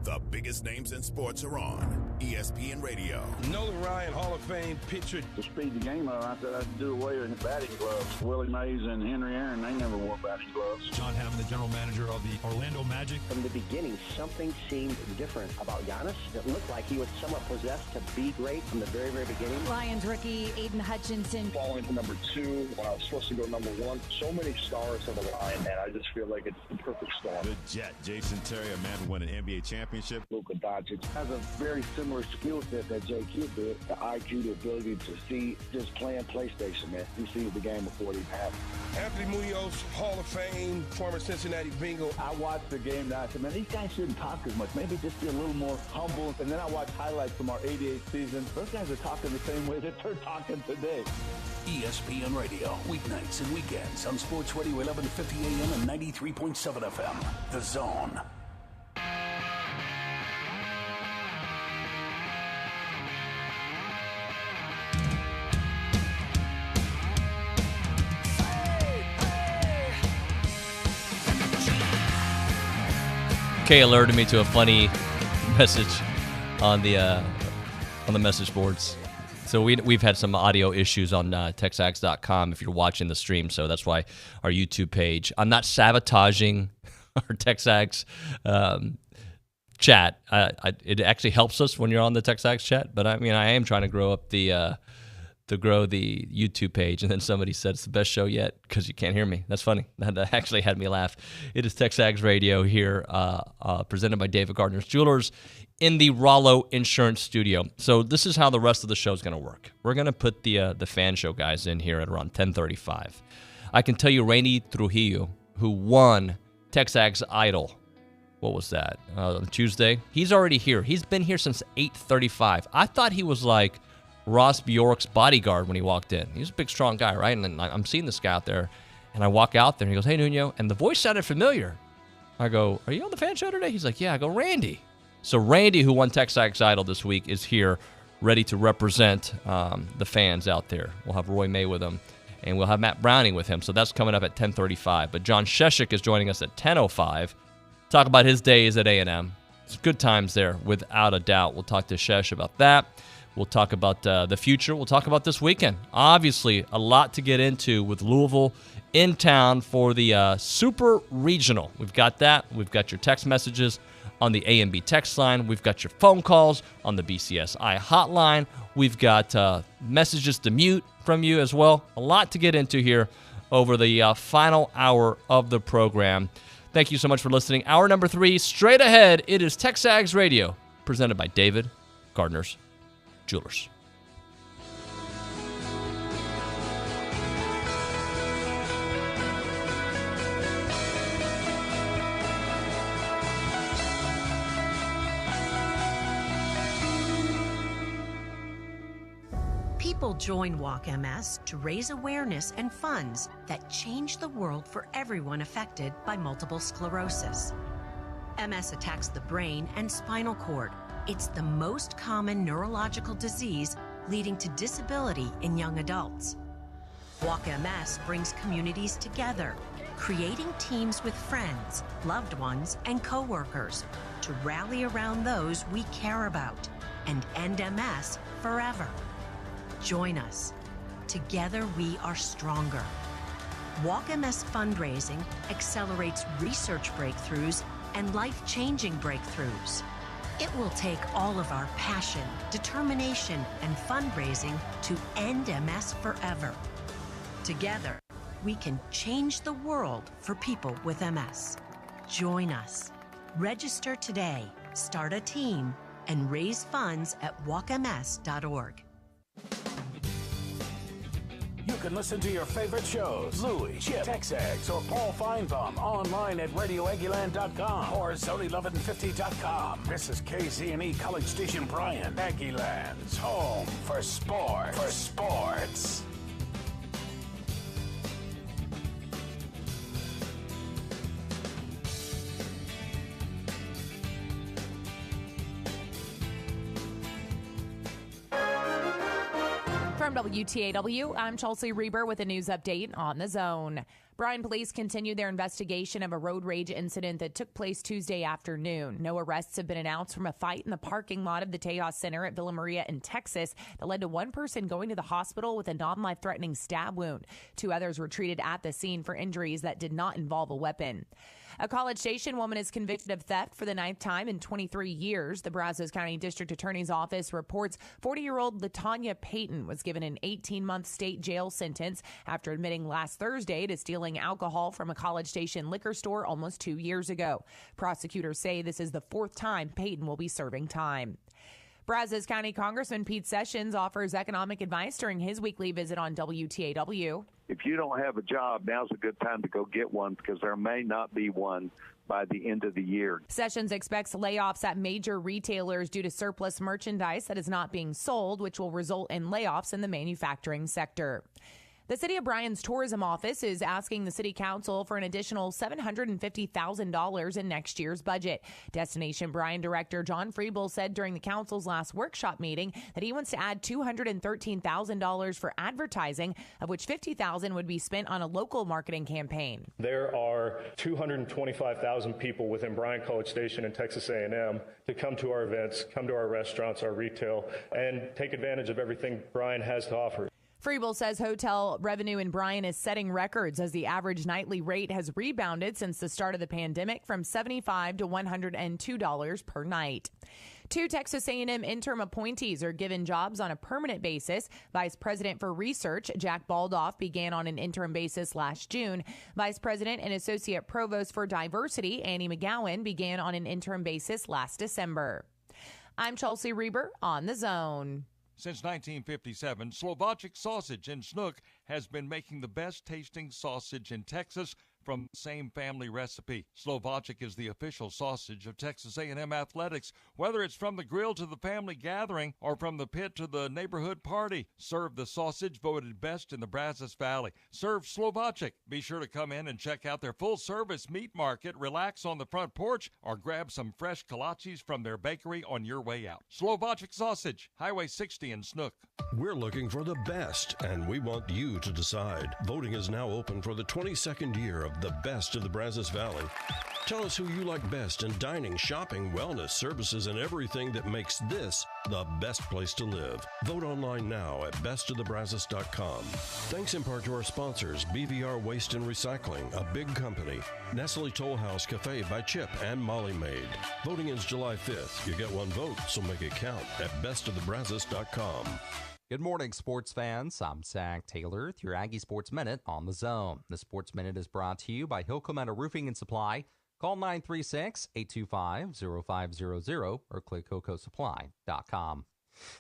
The biggest names in sports are on ESPN Radio. Nolan Ryan, Hall of Fame pitcher. To speed the game up, I said I'd do away with batting gloves. Willie Mays and Henry Aaron, they never wore batting gloves. John Hammond, the general manager of the Orlando Magic. From the beginning, something seemed different about Giannis. It looked like he was somewhat possessed to be great from the very, very beginning. Lions rookie Aiden Hutchinson. Falling to number 2 when I was supposed to go number 1. So many stars on the line, and I just feel like it's the perfect storm. The Jet, Jason Terry, a man who won an NBA championship. Luka Doncic has a very similar skill set that J. Kidd did. The IQ, the ability to see, just playing PlayStation, man. He sees the game before it even happens. Anthony Munoz, Hall of Fame, former Cincinnati Bengal. I watched the game and I said, man, these guys shouldn't talk as much. Maybe just be a little more humble. And then I watched highlights from our 88 season. Those guys are talking the same way that they're talking today. ESPN Radio, weeknights and weekends on Sports Radio 1150 AM and 93.7 FM. The Zone. Kay alerted me to a funny message on the message boards. So we've had some audio issues on TexAgs.com if you're watching the stream, so that's why our YouTube page. I'm not sabotaging our TexAgs chat. It actually helps us when you're on the TexAgs chat, but I mean I am trying to grow up the YouTube page. And then somebody said it's the best show yet because you can't hear me. That's funny. That actually had me laugh. It is TexAgs Radio here, presented by David Gardner's Jewelers in the Rollo Insurance Studio. So this is how the rest of the show is going to work. We're going to put the fan show guys in here at around 10:35. I can tell you Randy Trujillo, who won TexAgs Idol, what was that, Tuesday? He's already here. He's been here since 8:35. I thought he was like Ross Bjork's bodyguard when he walked in. He's a big, strong guy, right? And then I'm seeing this guy out there, and I walk out there, and he goes, "Hey, Nuño," and the voice sounded familiar. I go, "Are you on the fan show today?" He's like, "Yeah." I go, "Randy." So Randy, who won TexAgs Idol this week, is here, ready to represent the fans out there. We'll have Roy May with him, and we'll have Matt Browning with him. So that's coming up at 10:35. But John Sheshik is joining us at 10:05. Talk about his days at A&M. It's good times there, without a doubt. We'll talk to Shesh about that. We'll talk about the future. We'll talk about this weekend. Obviously, a lot to get into with Louisville in town for the Super Regional. We've got that. We've got your text messages on the A&B text line. We've got your phone calls on the BCSI hotline. We've got messages to mute from you as well. A lot to get into here over the final hour of the program. Thank you so much for listening. Hour number 3, straight ahead, it is TexAgs Radio, presented by David Gardner's Jewelers. People join Walk MS to raise awareness and funds that change the world for everyone affected by multiple sclerosis. MS attacks the brain and spinal cord. It's the most common neurological disease leading to disability in young adults. Walk MS brings communities together, creating teams with friends, loved ones, and coworkers to rally around those we care about and end MS forever. Join us. Together we are stronger. Walk MS fundraising accelerates research breakthroughs and life-changing breakthroughs. It will take all of our passion, determination, and fundraising to end MS forever. Together, we can change the world for people with MS. Join us. Register today, start a team, and raise funds at walkms.org. You can listen to your favorite shows, Louie, Chip, TexAgs, or Paul Feinbaum online at radioaggieland.com or zone1150.com. This is KZNE College Station Bryan, Aggieland's home for sports. From WTAW, I'm Chelsea Reber with a news update on the Zone. Bryan police continue their investigation of a road rage incident that took place Tuesday afternoon. No arrests have been announced from a fight in the parking lot of the Tejas Center at Villa Maria in Texas that led to one person going to the hospital with a non-life-threatening stab wound. 2 others were treated at the scene for injuries that did not involve a weapon. A College Station woman is convicted of theft for the 9th time in 23 years. The Brazos County District Attorney's Office reports 40-year-old LaTanya Payton was given an 18-month state jail sentence after admitting last Thursday to stealing alcohol from a College Station liquor store almost 2 years ago. Prosecutors say this is the 4th time Payton will be serving time. Brazos County Congressman Pete Sessions offers economic advice during his weekly visit on WTAW. If you don't have a job, now's a good time to go get one because there may not be one by the end of the year. Sessions expects layoffs at major retailers due to surplus merchandise that is not being sold, which will result in layoffs in the manufacturing sector. The City of Bryan's tourism office is asking the City Council for an additional $750,000 in next year's budget. Destination Bryan Director John Friebel said during the Council's last workshop meeting that he wants to add $213,000 for advertising, of which $50,000 would be spent on a local marketing campaign. There are 225,000 people within Bryan College Station and Texas A&M to come to our events, come to our restaurants, our retail, and take advantage of everything Bryan has to offer. Friebel says hotel revenue in Bryan is setting records as the average nightly rate has rebounded since the start of the pandemic from $75 to $102 per night. 2 Texas A&M interim appointees are given jobs on a permanent basis. Vice President for Research Jack Baldoff began on an interim basis last June. Vice President and Associate Provost for Diversity Annie McGowan began on an interim basis last December. I'm Chelsea Reber on The Zone. Since 1957, Slovakic Sausage in Schnook has been making the best tasting sausage in Texas from the same family recipe. Slovakic is the official sausage of Texas A&M Athletics. Whether it's from the grill to the family gathering or from the pit to the neighborhood party, serve the sausage voted best in the Brazos Valley. Serve Slovakic. Be sure to come in and check out their full-service meat market, relax on the front porch, or grab some fresh kolaches from their bakery on your way out. Slovakic Sausage, Highway 60 in Snook. We're looking for the best, and we want you to decide. Voting is now open for the 22nd year of the best of the Brazos Valley. Tell us who you like best in dining, shopping, wellness, services, and everything that makes this the best place to live. Vote online now at bestofthebrazos.com. Thanks in part to our sponsors, BVR Waste and Recycling, a big company, Nestle Toll House Cafe by Chip and Molly Maid. Voting is July 5th. You get one vote, so make it count at bestofthebrazos.com. Good morning, sports fans. I'm Zach Taylor with your Aggie Sports Minute on The Zone. The Sports Minute is brought to you by Hill Commander Roofing and Supply. Call 936-825-0500 or click HocoSupply.com.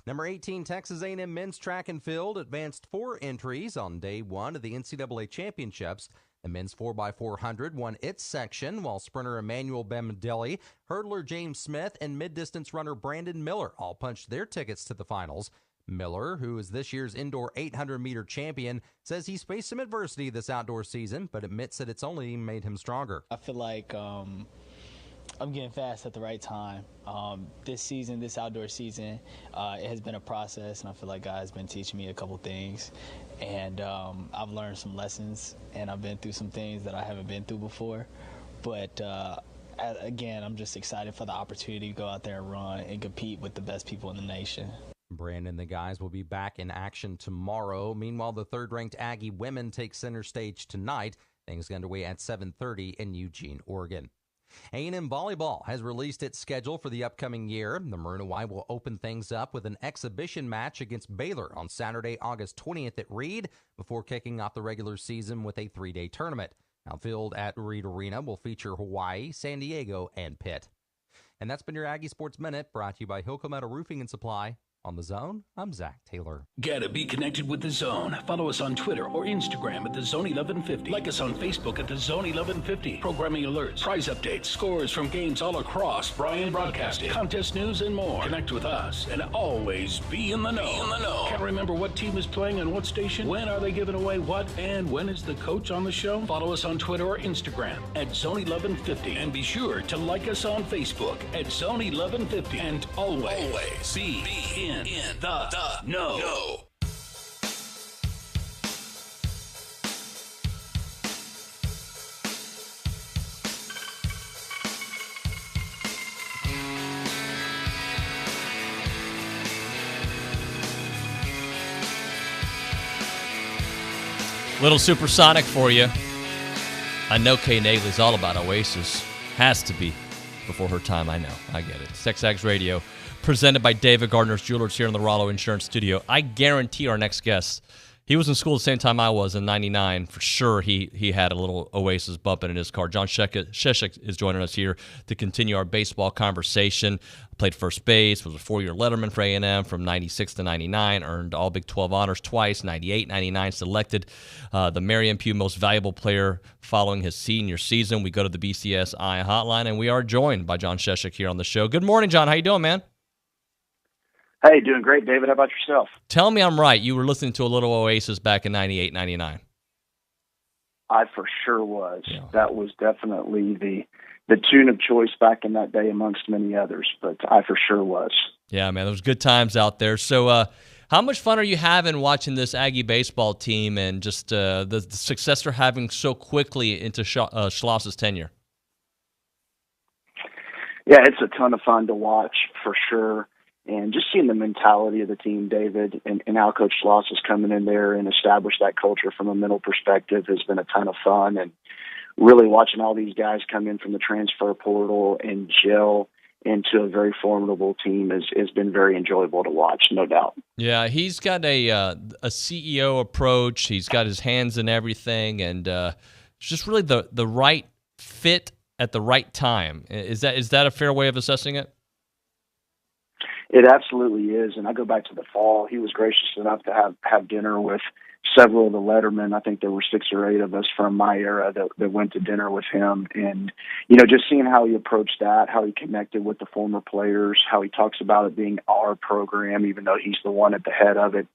Number 18, Texas A&M men's track and field advanced 4 entries on day 1 of the NCAA championships. The men's 4x400 won its section, while sprinter Emmanuel Bemedelli, hurdler James Smith, and mid-distance runner Brandon Miller all punched their tickets to the finals. Miller, who is this year's indoor 800-meter champion, says he's faced some adversity this outdoor season, but admits that it's only made him stronger. I feel like I'm getting fast at the right time. This outdoor season, it has been a process, and I feel like God has been teaching me a couple things. And I've learned some lessons, and I've been through some things that I haven't been through before. But again, I'm just excited for the opportunity to go out there and run and compete with the best people in the nation. Brandon and the guys will be back in action tomorrow. Meanwhile, the third-ranked Aggie women take center stage tonight. Things get underway at 7:30 in Eugene, Oregon. A&M Volleyball has released its schedule for the upcoming year. The Maroon and White will open things up with an exhibition match against Baylor on Saturday, August 20th at Reed, before kicking off the regular season with a 3-day tournament. Outfield at Reed Arena will feature Hawaii, San Diego, and Pitt. And that's been your Aggie Sports Minute, brought to you by Hilco Metal Roofing and Supply. On The Zone, I'm Zach Taylor. Gotta be connected with The Zone. Follow us on Twitter or Instagram at The Zone 1150. Like us on Facebook at The Zone 1150. Programming alerts, prize updates, scores from games all across Brian Broadcasting, contest news, and more. Connect with us and always be in the know. Can't remember what team is playing on what station? When are they giving away what? And when is the coach on the show? Follow us on Twitter or Instagram at Zone 1150. And be sure to like us on Facebook at Zone 1150. And always be in the know. Little supersonic for you. I know Kay Nagley's all about Oasis. Has to be before her time. I know. I get it. TexAgs Radio, presented by David Gardner's Jewelers here in the Rollo Insurance Studio. I guarantee our next guest, he was in school the same time I was in 99. For sure, he had a little Oasis bumping in his car. John Sheshik is joining us here to continue our baseball conversation. Played first base, was a 4-year letterman for A&M from 96 to 99, earned all Big 12 honors twice, 98, 99, selected the Marion Pugh Most Valuable Player following his senior season. We go to the BCSI hotline, and we are joined by John Sheshik here on the show. Good morning, John. How you doing, man? Hey, doing great, David. How about yourself? Tell me I'm right. You were listening to a little Oasis back in 98, 99. I for sure was. Yeah. That was definitely the tune of choice back in that day amongst many others, but I for sure was. Yeah, man, there was good times out there. So how much fun are you having watching this Aggie baseball team and just the success they're having so quickly into Schloss's tenure? Yeah, it's a ton of fun to watch for sure. And just seeing the mentality of the team, David, and how Coach Schloss is coming in there and establish that culture from a mental perspective has been a ton of fun. And really watching all these guys come in from the transfer portal and gel into a very formidable team has been very enjoyable to watch, no doubt. Yeah, he's got a CEO approach. He's got his hands in everything, and it's just really the right fit at the right time. Is that a fair way of assessing it? It absolutely is, and I go back to the fall. He was gracious enough to have dinner with several of the lettermen. I think there were 6 or 8 of us from my era that went to dinner with him. And, just seeing how he approached that, how he connected with the former players, how he talks about it being our program, even though he's the one at the head of it.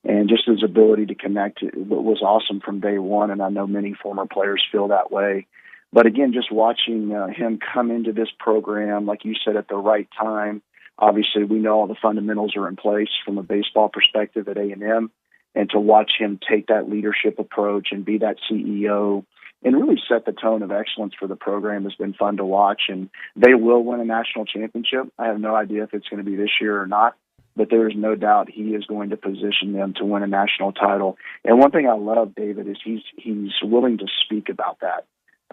And just his ability to connect was awesome from day one, and I know many former players feel that way. But again, just watching him come into this program, like you said, at the right time. Obviously, we know all the fundamentals are in place from a baseball perspective at A&M, and to watch him take that leadership approach and be that CEO and really set the tone of excellence for the program has been fun to watch. And they will win a national championship. I have no idea if it's going to be this year or not, but there is no doubt he is going to position them to win a national title. And one thing I love, David, is he's willing to speak about that.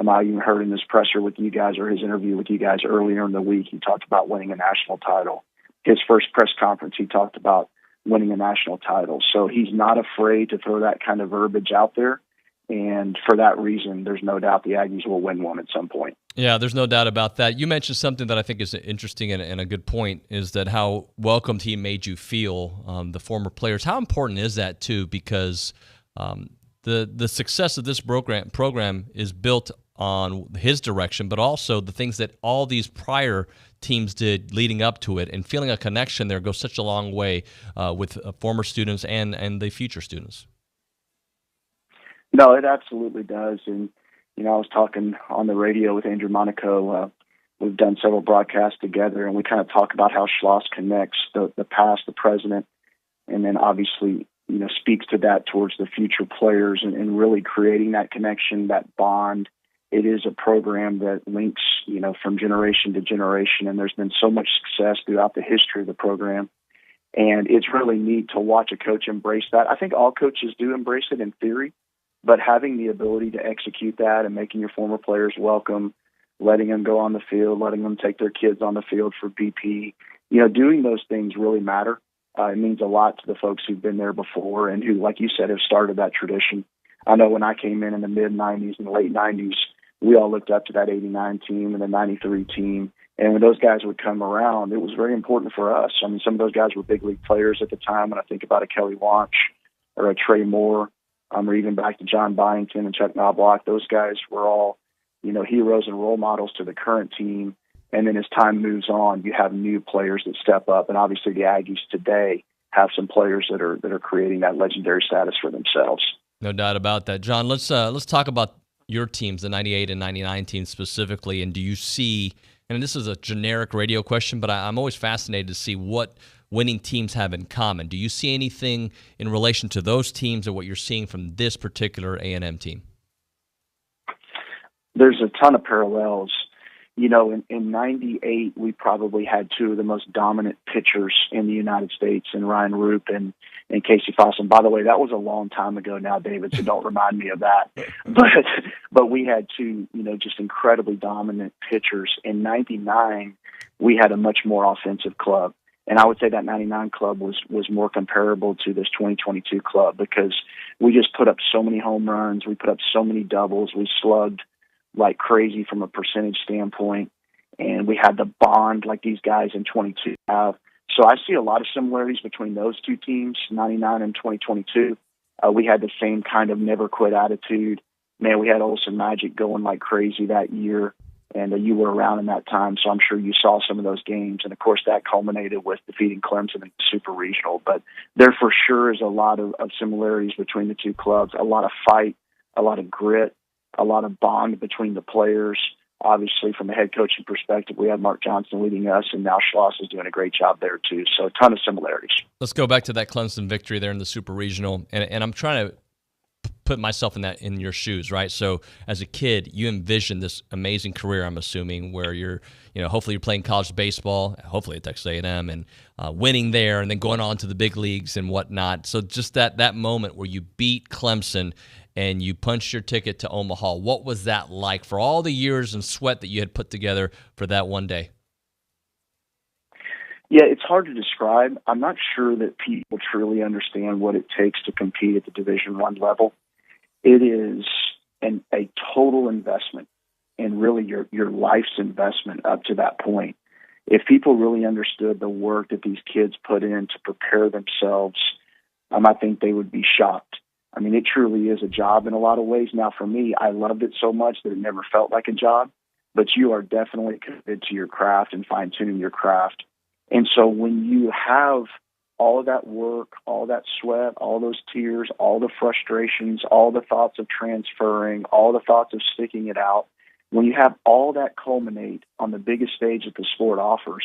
I even heard in his presser with you guys or his interview with you guys earlier in the week, he talked about winning a national title. His first press conference, he talked about winning a national title. So he's not afraid to throw that kind of verbiage out there. And for that reason, there's no doubt the Aggies will win one at some point. Yeah, there's no doubt about that. You mentioned something that I think is interesting and a good point, is that how welcomed he made you feel, the former players. How important is that, too? Because the success of this program is built on his direction, but also the things that all these prior teams did leading up to it, and feeling a connection there goes such a long way with former students and the future students. No, it absolutely does. And, I was talking on the radio with Andrew Monaco. We've done several broadcasts together, and we kind of talk about how Schloss connects the past, the present, and then obviously, speaks to that towards the future players and really creating that connection, that bond. It is a program that links, from generation to generation, and there's been so much success throughout the history of the program. And it's really neat to watch a coach embrace that. I think all coaches do embrace it in theory, but having the ability to execute that and making your former players welcome, letting them go on the field, letting them take their kids on the field for BP, doing those things really matter. It means a lot to the folks who've been there before and who, like you said, have started that tradition. I know when I came in the mid-'90s and late '90s, we all looked up to that 89 team and the 93 team. And when those guys would come around, it was very important for us. I mean, some of those guys were big league players at the time. When I think about a Kelly Wanch or a Trey Moore, or even back to John Byington and Chuck Knobloch, those guys were all, heroes and role models to the current team. And then as time moves on, you have new players that step up. And obviously the Aggies today have some players that are creating that legendary status for themselves. No doubt about that. John, let's talk about your teams, the 98 and 99 teams specifically. And do you see, and this is a generic radio question, but I'm always fascinated to see what winning teams have in common. Do you see anything in relation to those teams or what you're seeing from this particular A&M team? There's a ton of parallels. In 98, we probably had two of the most dominant pitchers in the United States, in Ryan Roop and Casey Fossum. By the way, that was a long time ago now, David, so don't remind me of that. But we had two, just incredibly dominant pitchers. In 99, we had a much more offensive club. And I would say that 99 club was more comparable to this 2022 club because we just put up so many home runs. We put up so many doubles. We slugged like crazy from a percentage standpoint. And we had the bond like these guys in 22 have. So I see a lot of similarities between those two teams, 99 and 2022. We had the same kind of never quit attitude. Man, we had Olsen Magic going like crazy that year. And you were around in that time, so I'm sure you saw some of those games. And, of course, that culminated with defeating Clemson in the Super Regional. But there for sure is a lot of similarities between the two clubs, a lot of fight, a lot of grit, a lot of bond between the players. Obviously, from a head coaching perspective, we had Mark Johnson leading us, and now Schloss is doing a great job there, too. So a ton of similarities. Let's go back to that Clemson victory there in the Super Regional. And I'm trying to put myself in your shoes, right? So as a kid, you envision this amazing career, I'm assuming, where you're, hopefully you're playing college baseball, hopefully at Texas A&M, and winning there and then going on to the big leagues and whatnot. So just that moment where you beat Clemson and you punched your ticket to Omaha, what was that like for all the years and sweat that you had put together for that one day? Yeah, it's hard to describe. I'm not sure that people truly understand what it takes to compete at the Division I level. It is a total investment and really your life's investment up to that point. If people really understood the work that these kids put in to prepare themselves, I think they would be shocked. I mean, it truly is a job in a lot of ways. Now, for me, I loved it so much that it never felt like a job, but you are definitely committed to your craft and fine-tuning your craft. And so when you have all of that work, all that sweat, all those tears, all the frustrations, all the thoughts of transferring, all the thoughts of sticking it out, when you have all that culminate on the biggest stage that the sport offers,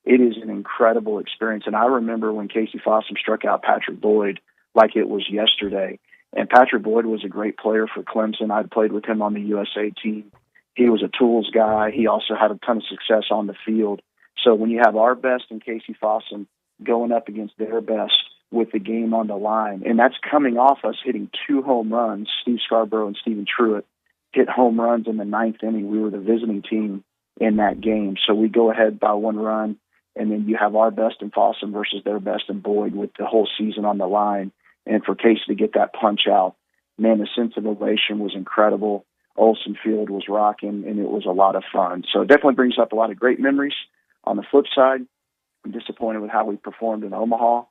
it is an incredible experience. And I remember when Casey Fossum struck out Patrick Boyd like it was yesterday. And Patrick Boyd was a great player for Clemson. I'd played with him on the USA team. He was a tools guy. He also had a ton of success on the field. So when you have our best and Casey Fossum going up against their best with the game on the line, and that's coming off us hitting 2 home runs, Steve Scarborough and Stephen Truitt hit home runs in the 9th inning. We were the visiting team in that game. So we go ahead by 1 run, and then you have our best in Fossum versus their best in Boyd with the whole season on the line. And for Casey to get that punch out, man, the sense of elation was incredible. Olsen Field was rocking, and it was a lot of fun. So it definitely brings up a lot of great memories. On the flip side, I'm disappointed with how we performed in Omaha,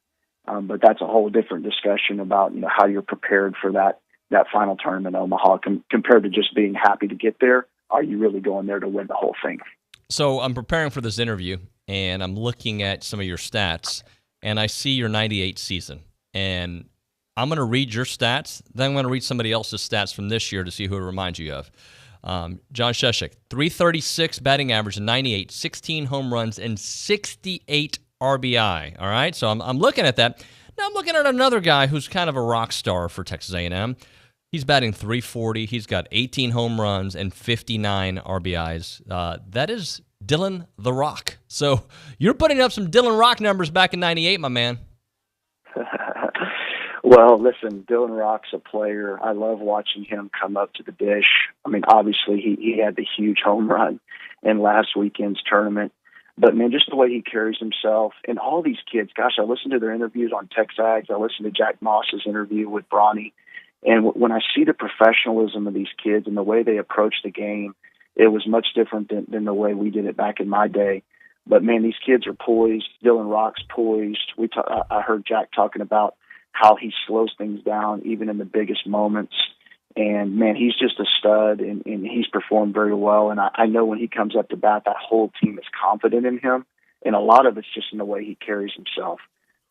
but that's a whole different discussion about how you're prepared for that that final tournament in Omaha compared to just being happy to get there. Are you really going there to win the whole thing? So I'm preparing for this interview, and I'm looking at some of your stats, and I see your 98 season. And I'm going to read your stats, then I'm going to read somebody else's stats from this year to see who it reminds you of. John Sheshik, 336 batting average in 98, 16 home runs, and 68 RBI. All right, so I'm looking at that. Now I'm looking at another guy who's kind of a rock star for Texas A&M. He's batting 340. He's got 18 home runs and 59 RBIs. That is Dylan the Rock. So you're putting up some Dylan Rock numbers back in 98, my man. Well, listen, Dylan Rock's a player. I love watching him come up to the dish. I mean, obviously, he had the huge home run in last weekend's tournament. But, man, just the way he carries himself. And all these kids, gosh, I listened to their interviews on TexAgs. I listened to Jack Moss's interview with Bronny. And when I see the professionalism of these kids and the way they approach the game, it was much different than the way we did it back in my day. But, man, these kids are poised. Dylan Rock's poised. I heard Jack talking about how he slows things down even in the biggest moments. And, man, he's just a stud, and he's performed very well. And I know when he comes up to bat, that whole team is confident in him. And a lot of it's just in the way he carries himself.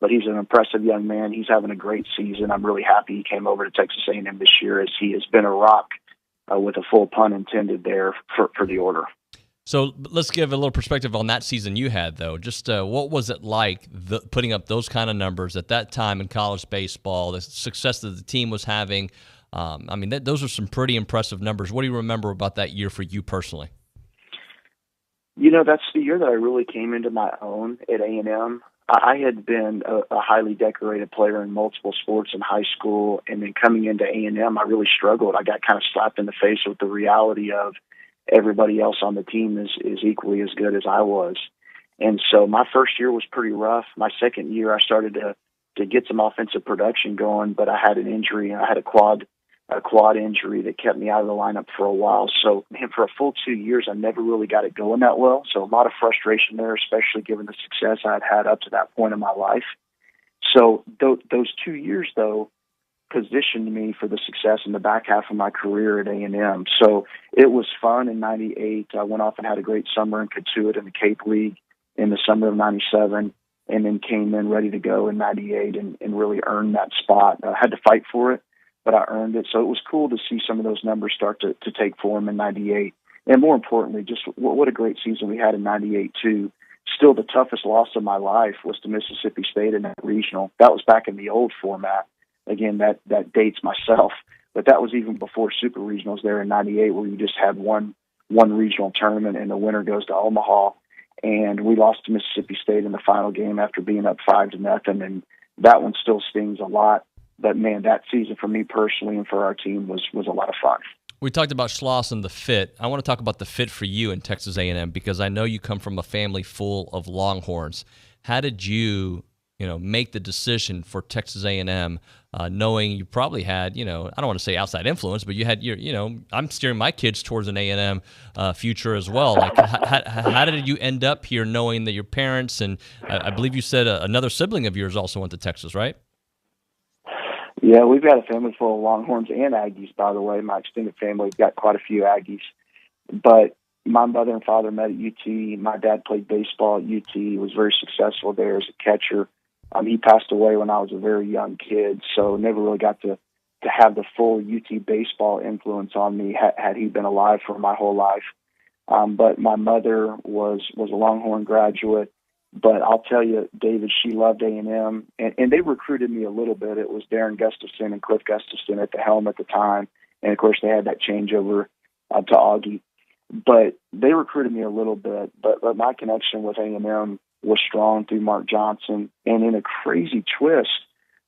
But he's an impressive young man. He's having a great season. I'm really happy he came over to Texas A&M this year, as he has been a rock, with a full pun intended there, for the order. So let's give a little perspective on that season you had, though. Just what was it like putting up those kind of numbers at that time in college baseball, the success that the team was having? I mean, those are some pretty impressive numbers. What do you remember about that year for you personally? You know, that's the year that I really came into my own at A&M. I had been a highly decorated player in multiple sports in high school, and then coming into A&M, I really struggled. I got kind of slapped in the face with the reality of everybody else on the team is equally as good as I was. And so my first year was pretty rough. My second year, I started to get some offensive production going, but I had an injury, and I had a quad injury that kept me out of the lineup for a while. So, man, for a full 2 years, I never really got it going that well. So a lot of frustration there, especially given the success I'd had up to that point in my life. So those 2 years, though, positioned me for the success in the back half of my career at A&M. So it was fun in 98. I went off and had a great summer in Catuit in the Cape League in the summer of 97, and then came in ready to go in 98 and really earned that spot. I had to fight for it, but I earned it. So it was cool to see some of those numbers start to take form in 98. And more importantly, just what a great season we had in 98 too. Still, the toughest loss of my life was to Mississippi State in that regional. That was back in the old format. Again, that dates myself, but that was even before Super Regionals there in 98, where you just had one regional tournament and the winner goes to Omaha. And we lost to Mississippi State in the final game after being up 5-0, and that one still stings a lot. But, man, that season for me personally and for our team was a lot of fun. We talked about Schloss and the fit. I want to talk about the fit for you in Texas A&M, because I know you come from a family full of Longhorns. How did you make the decision for Texas A&M, knowing you probably had, I don't want to say outside influence, but you had I'm steering my kids towards an A&M future as well. Like, how did you end up here, knowing that your parents and I believe you said another sibling of yours also went to Texas, right? Yeah, we've got a family full of Longhorns and Aggies, by the way. My extended family, we've got quite a few Aggies. But my mother and father met at UT. My dad played baseball at UT. He was very successful there as a catcher. He passed away when I was a very young kid, so never really got to have the full UT baseball influence on me had he been alive for my whole life. But my mother was a Longhorn graduate. But I'll tell you, David, she loved A&M, and they recruited me a little bit. It was Darren Gustafson and Cliff Gustafson at the helm at the time, and, of course, they had that changeover to Aggie. But they recruited me a little bit, but my connection with A&M was strong through Mark Johnson. And in a crazy twist,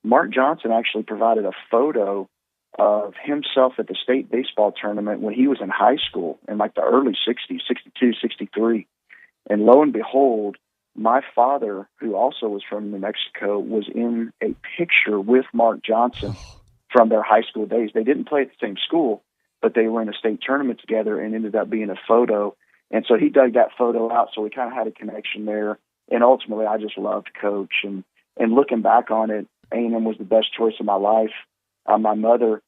Mark Johnson actually provided a photo of himself at the state baseball tournament when he was in high school in like the early 60s, 62, 63. And lo and behold, my father, who also was from New Mexico, was in a picture with Mark Johnson from their high school days. They didn't play at the same school, but they were in a state tournament together and ended up being a photo. And so he dug that photo out, so we kind of had a connection there. And ultimately, I just loved Coach. And looking back on it, A&M was the best choice of my life. My mother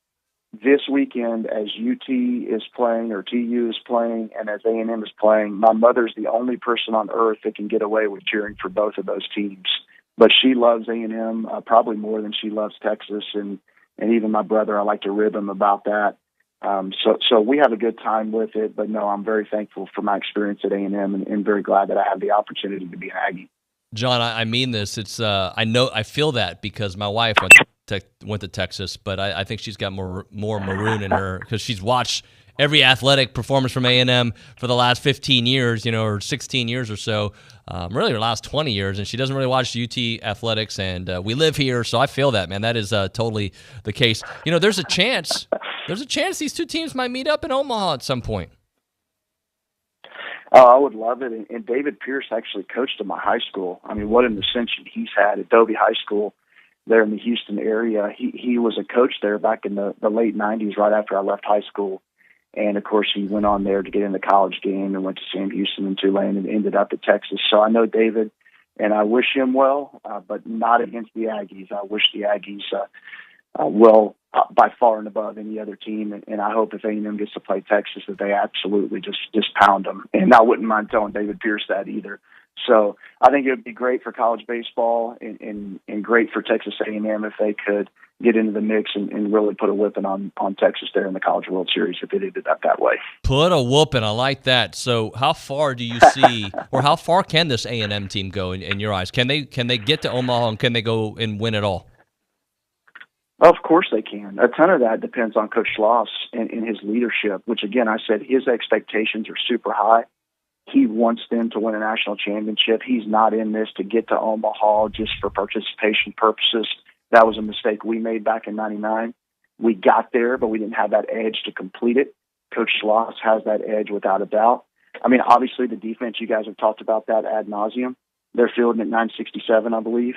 this weekend, as UT is playing or TU is playing and as A&M is playing, my mother's the only person on earth that can get away with cheering for both of those teams. But she loves A&M probably more than she loves Texas, and even my brother, I like to rib him about that. So we have a good time with it. But no, I'm very thankful for my experience at A&M and very glad that I have the opportunity to be an Aggie. John, I mean this. It's I feel that because my wife went to Texas, but I think she's got more maroon in her because she's watched every athletic performance from A&M for the last 15 years, or 16 years or so, really the last 20 years, and she doesn't really watch UT athletics, and we live here, so I feel that, man. That is totally the case. There's a chance these two teams might meet up in Omaha at some point. Oh, I would love it. And David Pierce actually coached at my high school. I mean, what an ascension he's had at Dobie High School there in the Houston area. He was a coach there back in the late 90s, right after I left high school. And, of course, he went on there to get in the college game and went to Sam Houston and Tulane and ended up at Texas. So I know David, and I wish him well, but not against the Aggies. I wish the Aggies well by far and above any other team. And I hope if A&M gets to play Texas that they absolutely just pound them. And I wouldn't mind telling David Pierce that either. So I think it would be great for college baseball and great for Texas A&M if they could get into the mix and really put a whipping on Texas there in the College World Series if it ended up that way. Put a whooping. I like that. So how far do you see, or how far can this A&M team go in your eyes? Can they get to Omaha and can they go and win it all? Of course they can. A ton of that depends on Coach Schloss and his leadership, which, again, I said his expectations are super high. He wants them to win a national championship. He's not in this to get to Omaha just for participation purposes. That was a mistake we made back in 99. We got there, but we didn't have that edge to complete it. Coach Schloss has that edge without a doubt. I mean, obviously the defense, you guys have talked about that ad nauseum. They're fielding at 967, I believe,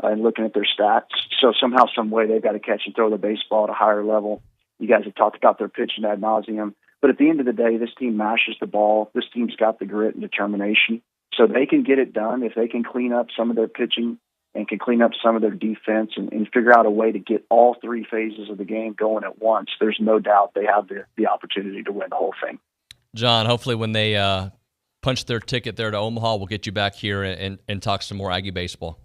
and looking at their stats. So somehow, some way, they've got to catch and throw the baseball at a higher level. You guys have talked about their pitching ad nauseum. But at the end of the day, this team mashes the ball. This team's got the grit and determination. So they can get it done if they can clean up some of their pitching and can clean up some of their defense and figure out a way to get all three phases of the game going at once. There's no doubt they have the opportunity to win the whole thing. John, hopefully when they punch their ticket there to Omaha, we'll get you back here and talk some more Aggie baseball.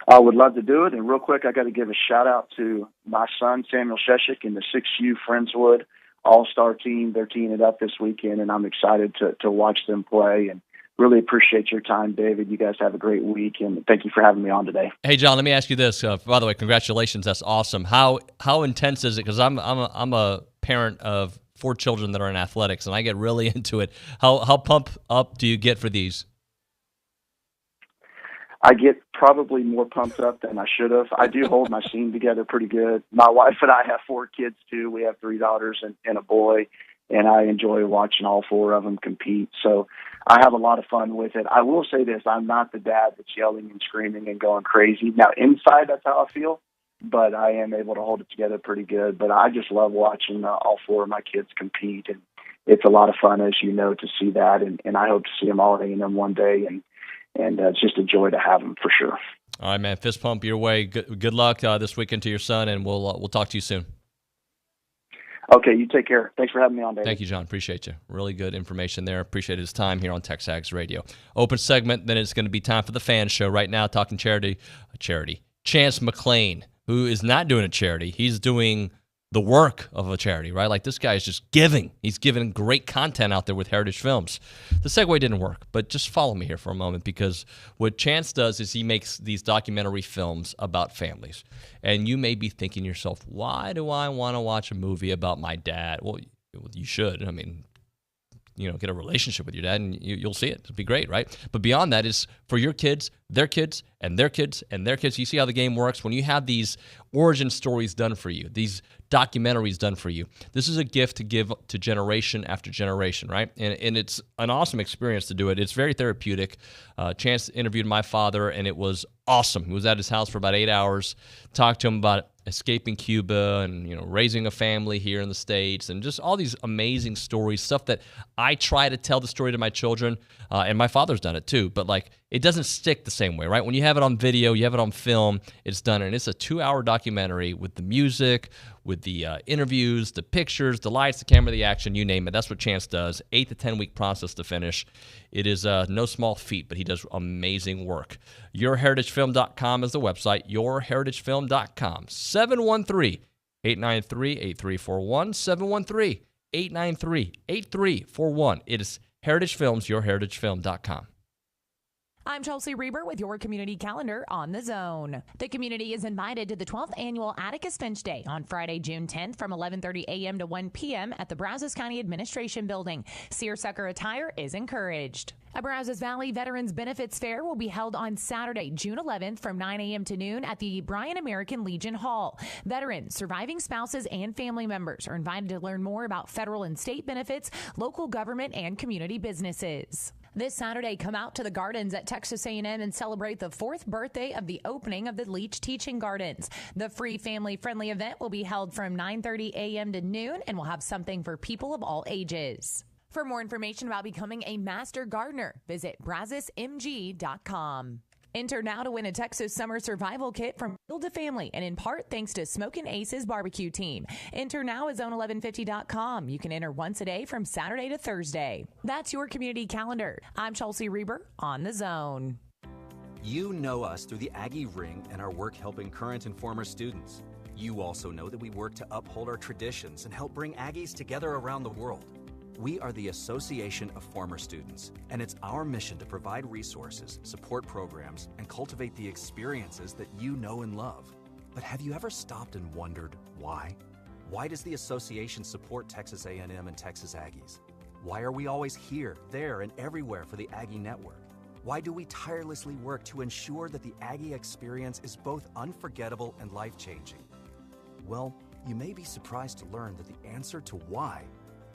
I would love to do it. And real quick, I got to give a shout-out to my son, Samuel Sheshik, and the 6U Friendswood All-Star team. They're teeing it up this weekend, and I'm excited to watch them play. And really appreciate your time, David. You guys have a great week, and thank you for having me on today. Hey, John, let me ask you this. By the way, congratulations. That's awesome. How intense is it? Because I'm a parent of 4 children that are in athletics, and I get really into it. How pumped up do you get for these? I get probably more pumped up than I should have. I do hold my scene together pretty good. My wife and I have 4 kids, too. We have 3 daughters and a boy, and I enjoy watching all 4 of them compete. So I have a lot of fun with it. I will say this. I'm not the dad that's yelling and screaming and going crazy. Now, inside, that's how I feel, but I am able to hold it together pretty good. But I just love watching all 4 of my kids compete, and it's a lot of fun, as you know, to see that, and I hope to see them all at A&M one day, and it's just a joy to have them for sure. All right, man. Fist pump your way. Good luck this weekend to your son, and we'll talk to you soon. Okay, you take care. Thanks for having me on, David. Thank you, John. Appreciate you. Really good information there. Appreciate his time here on TexAgs Radio. Open segment, then it's going to be time for the fan show. Right now, talking charity. Chance McClain, who is not doing a charity. He's doing the work of a charity, right? Like, this guy is just giving. He's giving great content out there with Heritage Films. The segue didn't work, but just follow me here for a moment, because what Chance does is he makes these documentary films about families. And you may be thinking to yourself, why do I want to watch a movie about my dad? Well, you should. I mean, get a relationship with your dad, and you'll see it. It'll be great, right? But beyond that is for your kids, their kids, and their kids, and their kids. You see how the game works? When you have these origin stories done for you, these documentaries done for you, this is a gift to give to generation after generation, right? And it's an awesome experience to do it. It's very therapeutic. Chance interviewed my father, and it was awesome. He was at his house for about 8 hours, talked to him about escaping Cuba and raising a family here in the States, and just all these amazing stories, stuff that I try to tell the story to my children, and my father's done it too, but like it doesn't stick the same way, right? When you have it on video, you have it on film, it's done. And it's a 2-hour documentary with the music, with the interviews, the pictures, the lights, the camera, the action, you name it. That's what Chance does. 8 to 10 week process to finish. It is no small feat, but he does amazing work. YourHeritageFilm.com is the website. YourHeritageFilm.com. 713-893-8341. 713-893-8341. It is Heritage Films, YourHeritageFilm.com. I'm Chelsea Reber with your community calendar on the Zone. The community is invited to the 12th annual Atticus Finch Day on Friday, June 10th from 11:30 a.m. to 1 p.m. at the Brazos County Administration Building. Seersucker attire is encouraged. A Brazos Valley Veterans Benefits Fair will be held on Saturday, June 11th from 9 a.m. to noon at the Bryan American Legion Hall. Veterans, surviving spouses, and family members are invited to learn more about federal and state benefits, local government, and community businesses. This Saturday, come out to the gardens at Texas A&M and celebrate the 4th birthday of the opening of the Leach Teaching Gardens. The free family-friendly event will be held from 9:30 a.m. to noon and will have something for people of all ages. For more information about becoming a master gardener, visit brazosmg.com. Enter now to win a Texas Summer Survival Kit from Field to Family, and in part thanks to Smokin' Aces Barbecue Team. Enter now at zone1150.com. You can enter once a day from Saturday to Thursday. That's your community calendar. I'm Chelsea Reber on the Zone. You know us through the Aggie Ring and our work helping current and former students. You also know that we work to uphold our traditions and help bring Aggies together around the world. We are the Association of Former Students, and it's our mission to provide resources, support programs, and cultivate the experiences that you know and love. But have you ever stopped and wondered why? Why does the association support Texas A&M and Texas Aggies? Why are we always here, there, and everywhere for the Aggie Network? Why do we tirelessly work to ensure that the Aggie experience is both unforgettable and life-changing? Well, you may be surprised to learn that the answer to why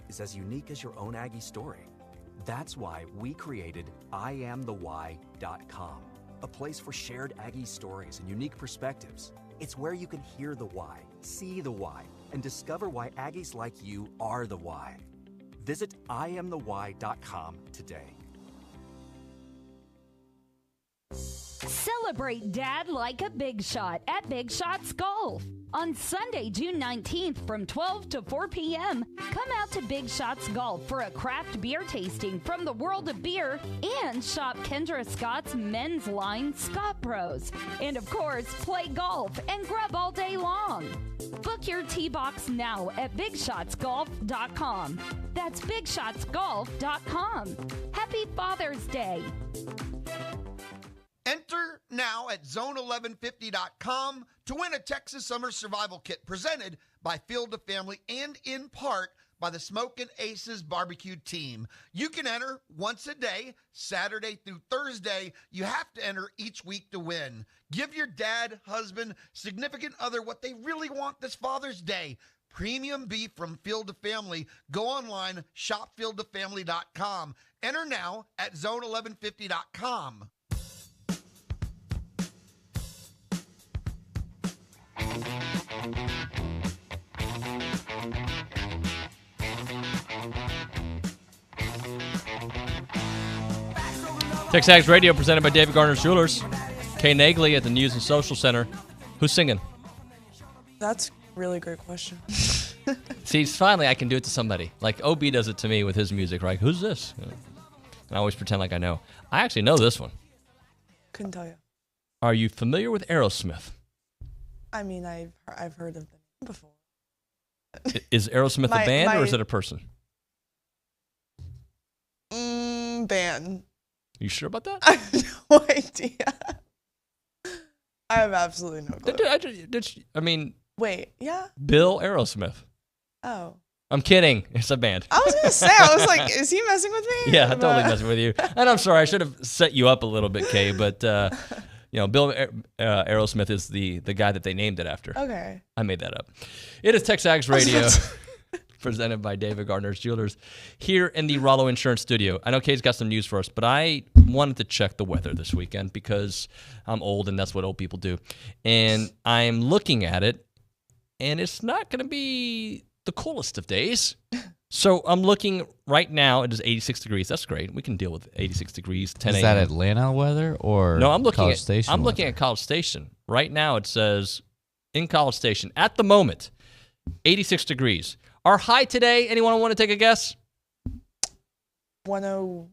is as unique as your own Aggie story. That's why we created IamTheWhy.com, a place for shared Aggie stories and unique perspectives. It's where you can hear the why, see the why, and discover why Aggies like you are the why. Visit IamTheWhy.com today. Celebrate Dad like a big shot at Big Shots Golf. On Sunday, June 19th from 12 to 4 p.m., come out to Big Shots Golf for a craft beer tasting from the world of beer and shop Kendra Scott's men's line, Scott Bros. And of course, play golf and grub all day long. Book your tee box now at BigShotsGolf.com. That's BigShotsGolf.com. Happy Father's Day. Enter now at zone1150.com to win a Texas Summer Survival Kit presented by Field to Family and in part by the Smokin' Aces Barbecue Team. You can enter once a day, Saturday through Thursday. You have to enter each week to win. Give your dad, husband, significant other what they really want this Father's Day. Premium beef from Field to Family. Go online, shopfieldtofamily.com. Enter now at zone1150.com. TexAgs Radio presented by David Garner's Jewelers. Kay Nagley at the News and Social Center. Who's singing? That's a really great question. See, finally I can do it to somebody. Like OB does it to me with his music, right? Who's this? And I always pretend like I know. I actually know this one. Couldn't tell you. Are you familiar with Aerosmith? I mean, I've heard of them before. Is Aerosmith a band or is it a person? Band. You sure about that? I have no idea. I have absolutely no clue. I mean... Wait, yeah? Bill Aerosmith. Oh. I'm kidding. It's a band. I was going to say, I was like, is he messing with me? Yeah, I'm totally messing with you. And I'm sorry, I should have set you up a little bit, Kay, but... You know, Bill Aerosmith is the guy that they named it after. Okay. I made that up. It is TexAgs Radio, presented by David Garner's Jewelers, here in the Rollo Insurance Studio. I know Kay's got some news for us, but I wanted to check the weather this weekend because I'm old and that's what old people do. And I'm looking at it, and it's not going to be the coolest of days. So I'm looking right now. It is 86 degrees. That's great. We can deal with 86 degrees. 10 a.m. Is that Atlanta weather or no? I'm looking College at Station. I'm looking at College Station right now. It says in College Station at the moment, 86 degrees. Our high today. Anyone want to take a guess? 10.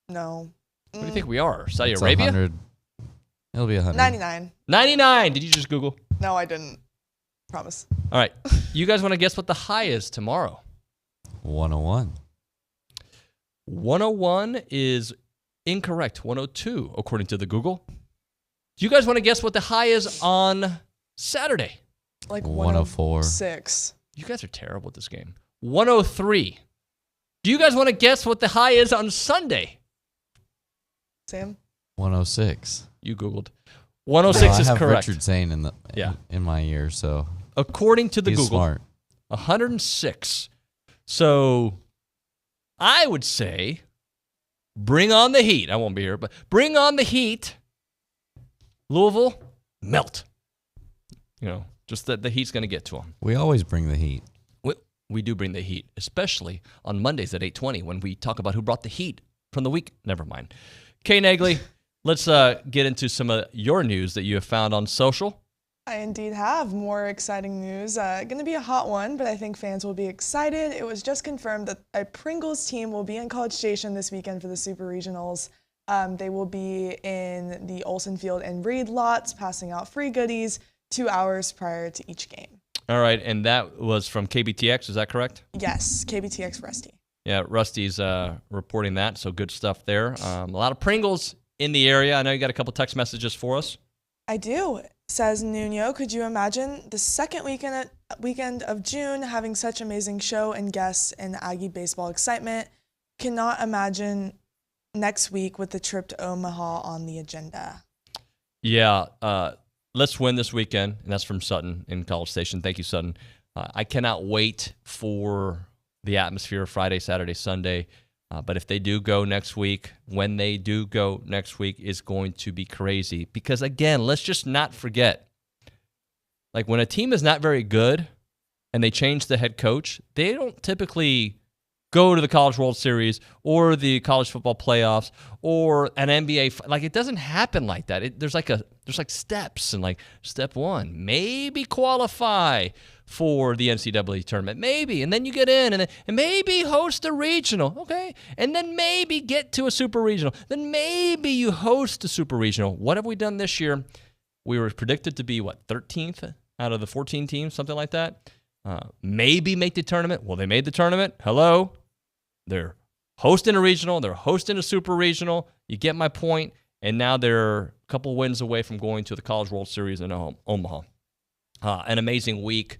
No. What do you think we are? Saudi It's Arabia? 100. It'll be 100. 99. 99. Did you just Google? No, I didn't. Promise. All right. You guys want to guess what the high is tomorrow? 101. 101 is incorrect. 102, according to the Google. Do you guys want to guess what the high is on Saturday? Like 104. 106. You guys are terrible at this game. 103. Do you guys want to guess what the high is on Sunday? Sam? 106. You Googled. 106 is I have correct. Richard Zane in my ear, so according to the he's Google, smart. 106. So I would say bring on the heat. I won't be here, but bring on the heat. Louisville, melt. You know, just that the heat's going to get to them. We always bring the heat. We do bring the heat, especially on Mondays at 8:20 when we talk about who brought the heat from the week. Never mind. Kay Nagley, let's get into some of your news that you have found on social. I indeed have more exciting news. Going to be a hot one, but I think fans will be excited. It was just confirmed that a Pringles team will be in College Station this weekend for the Super Regionals. They will be in the Olsen Field and Reed lots, passing out free goodies 2 hours prior to each game. All right, and that was from KBTX, is that correct? Yes, KBTX Rusty. Yeah, Rusty's reporting that, so good stuff there. A lot of Pringles in the area. I know you got a couple text messages for us. I do. Says Nuño, could you imagine the second weekend of June having such amazing show and guests and Aggie baseball excitement? Cannot imagine next week with the trip to Omaha on the agenda. Yeah, let's win this weekend, and that's from Sutton in College Station. Thank you, Sutton. I cannot wait for the atmosphere Friday, Saturday, Sunday. But if they do go next week, when they do go next week, is going to be crazy. Because, again, let's just not forget, like when a team is not very good and they change the head coach, they don't typically go to the College World Series or the college football playoffs or an NBA. Like, it doesn't happen like that. There's like steps, and like step one, maybe qualify for the NCAA tournament, maybe, and then you get in, and maybe host a regional, okay, and then maybe get to a super regional, then maybe you host a super regional. What have we done this year? We were predicted to be 13th out of the 14 teams, something like that. Maybe make the tournament. Well, they made the tournament. Hello, they're hosting a regional, they're hosting a super regional. You get my point. And now they're a couple wins away from going to the College World Series in Omaha. An amazing week,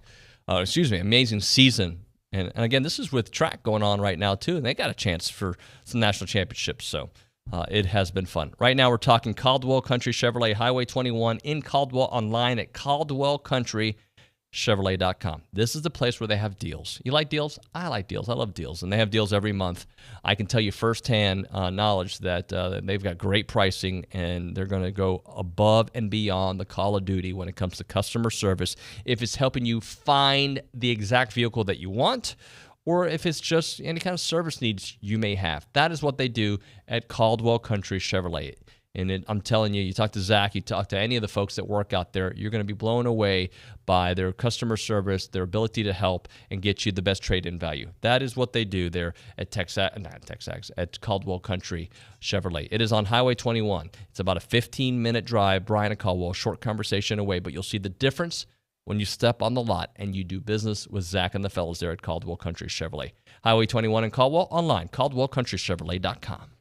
amazing season. And again, this is with track going on right now, too. And they got a chance for some national championships. So it has been fun. Right now, we're talking Caldwell Country Chevrolet, Highway 21 in Caldwell, online at CaldwellCountryChevrolet.com. This is the place where they have deals. You like deals? I like deals. I love deals. And they have deals every month. I can tell you firsthand knowledge that they've got great pricing, and they're going to go above and beyond the call of duty when it comes to customer service. If it's helping you find the exact vehicle that you want, or if it's just any kind of service needs you may have. That is what they do at Caldwell Country Chevrolet. And I'm telling you, you talk to Zach, you talk to any of the folks that work out there, you're going to be blown away by their customer service, their ability to help and get you the best trade-in value. That is what they do there at at Caldwell Country Chevrolet. It is on Highway 21. It's about a 15-minute drive, Brian and Caldwell, short conversation away, but you'll see the difference when you step on the lot and you do business with Zach and the fellows there at Caldwell Country Chevrolet. Highway 21 in Caldwell, online, CaldwellCountryChevrolet.com.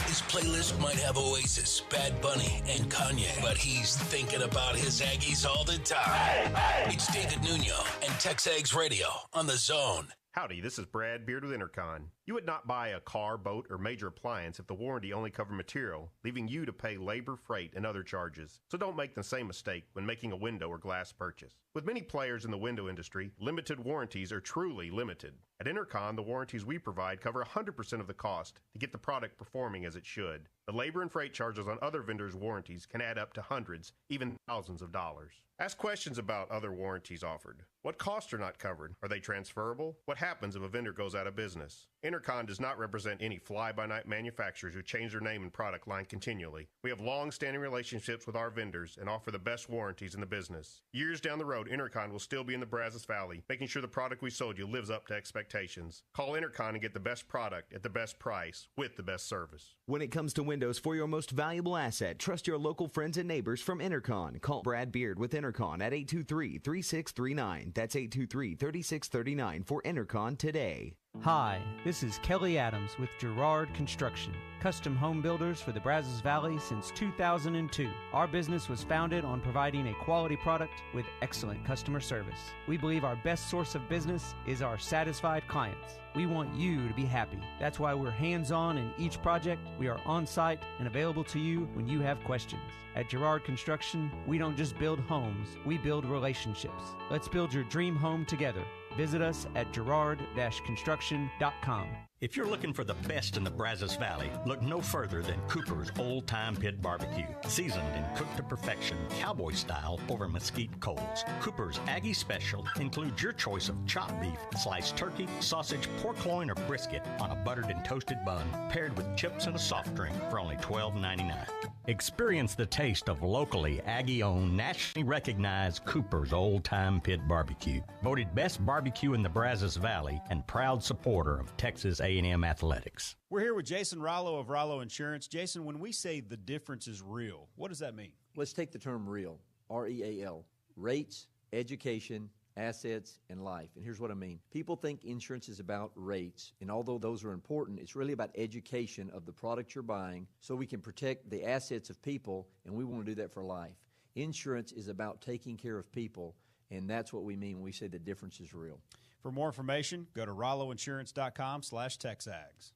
His playlist might have Oasis, Bad Bunny, and Kanye, but he's thinking about his Aggies all the time. It's David Nuño and TexAgs Radio on The Zone. Howdy, this is Brad Beard with Intercon. You would not buy a car, boat, or major appliance if the warranty only covered material, leaving you to pay labor, freight, and other charges. So don't make the same mistake when making a window or glass purchase. With many players in the window industry, limited warranties are truly limited. At Intercon, the warranties we provide cover 100% of the cost to get the product performing as it should. The labor and freight charges on other vendors' warranties can add up to hundreds, even thousands of dollars. Ask questions about other warranties offered. What costs are not covered? Are they transferable? What happens if a vendor goes out of business? Intercon does not represent any fly-by-night manufacturers who change their name and product line continually. We have long-standing relationships with our vendors and offer the best warranties in the business. Years down the road, Intercon will still be in the Brazos Valley, making sure the product we sold you lives up to expectations. Call Intercon and get the best product at the best price with the best service. When it comes to windows for your most valuable asset, trust your local friends and neighbors from Intercon. Call Brad Beard with Intercon at 823-3639. That's 823-3639 for Intercon today. Hi, this is Kelly Adams with Girard Construction, custom home builders for the Brazos Valley since 2002. Our business was founded on providing a quality product with excellent customer service. We believe our best source of business is our satisfied clients. We want you to be happy. That's why we're hands-on in each project. We are on-site and available to you when you have questions. At Girard Construction, we don't just build homes, we build relationships. Let's build your dream home together. Visit us at girard-construction.com. If you're looking for the best in the Brazos Valley, look no further than Cooper's Old Time Pit Barbecue. Seasoned and cooked to perfection, cowboy style over mesquite coals. Cooper's Aggie Special includes your choice of chopped beef, sliced turkey, sausage, pork loin, or brisket on a buttered and toasted bun, paired with chips and a soft drink for only $12.99. Experience the taste of locally Aggie-owned, nationally recognized Cooper's Old Time Pit Barbecue. Voted best barbecue in the Brazos Valley and proud supporter of Texas A&M athletics. We're here with Jason Rollo of Rollo Insurance. Jason, when we say the difference is real, what does that mean? Let's take the term real, R-E-A-L. Rates, education, assets, and life. And here's what I mean. People think insurance is about rates, and although those are important, it's really about education of the product you're buying so we can protect the assets of people, and we want to do that for life. Insurance is about taking care of people, and that's what we mean when we say the difference is real. For more information, go to rolloinsurance.com/TexAgs.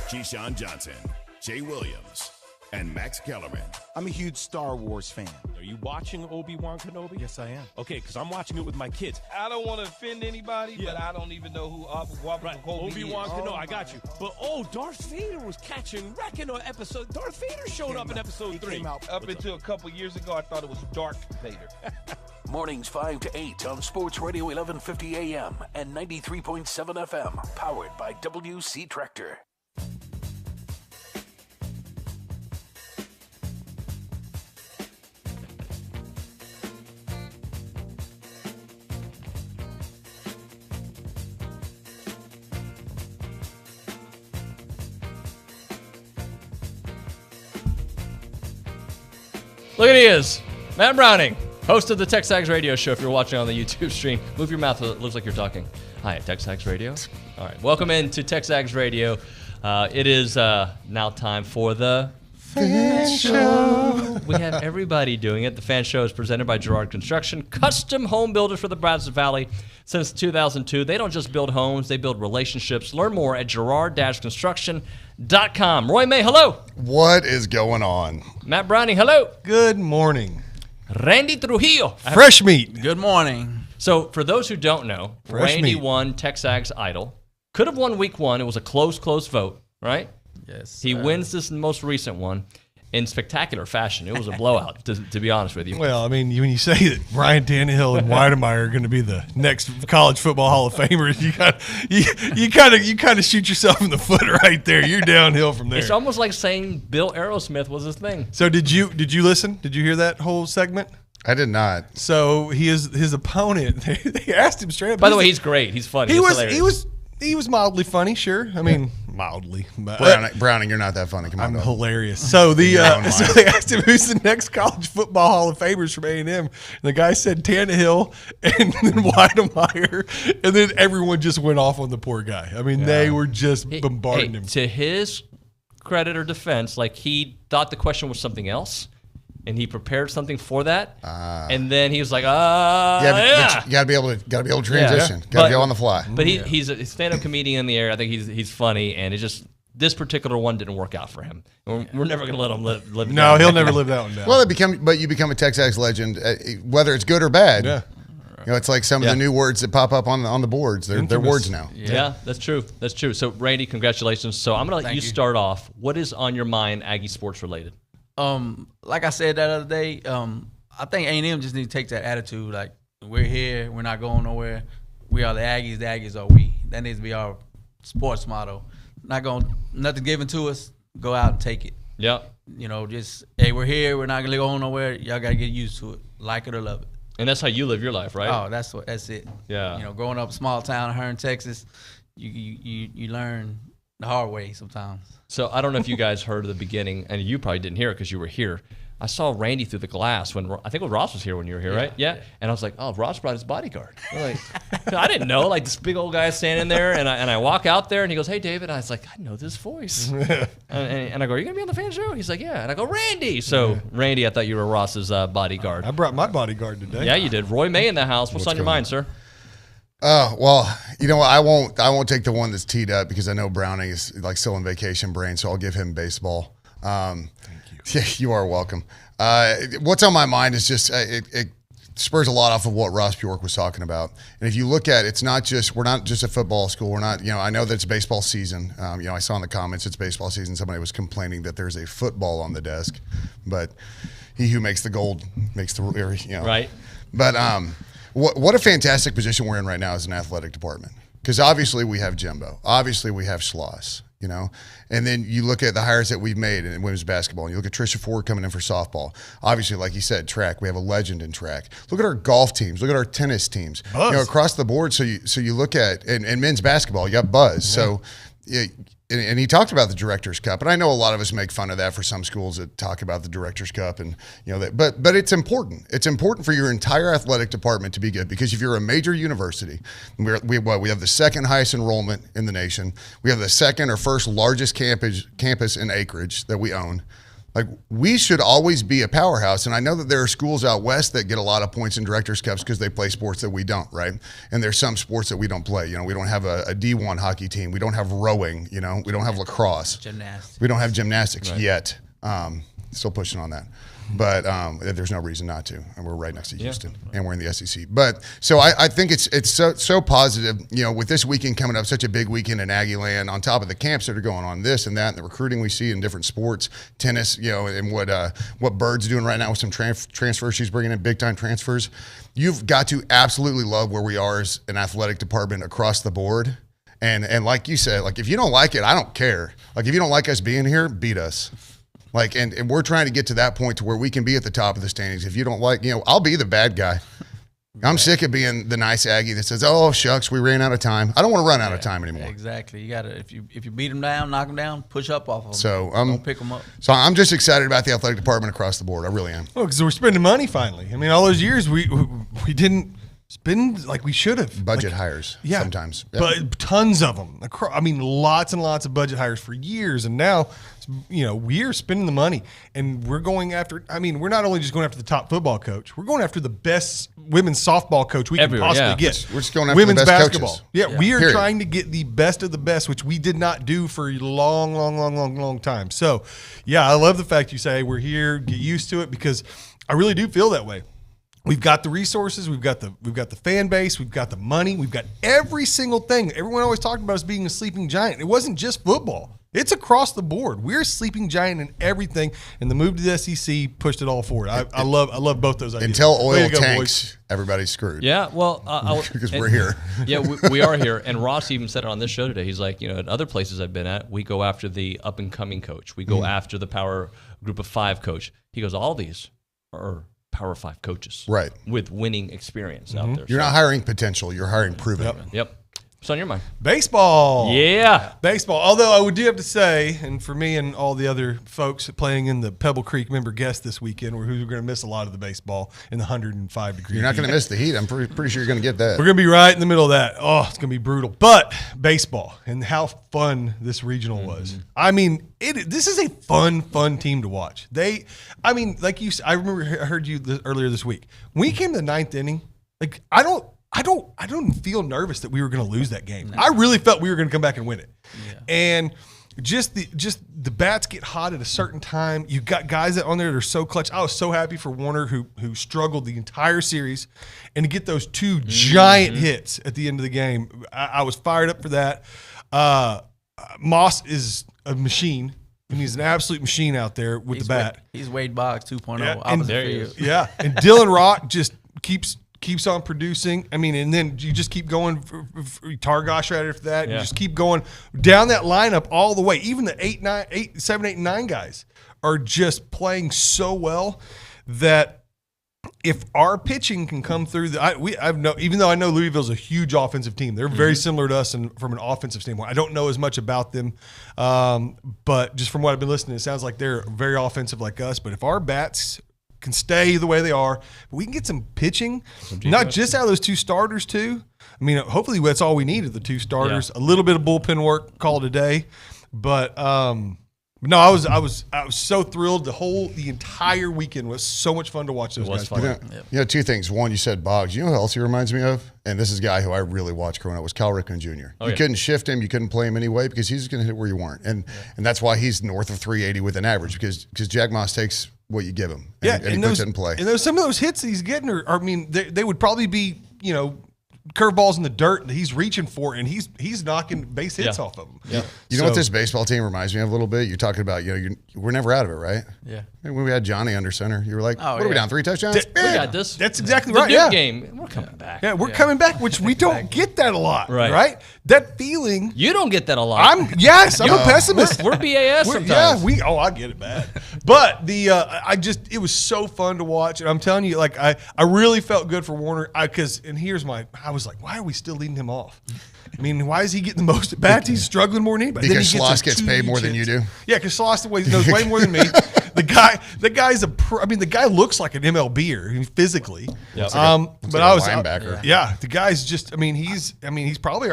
Keyshawn Johnson, Jay Williams, and Max Kellerman. I'm a huge Star Wars fan. Are you watching Obi-Wan Kenobi? Yes, I am. Okay, because I'm watching it with my kids. I don't want to offend anybody, but I don't even know who Obi-Wan Kenobi. I got you. But, Darth Vader was catching wrecking on episode. Darth Vader showed up in episode 3. Up until a couple years ago, I thought it was Darth Vader. Mornings 5 to 8 on Sports Radio 1150 AM and 93.7 FM. Powered by WC Tractor. Look at he is, Matt Browning, host of the TexAgs Radio Show. If you're watching on the YouTube stream, move your mouth so it looks like you're talking. Hi, at TexAgs Radio. All right, welcome into TexAgs Radio. It is now time for the Fan Show. We have everybody doing it. The Fan Show is presented by Girard Construction, custom home builders for the Brazos Valley since 2002. They don't just build homes, they build relationships. Learn more at girard-construction.com. Roy May, hello. What is going on? Matt Browning, hello. Good morning. Randy Trujillo. Fresh meat. Good morning. So for those who don't know, Fresh Randy meat. won TexAgs Idol. Could have won week 1. It was a close vote, right? Yes. He wins this most recent one in spectacular fashion. It was a blowout, to be honest with you. Well, I mean, when you say that Ryan Tannehill and Weidemeyer are going to be the next college football Hall of Famers, you kind of shoot yourself in the foot right there. You're downhill from there. It's almost like saying Bill Aerosmith was his thing. So did you listen? Did you hear that whole segment? I did not. So his opponent. They asked him straight up. By the way, he's great. He's funny. He was mildly funny, sure. I mean, mildly. Browning, you're not that funny. Come on, I'm hilarious. So so they asked him who's the next college football Hall of Famers from A&M. And the guy said Tannehill and then Weidemeyer. And then everyone just went off on the poor guy. I mean, they were just bombarding him. To his credit or defense, like he thought the question was something else. And he prepared something for that, and then he was like, But you gotta be able to transition. Gotta go on the fly. But he's a stand-up comedian in the air. I think he's funny, and it just this particular one didn't work out for him. We're never gonna let him live. No, he'll never live that one down. Well, you become a TexAgs legend, whether it's good or bad. Yeah. it's like some of the new words that pop up on the boards. They're words now. Yeah, that's true. That's true. So, Randy, congratulations. So I'm going to let you start off. What is on your mind Aggie sports related? Like I said that other day, I think A&M just need to take that attitude. Like, we're here. We're not going nowhere. We are the Aggies. The Aggies are we. That needs to be our sports motto. Nothing given to us. Go out and take it. Yeah. Just, hey, we're here. We're not going to go nowhere. Y'all got to get used to it. Like it or love it. And that's how you live your life, right? Oh, that's it. Yeah. Growing up small town here in Texas, you learn the hard way sometimes. So I don't know if you guys heard the beginning, and you probably didn't hear it because you were here. I saw Randy through the glass I think Ross was here when you were here, right? Yeah. And I was like, oh, Ross brought his bodyguard. I didn't know. Like, this big old guy standing there, and I walk out there, and he goes, hey, David. And I was like, I know this voice. and I go, are you going to be on the fan show? He's like, yeah. And I go, Randy. So, Randy, I thought you were Ross's bodyguard. I brought my bodyguard today. Yeah, you did. Roy May in the house. What's on your mind, sir? Well, you know what? I won't take the one that's teed up because I know Browning is like still in vacation brain, so I'll give him baseball. Thank you. Yeah, you are welcome. What's on my mind is just it spurs a lot off of what Ross Bjork was talking about. And if you look at it, we're not just a football school. We're not, I know that it's baseball season. I saw in the comments it's baseball season. Somebody was complaining that there's a football on the desk, but he who makes the gold makes the right. But what a fantastic position we're in right now as an athletic department. Because obviously we have Jimbo. Obviously we have Schloss, And then you look at the hires that we've made in women's basketball. And you look at Trisha Ford coming in for softball. Obviously, like you said, track. We have a legend in track. Look at our golf teams. Look at our tennis teams. Across the board. So you look at and men's basketball. You got Buzz. Yeah. So and he talked about the Director's Cup, and I know a lot of us make fun of that for some schools that talk about the Director's Cup, and but it's important. It's important for your entire athletic department to be good because if you're a major university, we have the second highest enrollment in the nation. We have the second or first largest campus in acreage that we own. Like, we should always be a powerhouse. And I know that there are schools out west that get a lot of points in Director's Cups because they play sports that we don't, right? And there's some sports that we don't play. We don't have a D1 hockey team. We don't have rowing, we don't have lacrosse. Gymnastics. We don't have gymnastics yet. Still pushing on that. But there's no reason not to. And we're right next to Houston, and we're in the SEC. But so I think it's so positive, with this weekend coming up, such a big weekend in Aggie land, on top of the camps that are going on, this and that, and the recruiting we see in different sports, tennis, and what Bird's doing right now with some transfers. She's bringing in big-time transfers. You've got to absolutely love where we are as an athletic department across the board. And like you said, like, if you don't like it, I don't care. Like, if you don't like us being here, beat us. Like, and we're trying to get to that point to where we can be at the top of the standings. If you don't like, I'll be the bad guy. I'm sick of being the nice Aggie that says, "Oh shucks, we ran out of time." I don't want to run out of time anymore. Exactly. You gotta if you beat them down, knock them down, push up off of them. So don't pick them up. So I'm just excited about the athletic department across the board. I really am. Well, because we're spending money finally. I mean, all those years we didn't spend like we should have. Budget hires, sometimes, but tons of them. I mean, lots and lots of budget hires for years, and now, we're spending the money, and we're going after. I mean, we're not only just going after the top football coach, we're going after the best women's softball coach we can possibly get. We're just going after women's the best basketball. coaches. Yeah, we are trying to get the best of the best, which we did not do for a long time. So, I love the fact you say we're here. Get used to it, because I really do feel that way. We've got the resources, we've got the fan base, we've got the money, we've got every single thing. Everyone always talked about us being a sleeping giant. It wasn't just football. It's across the board. We're a sleeping giant in everything, and the move to the SEC pushed it all forward. I love both those ideas. Until oil tanks, everybody's screwed. Yeah, well, because we're here. Yeah, we are here. And Ross even said it on this show today. He's like, at other places I've been at, we go after the up and coming coach. We go after the power group of 5 coach. He goes, all these are Power 5 coaches, right, with winning experience out there. You're not hiring potential; you're hiring proven. Yep. What's on your mind? Baseball. Yeah. Baseball. Although I do have to say, and for me and all the other folks playing in the Pebble Creek member guest this weekend, who's going to miss a lot of the baseball in the 105 degree You're not going to miss the heat. I'm pretty sure you're going to get that. We're going to be right in the middle of that. Oh, it's going to be brutal. But baseball, and how fun this regional was. I mean, this is a fun team to watch. I remember I heard you earlier this week. When we came to the 9th inning, like, I don't feel nervous that we were going to lose that game. No. I really felt we were going to come back and win it. Yeah. And just the bats get hot at a certain time. You got guys that on there that are so clutch. I was so happy for Warner who struggled the entire series, and to get those two giant hits at the end of the game. I was fired up for that. Moss is a machine. And he's an absolute machine out there with the bat. He's Wade Boggs 2.0. Yeah, Opposite field. Yeah, and Dylan Rock just keeps on producing. I mean, and then you just keep going for Targosh right after that. Yeah. You just keep going down that lineup all the way. Even the 7, 8, and 9 guys are just playing so well that if our pitching can come through, even though I know Louisville's a huge offensive team, they're very similar to us from an offensive standpoint. I don't know as much about them, but just from what I've been listening, it sounds like they're very offensive like us. But if our bats can stay the way they are, we can get some pitching, not just out of those 2 starters too. I mean, hopefully that's all we need are the 2 starters. Yeah. A little bit of bullpen work called a day, but no, I was so thrilled. The entire weekend was so much fun to watch those guys play. You know, 2 things. One, you said Boggs. You know who else he reminds me of? And this is a guy who I really watched growing up, was Cal Ripken Jr. You couldn't shift him. You couldn't play him anyway because he's going to hit where you weren't. And that's why he's north of 380 with an average because Jack Moss takes what you give him and he puts it in play. And some of those hits that he's getting I mean, they would probably be, curveballs in the dirt that he's reaching for, and he's knocking base hits off of them. Yeah. You know what this baseball team reminds me of a little bit? You're talking about, we're never out of it, right? Yeah. And when we had Johnny under center, you were like, what are we down, 3 touchdowns? We got this. That's exactly the right. Duke game. We're coming back. Yeah, we're coming back, which we don't get that a lot, right? That feeling. You don't get that a lot. I'm a pessimist. We're BAS sometimes. Yeah, I get it bad. But it was so fun to watch, and I'm telling you, like I really felt good for Warner. I was like, why are we still leading him off? I mean, why is he getting the most at bats? He's struggling more than anybody. Because Schloss gets paid more than you do. Yeah, because Schloss knows way more than me. The guy's the guy looks like an MLBer physically. Yep. But I was linebacker. The guy's just. He's probably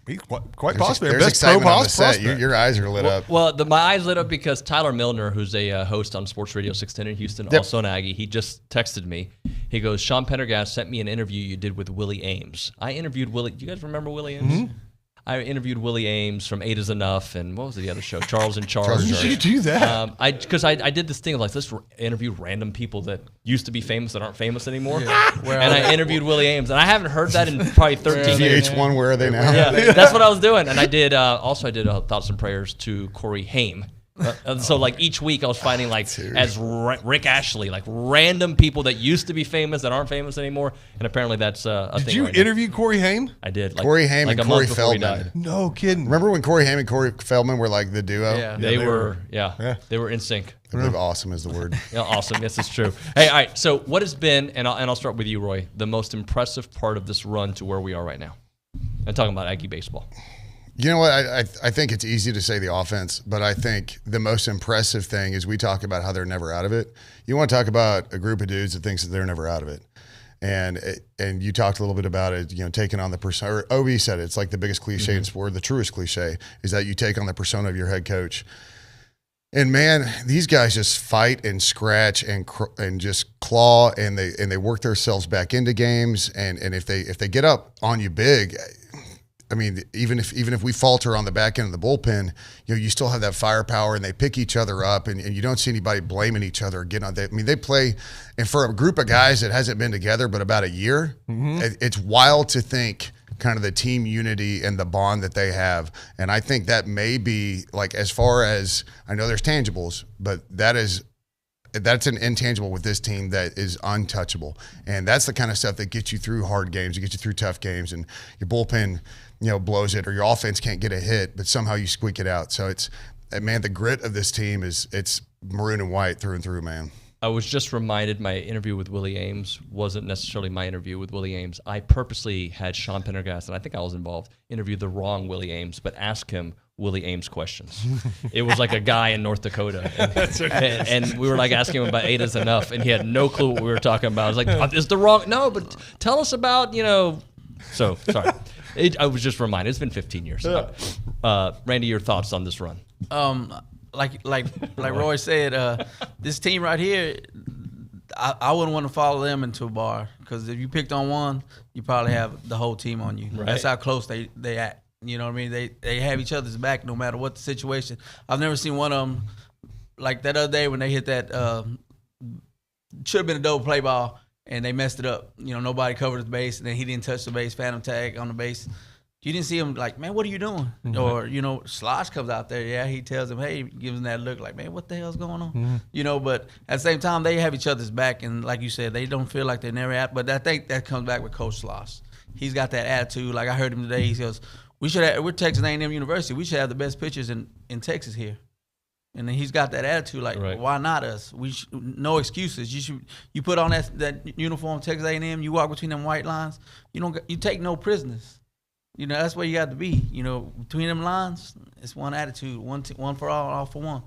he's quite possibly our there's best pro excitement on the prospect. set. Your eyes are lit up. Well, my eyes lit up because Tyler Milner, who's a host on Sports Radio 610 in Houston, also an Aggie, he just texted me. He goes, Sean Pendergast sent me an interview you did with Willie Ames. I interviewed Willie. Do you guys remember Willie Ames? Mm-hmm. I interviewed Willie Ames from 8 is Enough, and what was the other show? Charles in Charge. How did you do that? Because I did this thing of like, let's interview random people that used to be famous that aren't famous anymore. Yeah. And I interviewed Willie Ames, and I haven't heard that in probably 13 years. VH1, where are they now? Yeah, that's what I was doing. And I did also Thoughts and Prayers to Corey Haim. So like each week I was finding as Rick Ashley, like random people that used to be famous that aren't famous anymore, and apparently that's a thing. Did you interview Corey Haim? I did. Corey Haim and Corey Feldman. No kidding. Remember when Corey Haim and Corey Feldman were like the duo? Yeah, they were in sync. I believe awesome is the word. Yeah, awesome. Yes, it's true. Hey, all right. So what has been, and I'll start with you, Roy, the most impressive part of this run to where we are right now? I'm talking about Aggie baseball. You know what? I think it's easy to say the offense, but I think the most impressive thing is we talk about how they're never out of it. You want to talk about a group of dudes that thinks that they're never out of it. And you talked a little bit about it, taking on the persona. Or OB said it's like the biggest cliche in sport, the truest cliche, is that you take on the persona of your head coach. And man, these guys just fight and scratch and just claw, and they work themselves back into games. And if they get up on you big, I mean, even if we falter on the back end of the bullpen, you still have that firepower, and they pick each other up, and you don't see anybody blaming each other or getting on that. I mean, they play, and for a group of guys that hasn't been together but about a year, it's wild to think kind of the team unity and the bond that they have. And I think that may be, like, as far as, I know there's tangibles, but that's an intangible with this team that is untouchable. And that's the kind of stuff that gets you through hard games, it gets you through tough games, and your bullpen blows it, or your offense can't get a hit, but somehow you squeak it out. So the grit of this team it's maroon and white through and through, man. I was just reminded my interview with Willie Ames wasn't necessarily my interview with Willie Ames. I purposely had Sean Pendergast, and I think I was involved, interview the wrong Willie Ames, but ask him Willie Ames questions. It was like a guy in North Dakota. And we were like asking him about 8 is Enough, and he had no clue what we were talking about. I was like, is the wrong? No, but tell us about, So, sorry. I was just reminded. It's been 15 years. Randy, your thoughts on this run? Like Roy said, this team right here, I wouldn't want to follow them into a bar, because if you picked on one, you probably have the whole team on you. Right. That's how close they act. You know what I mean? They have each other's back no matter what the situation. I've never seen one of them like that other day when they hit that should have been a double play ball and they messed it up. You know, nobody covered his base and then he didn't touch the base, phantom tag on the base. You didn't see him like, man, what are you doing? Mm-hmm. Or, you know, Slosh comes out there. Yeah, he tells him, hey, gives him that look like, man, what the hell's going on? Mm-hmm. You know, but at the same time, they have each other's back. And like you said, they don't feel like they're never at. But I think that comes back with Coach Slosh. He's got that attitude. Like I heard him today. He goes, we're Texas A&M University. We should have the best pitchers in Texas here. And then he's got that attitude like, why not us? No excuses. You put on that uniform, Texas A&M, you walk between them white lines. You take no prisoners. You know, that's where you got to be. You know, between them lines, it's one attitude, one for all for one.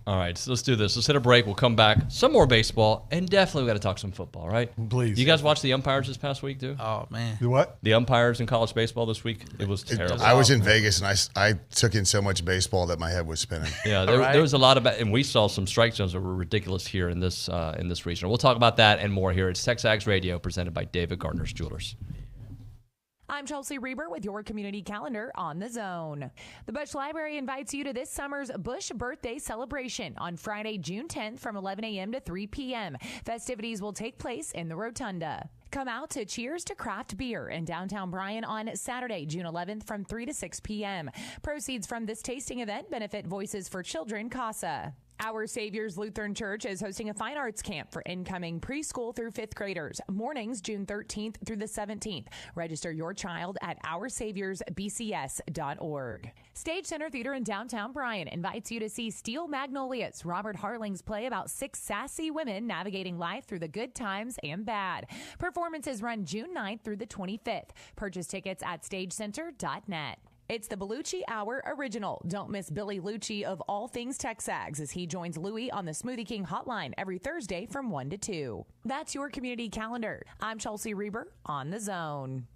All right, so let's do this. Let's hit a break. We'll come back. Some more baseball, and definitely we got to talk some football, right? Please. You guys watch the umpires this past week, too? Oh, man. The what? The umpires in college baseball this week. It was terrible. I was in Vegas, and I took in so much baseball that my head was spinning. Yeah, there was a lot of and we saw some strike zones that were ridiculous here in this region. We'll talk about that and more here. It's TexAgs Radio, presented by David Gardner's Jewelers. I'm Chelsea Reber with your community calendar on the Zone. The Bush Library invites you to this summer's Bush Birthday Celebration on Friday, June 10th from 11 a.m. to 3 p.m. Festivities will take place in the Rotunda. Come out to Cheers to Craft Beer in downtown Bryan on Saturday, June 11th from 3 to 6 p.m. Proceeds from this tasting event benefit Voices for Children CASA. Our Savior's Lutheran Church is hosting a fine arts camp for incoming preschool through 5th graders. Mornings, June 13th through the 17th. Register your child at oursaviorsbcs.org. Stage Center Theater in downtown Bryan invites you to see Steel Magnolias, Robert Harling's play about 6 sassy women navigating life through the good times and bad. Performances run June 9th through the 25th. Purchase tickets at stagecenter.net. It's the Bellucci Hour Original. Don't miss Billy Lucci of All Things TexAgs as he joins Louie on the Smoothie King Hotline every Thursday from 1 to 2. That's your community calendar. I'm Chelsea Reber on the Zone.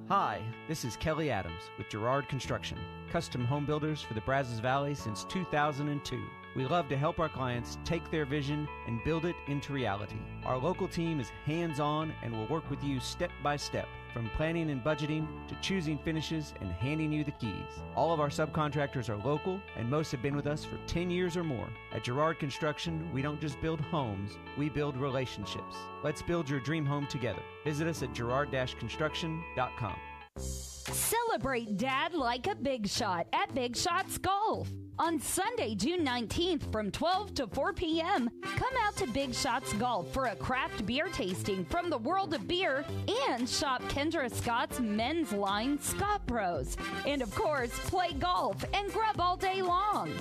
Hi, this is Kelly Adams with Girard Construction, custom home builders for the Brazos Valley since 2002. We love to help our clients take their vision and build it into reality. Our local team is hands-on and will work with you step by step, from planning and budgeting to choosing finishes and handing you the keys. All of our subcontractors are local, and most have been with us for 10 years or more. At Girard Construction, we don't just build homes, we build relationships. Let's build your dream home together. Visit us at girard-construction.com. Celebrate Dad like a big shot at Big Shots Golf. On Sunday, June 19th from 12 to 4 p.m., come out to Big Shots Golf for a craft beer tasting from the world of beer and shop Kendra Scott's men's line Scott Bros. And of course, play golf and grub all day long.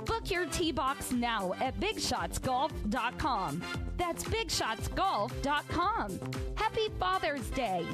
Book your tee box now at bigshotsgolf.com. That's bigshotsgolf.com. Happy Father's Day.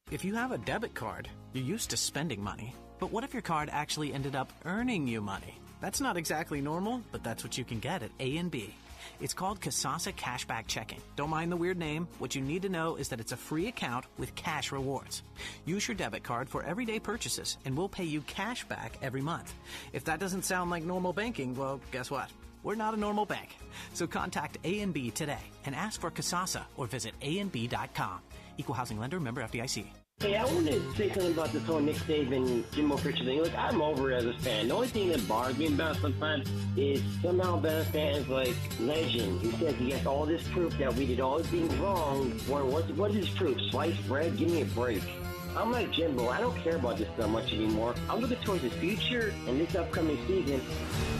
If you have a debit card, you're used to spending money. But what if your card actually ended up earning you money? That's not exactly normal, but that's what you can get at A&B. It's called Kasasa Cashback Checking. Don't mind the weird name. What you need to know is that it's a free account with cash rewards. Use your debit card for everyday purchases, and we'll pay you cash back every month. If that doesn't sound like normal banking, well, guess what? We're not a normal bank. So contact A&B today and ask for Kasasa or visit ANB.com. Equal housing lender, member FDIC. Hey, I want to say something about this whole Nick Saban, Jimbo Fisher thing. Look, I'm over it as a fan. The only thing that bothers me about it sometimes is somehow Bears fans like Legend, who says he has all this proof that we did all these things wrong. What is proof? Sliced bread? Give me a break. I'm like Jimbo. I don't care about this so much anymore. I'm looking towards the future and this upcoming season.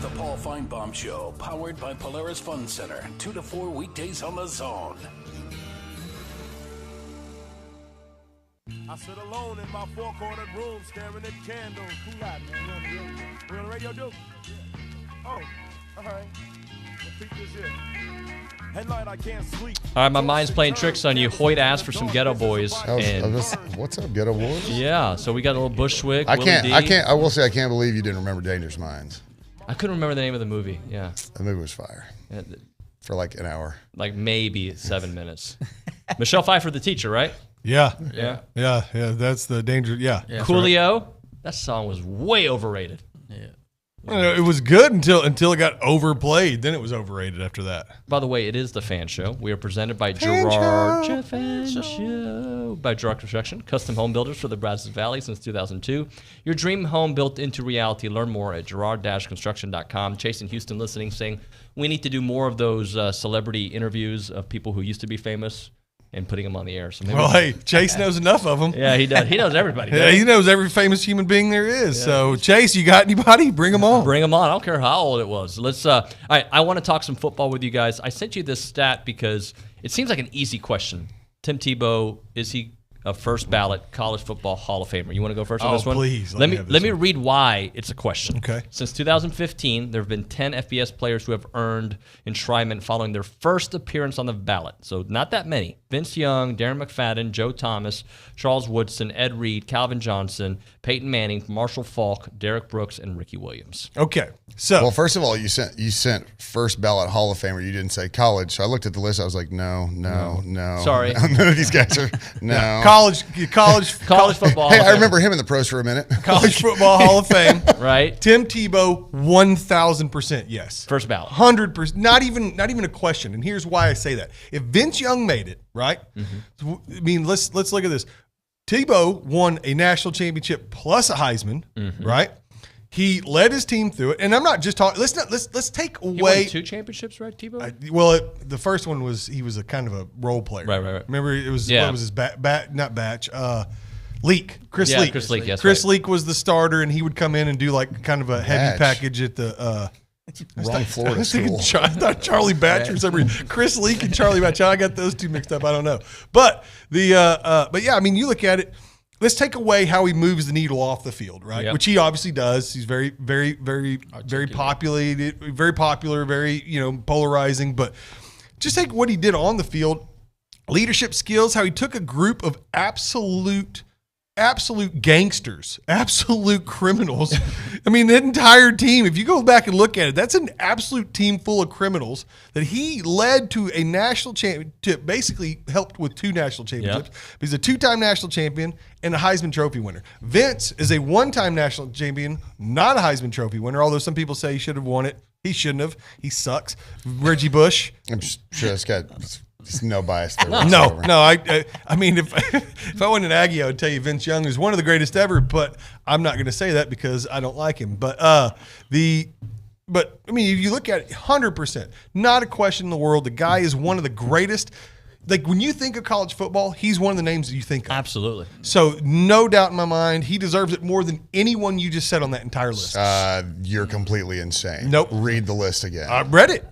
The Paul Feinbaum Show, powered by Polaris Fun Center, 2 to 4 weekdays on the Zone. I sit alone in my four-cornered room staring at candles. Cool out, man. We're on the radio, dude? Yeah. Oh, all right. Let's peek this here. Headline, I can't sleep. All right, my mind's playing tricks on you. Hoyt asked for some Ghetto Boys. What's up, Ghetto Boys? Yeah, so we got a little Bushwick. I will say I can't believe you didn't remember Dangerous Minds. I couldn't remember the name of the movie. Yeah. The movie was fire. Yeah. For like an hour. Like maybe 7 minutes. Michelle Pfeiffer, the teacher, right? Yeah. That's the danger. Yeah. Coolio, that song was way overrated. Yeah. It was good until it got overplayed. Then it was overrated after that. By the way, it is the Fan Show. We are presented by Fan Show by Bjork Construction, custom home builders for the Brazos Valley since 2002. Your dream home built into reality. Learn more at gerard-construction.com. Chase in Houston listening, saying we need to do more of those celebrity interviews of people who used to be famous and putting them on the air. So maybe hey, Chase knows enough of them. Yeah, he does. He knows everybody. Yeah, he knows every famous human being there is. Yeah. So, Chase, you got anybody? Bring them on. Bring them on. I don't care how old it was. Let's. All right, I want to talk some football with you guys. I sent you this stat because it seems like an easy question. Tim Tebow, is he a first ballot college football Hall of Famer? You want to go first on this one? Please. Let me read why it's a question. Okay. Since 2015, there have been 10 FBS players who have earned enshrinement following their first appearance on the ballot. So not that many. Vince Young, Darren McFadden, Joe Thomas, Charles Woodson, Ed Reed, Calvin Johnson, Peyton Manning, Marshall Faulk, Derek Brooks, and Ricky Williams. Okay. So, well, first of all, you sent first ballot Hall of Famer. You didn't say college. So I looked at the list. I was like, no. Sorry. None of these guys are no. College football. Hey, I remember him in the pros for a minute. College Football Hall of Fame. Right. Tim Tebow, 1,000% yes. First ballot. 100%. Not even a question. And here's why I say that. If Vince Young made it, right? Mm-hmm. I mean, let's look at this. Tebow won a national championship plus a Heisman, right? He led his team through it, and I'm not just talking. Let's take away. He won 2 championships, right, Tebow? The first one was he was a kind of a role player. Right. Remember, it was what was his Leak. Chris Leak. Chris Leak. Yes, Chris Leak was the starter, and he would come in and do like kind of a heavy package at the. Wrong Florida school. I thought Charlie Batch for some reason. Chris Leak and Charlie Batch. I got those two mixed up. I don't know, but yeah, I mean, you look at it. Let's take away how he moves the needle off the field, right? Yep. Which he obviously does. He's very, very, very, very populated, very popular, very, polarizing. But just take what he did on the field, leadership skills, how he took a group of absolute gangsters, absolute criminals. I mean, that entire team, if you go back and look at it, that's an absolute team full of criminals that he led to a national championship, basically helped with 2 national championships. Yep. He's a 2-time national champion and a Heisman Trophy winner. Vince is a 1-time national champion, not a Heisman Trophy winner, although some people say he should have won it. He shouldn't have. He sucks. Reggie Bush. I'm sure it's got... There's no bias there. No. I mean, if I went an Aggie, I would tell you Vince Young is one of the greatest ever, but I'm not going to say that because I don't like him. But I mean, if you look at it, 100%, not a question in the world. The guy is one of the greatest. Like when you think of college football, he's one of the names that you think of. Absolutely. So no doubt in my mind, he deserves it more than anyone you just said on that entire list. You're completely insane. Nope. Read the list again. I read it.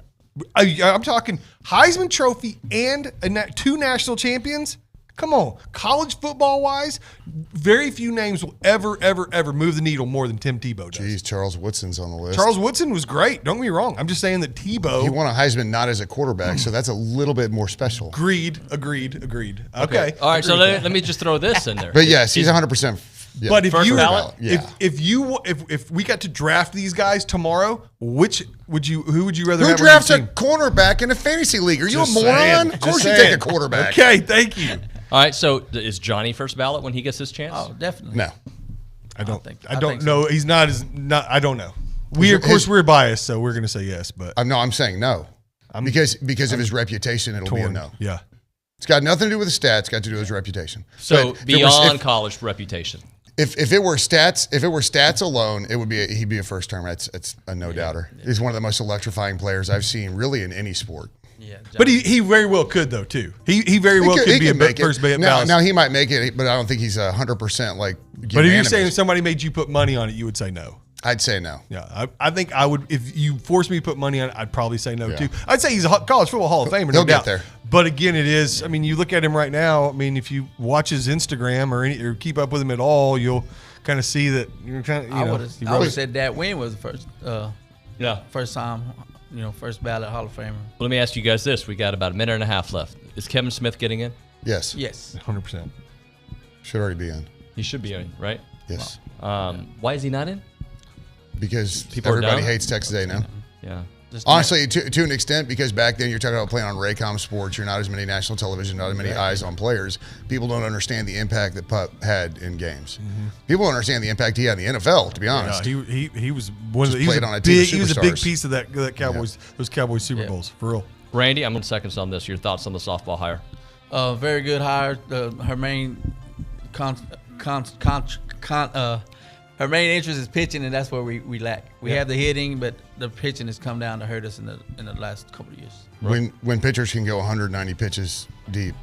I'm talking Heisman Trophy and 2 national champions. Come on. College football-wise, very few names will ever move the needle more than Tim Tebow does. Jeez, Charles Woodson's on the list. Charles Woodson was great. Don't get me wrong. I'm just saying that Tebow. He won a Heisman not as a quarterback, so that's a little bit more special. Agreed. Okay. All right, so let me just throw this in there. But yes, he's 100%. Yeah. But if we got to draft these guys tomorrow, who would you rather have? Who drafts a cornerback in a fantasy league? Are you a moron? Of course you take a quarterback. Okay, thank you. All right, so is Johnny first ballot when he gets his chance? Oh, definitely. No, I don't know. So. He's not I don't know. We're biased, so we're going to say yes. But I'm saying no. Because of his reputation, it'll be a no. Yeah. It's got nothing to do with the stats. It's got to do with his reputation. So beyond college reputation. If it were stats alone, he'd be a first term. It's a no doubter. Yeah. He's one of the most electrifying players I've seen really in any sport. Yeah, but he very well could though too. He very well could be a first ballot. Now he might make it, but I don't think he's 100% like. But if you're saying if somebody made you put money on it, you would say no. I'd say no. Yeah, I think I would. If you forced me to put money on it, I'd probably say no too. I'd say he's a college football Hall of Famer. He'll get there. But again, it is. I mean, you look at him right now. I mean, if you watch his Instagram or keep up with him at all, you'll kind of see that you're kind of. I would have said that Wynn was the first. First time. First ballot Hall of Famer. Well, let me ask you guys this: we got about a minute and a half left. Is Kevin Smith getting in? Yes. 100%. Should already be in. He should be in, right? Yes. Why is he not in? Because everybody hates Texas A&M. Yeah. Honestly, to an extent, because back then you're talking about playing on Raycom Sports, you're not as many national television, not as many eyes on players. People don't understand the impact that Pup had in games. People don't understand the impact he had in the NFL, to be honest. Yeah, he was one of the, he was a big piece of that Cowboys, those Cowboys Super Bowls, for real. Randy, I'm going to seconds on this. Your thoughts on the softball hire? Very good hire. Her main her main interest is pitching, and that's where we lack. We have the hitting, but the pitching has come down to hurt us in the last couple of years. When pitchers can go 190 pitches deep,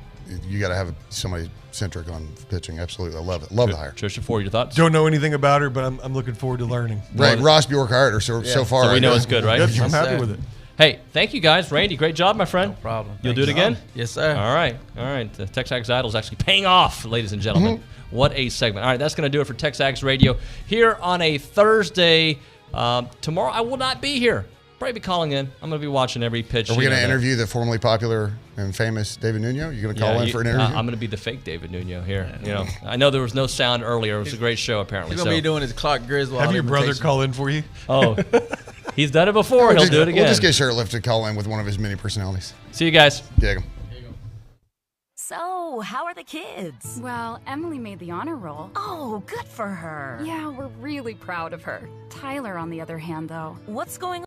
you got to have somebody centric on pitching. Absolutely, I love it. Love the hire. Trisha, for your thoughts? Don't know anything about her, but I'm looking forward to learning. Right, Ross Bjork hired her so far. So we know it's good, right? I'm happy with it. Hey, thank you guys. Randy, great job, my friend. No problem. You'll do it again? Yes, sir. All right. The TexAgs Idol is actually paying off, ladies and gentlemen. What a segment. All right, that's going to do it for TexAgs Radio here on a Thursday. Tomorrow I will not be here. Probably be calling in. I'm going to be watching every pitch. Are we going to interview the formerly popular and famous David Nuño? You're going to call in for an interview? I'm going to be the fake David Nuño here. You know, I know there was no sound earlier. It was a great show, apparently. He's going to be doing his Clark Griswold. Have your brother call in for you? Oh, he's done it before. He'll do it again. We'll just get Shirtlift to call in with one of his many personalities. See you guys. Dig 'em. So, how are the kids? Well, Emily made the honor roll. Oh, good for her. Yeah, we're really proud of her. Tyler, on the other hand, though. What's going on?